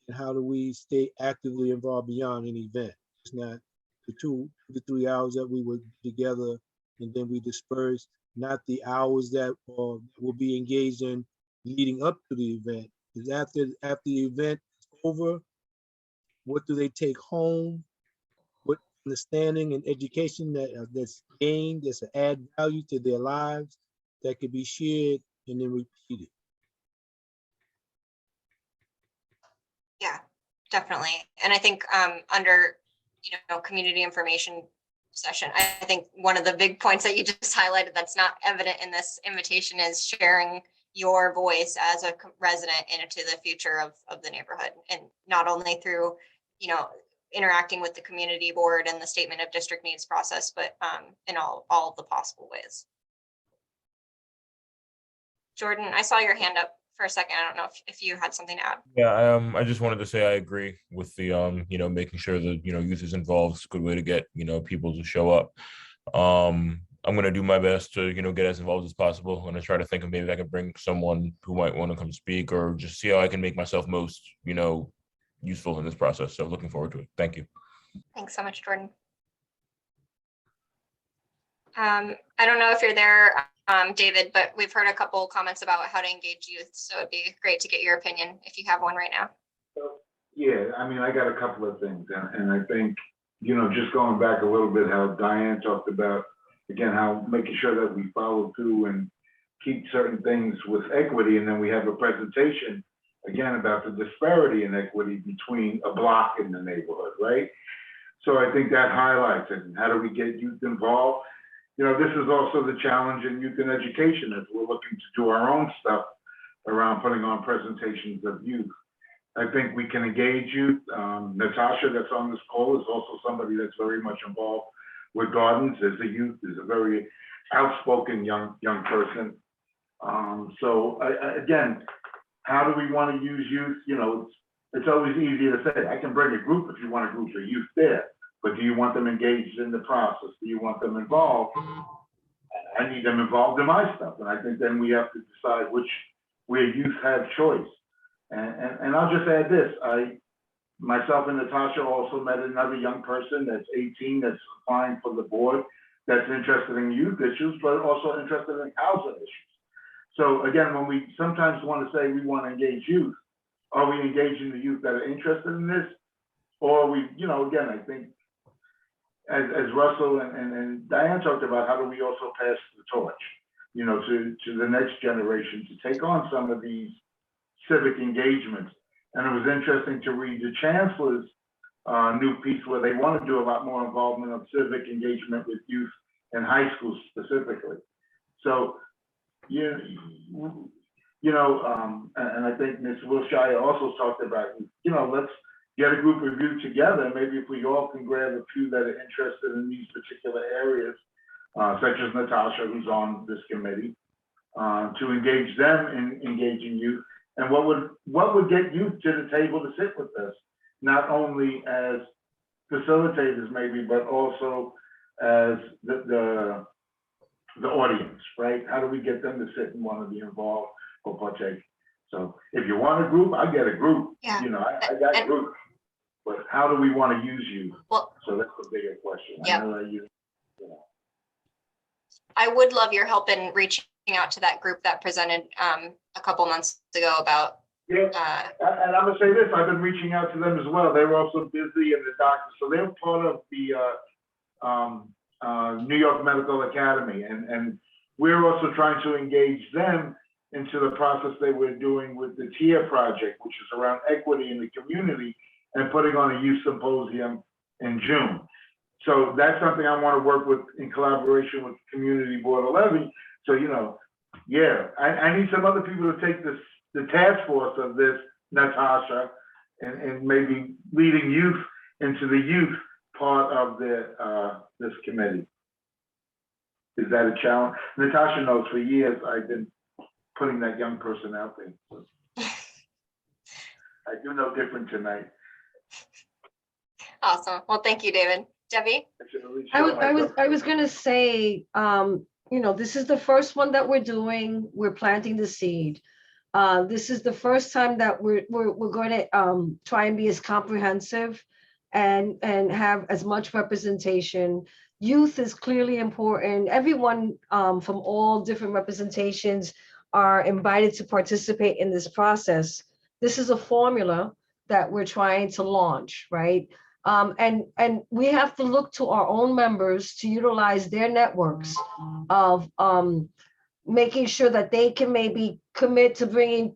Speaker 17: And how do we stay actively involved beyond an event? It's not the 2 to 3 hours that we were together and then we dispersed, not the hours that will be engaged in leading up to the event. Because after the event is over, what do they take home? What understanding and education that's gained, that's an add value to their lives that could be shared and then repeated.
Speaker 1: Yeah, definitely. And I think under, community information session, I think one of the big points that you just highlighted that's not evident in this invitation is sharing your voice as a resident into the future of the neighborhood. And not only through, interacting with the community board and the statement of district needs process, but in all of the possible ways. Jordan, I saw your hand up for a second. I don't know if you had something to add.
Speaker 18: Yeah, I just wanted to say I agree with the making sure that youth is involved. It's a good way to get people to show up. I'm gonna do my best to get as involved as possible. I'm gonna try to think of maybe I can bring someone who might want to come speak or just see how I can make myself most useful in this process. So looking forward to it. Thank you.
Speaker 1: Thanks so much, Jordan. I don't know if you're there, David, but we've heard a couple comments about how to engage youth. So it'd be great to get your opinion if you have one right now.
Speaker 19: Yeah, I mean, I got a couple of things. And I think, just going back a little bit, how Diane talked about, again, how making sure that we follow through and keep certain things with equity. And then we have a presentation, again, about the disparity in equity between a block in the neighborhood, right? So I think that highlights it. And how do we get youth involved? This is also the challenge in youth and education as we're looking to do our own stuff around putting on presentations of youth. I think we can engage youth. Natasha, that's on this call, is also somebody that's very much involved with gardens as a youth, is a very outspoken young person. So again, how do we want to use youth? It's always easy to say, I can bring a group if you want a group of youth there. But do you want them engaged in the process? Do you want them involved? I need them involved in my stuff. And I think then we have to decide where youth have choice. And I'll just add this. Myself and Natasha also met another young person that's 18 that's applying for the board that's interested in youth issues, but also interested in housing issues. So again, when we sometimes want to say we want to engage youth, are we engaging the youth that are interested in this? Or are we, again, I think, as Russell and Diane talked about, how do we also pass the torch, to the next generation to take on some of these civic engagements. And it was interesting to read the Chancellor's new piece where they want to do a lot more involvement of civic engagement with youth in high schools specifically. So, and I think Ms. Wilshire also talked about, let's get a group of youth together. Maybe if we all can grab a few that are interested in these particular areas, such as Natasha, who's on this committee, to engage them in engaging youth. And what would get youth to the table to sit with us, not only as facilitators maybe, but also as the audience, right? How do we get them to sit and want to be involved or partake? So if you want a group, I get a group.
Speaker 1: Yeah.
Speaker 19: I got a group. but how do we want to use youth?
Speaker 1: Well,
Speaker 19: So that's the bigger question.
Speaker 1: Yeah.
Speaker 19: I know that you know.
Speaker 1: I would love your help in reaching out to that group that presented a couple months ago about.
Speaker 19: Yeah, and I'm gonna say this, I've been reaching out to them as well. They were also busy in the doctor, so they're part of the New York Medical Academy, and we're also trying to engage them into the process they were doing with the TIA project, which is around equity in the community, and putting on a youth symposium in June. So that's something I want to work with in collaboration with Community Board 11. So, you know, yeah, I need some other people to take the task force of this, Natasha, and maybe leading youth into the youth part of this committee. Is that a challenge? Natasha knows for years I've been putting that young person out there. So I do no different tonight.
Speaker 1: Awesome. Well, thank you, David. Debbie?
Speaker 7: I was gonna say, you know, this is the first one that we're doing. We're planting the seed. This is the first time that we're going to try and be as comprehensive and have as much representation. Youth is clearly important. Everyone from all different representations are invited to participate in this process. This is a formula that we're trying to launch, right? And we have to look to our own members to utilize their networks of making sure that they can maybe commit to bringing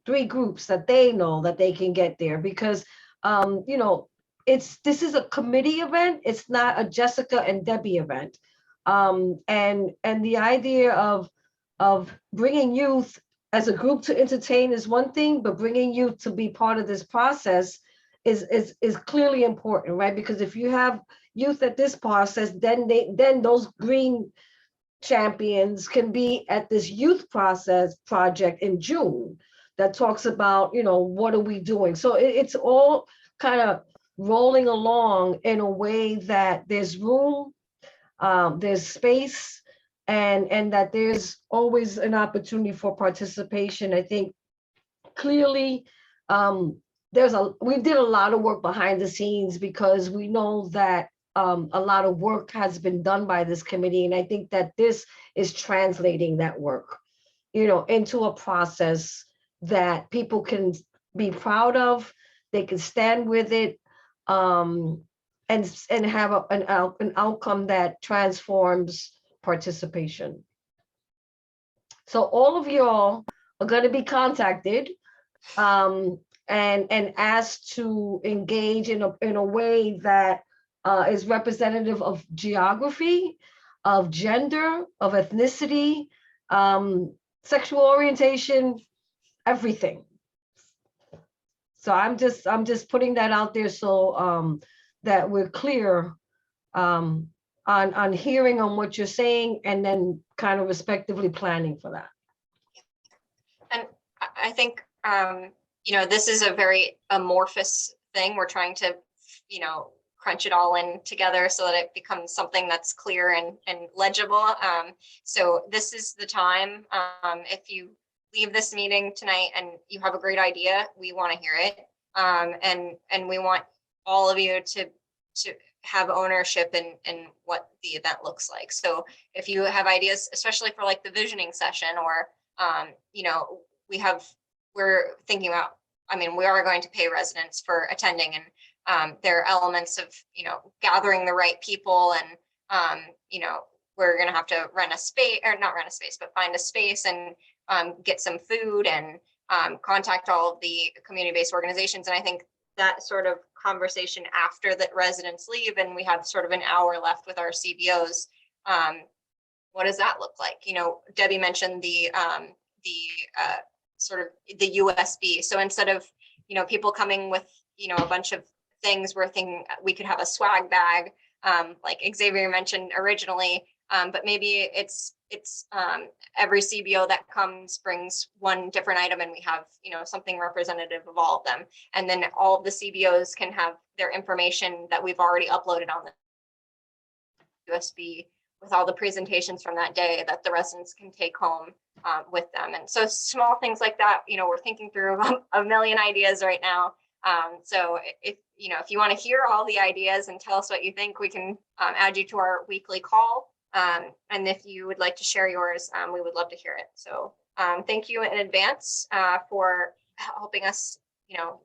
Speaker 7: 3 groups that they know that they can get there, because you know, this is a committee event. It's not a Jessica and Debbie event. And the idea of bringing youth as a group to entertain is one thing, but bringing youth to be part of this process is clearly important, right? Because if you have youth at this process, then those green champions can be at this youth process project in June that talks about, you know, what are we doing? So it's all kind of rolling along in a way that there's room, there's space, and that there's always an opportunity for participation. I think clearly we did a lot of work behind the scenes, because we know that a lot of work has been done by this committee. And I think that this is translating that work, you know, into a process that people can be proud of, they can stand with it, and have an outcome that transforms participation. So all of y'all are going to be contacted and asked to engage in a way that is representative of geography, of gender, of ethnicity, sexual orientation, everything. So I'm just putting that out there so that we're clear on hearing on what you're saying, and then kind of respectively planning for that.
Speaker 1: And I think, you know, this is a very amorphous thing. We're trying to, you know, crunch it all in together so that it becomes something that's clear and legible. So this is the time. If you leave this meeting tonight and you have a great idea, we want to hear it. And we want all of you to have ownership in what the event looks like. So if you have ideas, especially for like the visioning session, or, you know, we're thinking about, I mean, we are going to pay residents for attending, and there are elements of, you know, gathering the right people, and, you know, we're going to have to rent a space, or not rent a space, but find a space and get some food and contact all of the community-based organizations. And I think that sort of conversation after the residents leave and we have sort of an hour left with our CBOs, what does that look like? You know, Debbie mentioned the sort of the USB. So instead of, you know, people coming with, you know, a bunch of things, we're thinking we could have a swag bag, like Xavier mentioned originally, but maybe it's every CBO that comes brings one different item, and we have, you know, something representative of all of them. And then all of the CBOs can have their information that we've already uploaded on the USB with all the presentations from that day that the residents can take home with them. And so small things like that, you know, we're thinking through a million ideas right now. So if you want to hear all the ideas and tell us what you think, we can add you to our weekly call. And if you would like to share yours, we would love to hear it. So thank you in advance for helping us,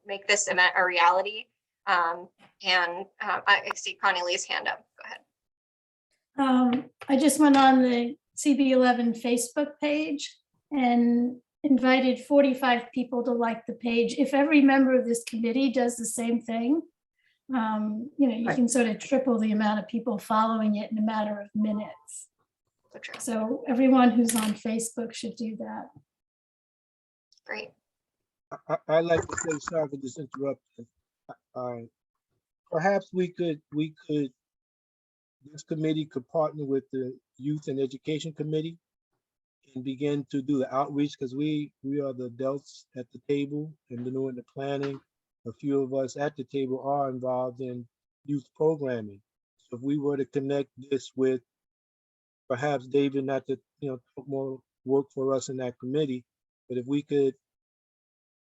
Speaker 1: make this event a reality. And I see Connie Lee's hand up. Go ahead.
Speaker 8: I just went on the CB11 Facebook page and invited 45 people to like the page. If every member of this committee does the same thing, you can sort of triple the amount of people following it in a matter of minutes. So everyone who's on Facebook should do that.
Speaker 1: Great.
Speaker 17: I'd like to say, sorry for this interruption. Perhaps this committee could partner with the Youth and Education Committee and begin to do the outreach, because we are the adults at the table and doing the planning. A few of us at the table are involved in youth programming. So if we were to connect this with perhaps David, not to put more work for us in that committee, but if we could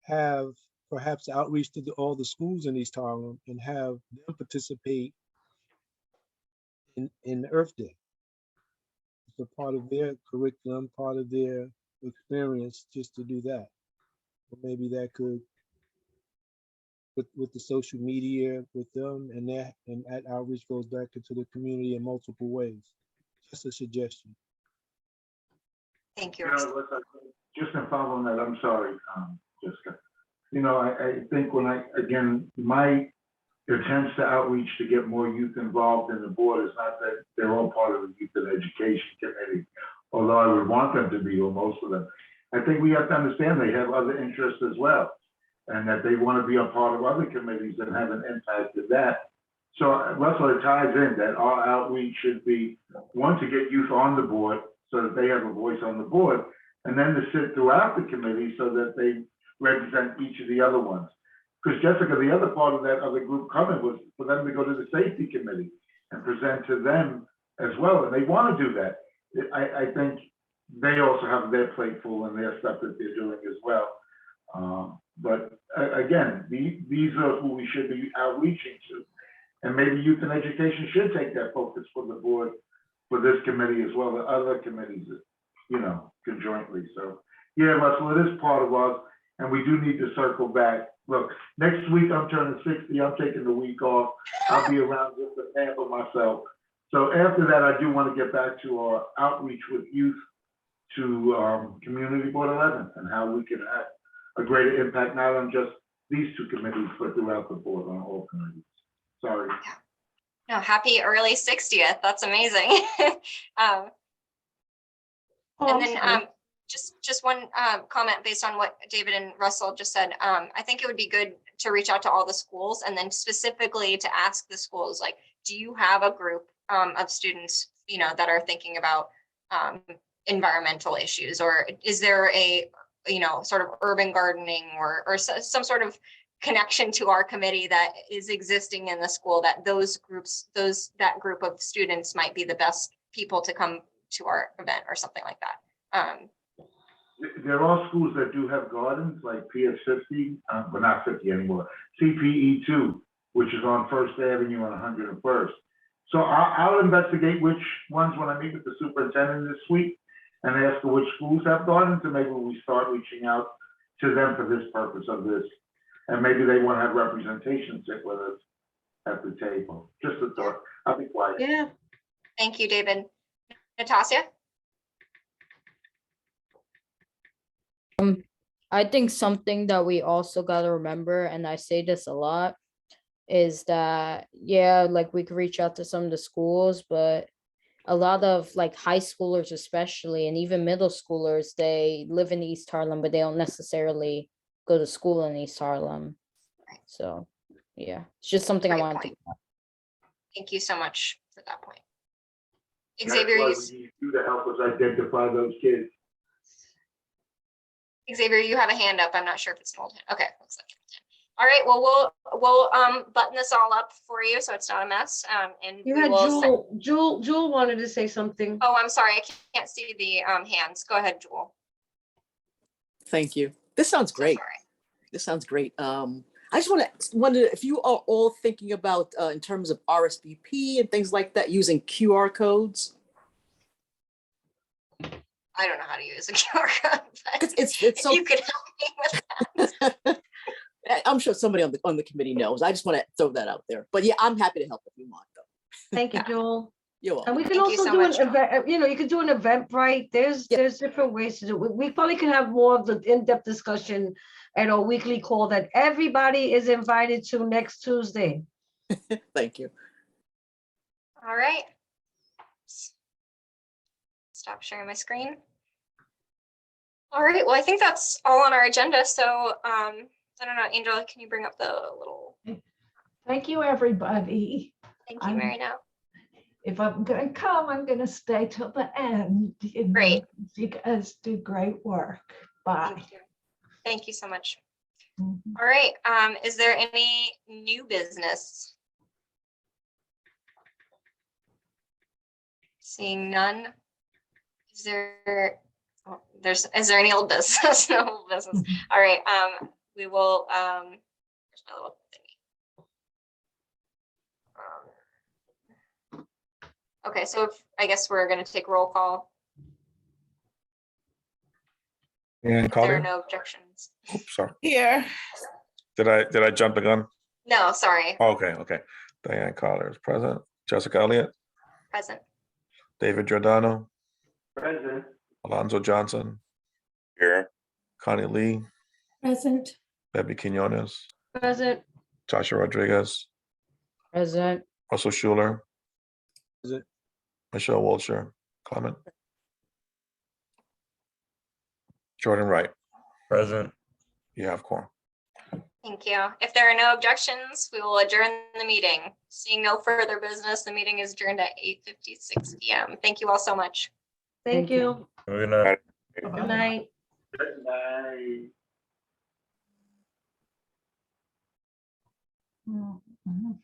Speaker 17: have perhaps outreach to all the schools in East Harlem and have them participate in Earth Day. It's a part of their curriculum, part of their experience, just to do that. Or maybe that could, with the social media with them, and that outreach goes back into the community in multiple ways. Just a suggestion.
Speaker 1: Thank you.
Speaker 19: Just in following that, I'm sorry, Jessica. I think my attempts to outreach to get more youth involved in the board is not that they're all part of the Youth and Education Committee, although I would want them to be, or most of them. I think we have to understand they have other interests as well, and that they want to be a part of other committees and have an impact of that. So Russell, it ties in that our outreach should be, one, to get youth on the board so that they have a voice on the board, and then to sit throughout the committee so that they represent each of the other ones. Because Jessica, the other part of that other group coming was for them to go to the safety committee and present to them as well. And they want to do that. I think they also have their plate full and their stuff that they're doing as well. But again, these are who we should be outreaching to. And maybe Youth and Education should take that focus for the board, for this committee as well as other committees, conjointly. So yeah, Russell, it is part of us. And we do need to circle back. Look, next week I'm turning 60. I'm taking the week off. I'll be around just to pamper myself. So after that, I do want to get back to our outreach with youth to Community Board 11 and how we can have a greater impact, not on just these two committees, but throughout the board on all committees. Sorry.
Speaker 1: No, happy early 60th. That's amazing. And then just one comment based on what David and Russell just said. I think it would be good to reach out to all the schools and then specifically to ask the schools, like, do you have a group of students, that are thinking about environmental issues, or is there a, sort of urban gardening or some sort of connection to our committee that is existing in the school, that that group of students might be the best people to come to our event or something like that.
Speaker 19: There are schools that do have gardens, like PS 50, but not 50 anymore, CPE2, which is on First Avenue on 101st. So I'll investigate which ones when I meet with the superintendent this week and ask her which schools have gardens, and maybe we start reaching out to them for this purpose of this. And maybe they want to have representation sit with us at the table. Just a thought. I'll be quiet.
Speaker 1: Yeah. Thank you, David. Natasha?
Speaker 13: I think something that we also got to remember, and I say this a lot, is that, like we could reach out to some of the schools, but a lot of like high schoolers especially, and even middle schoolers, they live in East Harlem, but they don't necessarily go to school in East Harlem. So yeah, it's just something I wanted to.
Speaker 1: Thank you so much for that point.
Speaker 19: That's
Speaker 1: Xavier,
Speaker 19: why we need you to help us identify those kids.
Speaker 1: Xavier, you have a hand up. I'm not sure if it's an old hand. Okay, looks like it. All right, well, we'll button this all up for you so it's not a mess. And
Speaker 7: You
Speaker 1: we
Speaker 7: had
Speaker 1: will
Speaker 7: Jewel wanted to say something.
Speaker 1: Oh, I'm sorry, I can't see the hands. Go ahead, Jewel.
Speaker 20: Thank you. This sounds great.
Speaker 1: Sorry.
Speaker 20: This sounds great. I just wonder if you are all thinking about in terms of RSVP and things like that, using QR codes.
Speaker 1: I don't know how to use a QR code, but
Speaker 20: It's
Speaker 1: if
Speaker 20: so.
Speaker 1: you could help me with that.
Speaker 20: I'm sure somebody on the committee knows. I just want to throw that out there. But yeah, I'm happy to help if you want, though.
Speaker 7: Thank you, Joel.
Speaker 20: You're welcome.
Speaker 7: And we can
Speaker 1: Thank you
Speaker 7: also
Speaker 1: so
Speaker 7: do
Speaker 1: much,
Speaker 7: an
Speaker 1: Joel.
Speaker 7: event, you can do an Eventbrite. There's different ways to do it. We probably can have more of the in-depth discussion at our weekly call that everybody is invited to next Tuesday.
Speaker 20: Thank you.
Speaker 1: All right. Stop sharing my screen. All right, well, I think that's all on our agenda. So I don't know, Angel, can you bring up the little?
Speaker 10: Thank you, everybody.
Speaker 1: Thank you, Mary now.
Speaker 10: If I'm going to come, I'm going to stay till the end.
Speaker 1: Great.
Speaker 10: You guys do great work. Bye.
Speaker 1: Thank you so much.
Speaker 10: Mhm.
Speaker 1: All right, is there any new business? Seeing none. Is there? Oh, is there any old business? No old business. All right. We will. There's my little thingy. Okay, so I guess we're going to take roll call.
Speaker 2: And
Speaker 1: If there are
Speaker 2: Collier?
Speaker 1: no objections.
Speaker 2: Oops, sorry.
Speaker 15: Here.
Speaker 2: Did I jump the gun?
Speaker 1: No, sorry.
Speaker 2: Okay. Diane Collier is present. Jessica Elliott,
Speaker 1: Present.
Speaker 2: David Giordano,
Speaker 17: Present.
Speaker 2: Alonzo Johnson,
Speaker 4: Here.
Speaker 2: Connie Lee,
Speaker 8: Present.
Speaker 2: Debbie Quinones,
Speaker 7: Present.
Speaker 2: Tasha Rodriguez,
Speaker 13: Present.
Speaker 2: Russell Schuler,
Speaker 17: Present.
Speaker 2: Michelle Wiltshire, Clement, Jordan Wright.
Speaker 18: Present.
Speaker 2: You have quorum.
Speaker 1: Thank you. If there are no objections, we will adjourn the meeting. Seeing no further business, the meeting is adjourned at 8:56 p.m. Thank you all so much.
Speaker 7: Thank you.
Speaker 18: Good night.
Speaker 7: Good night.
Speaker 17: Good night.
Speaker 10: Mhm.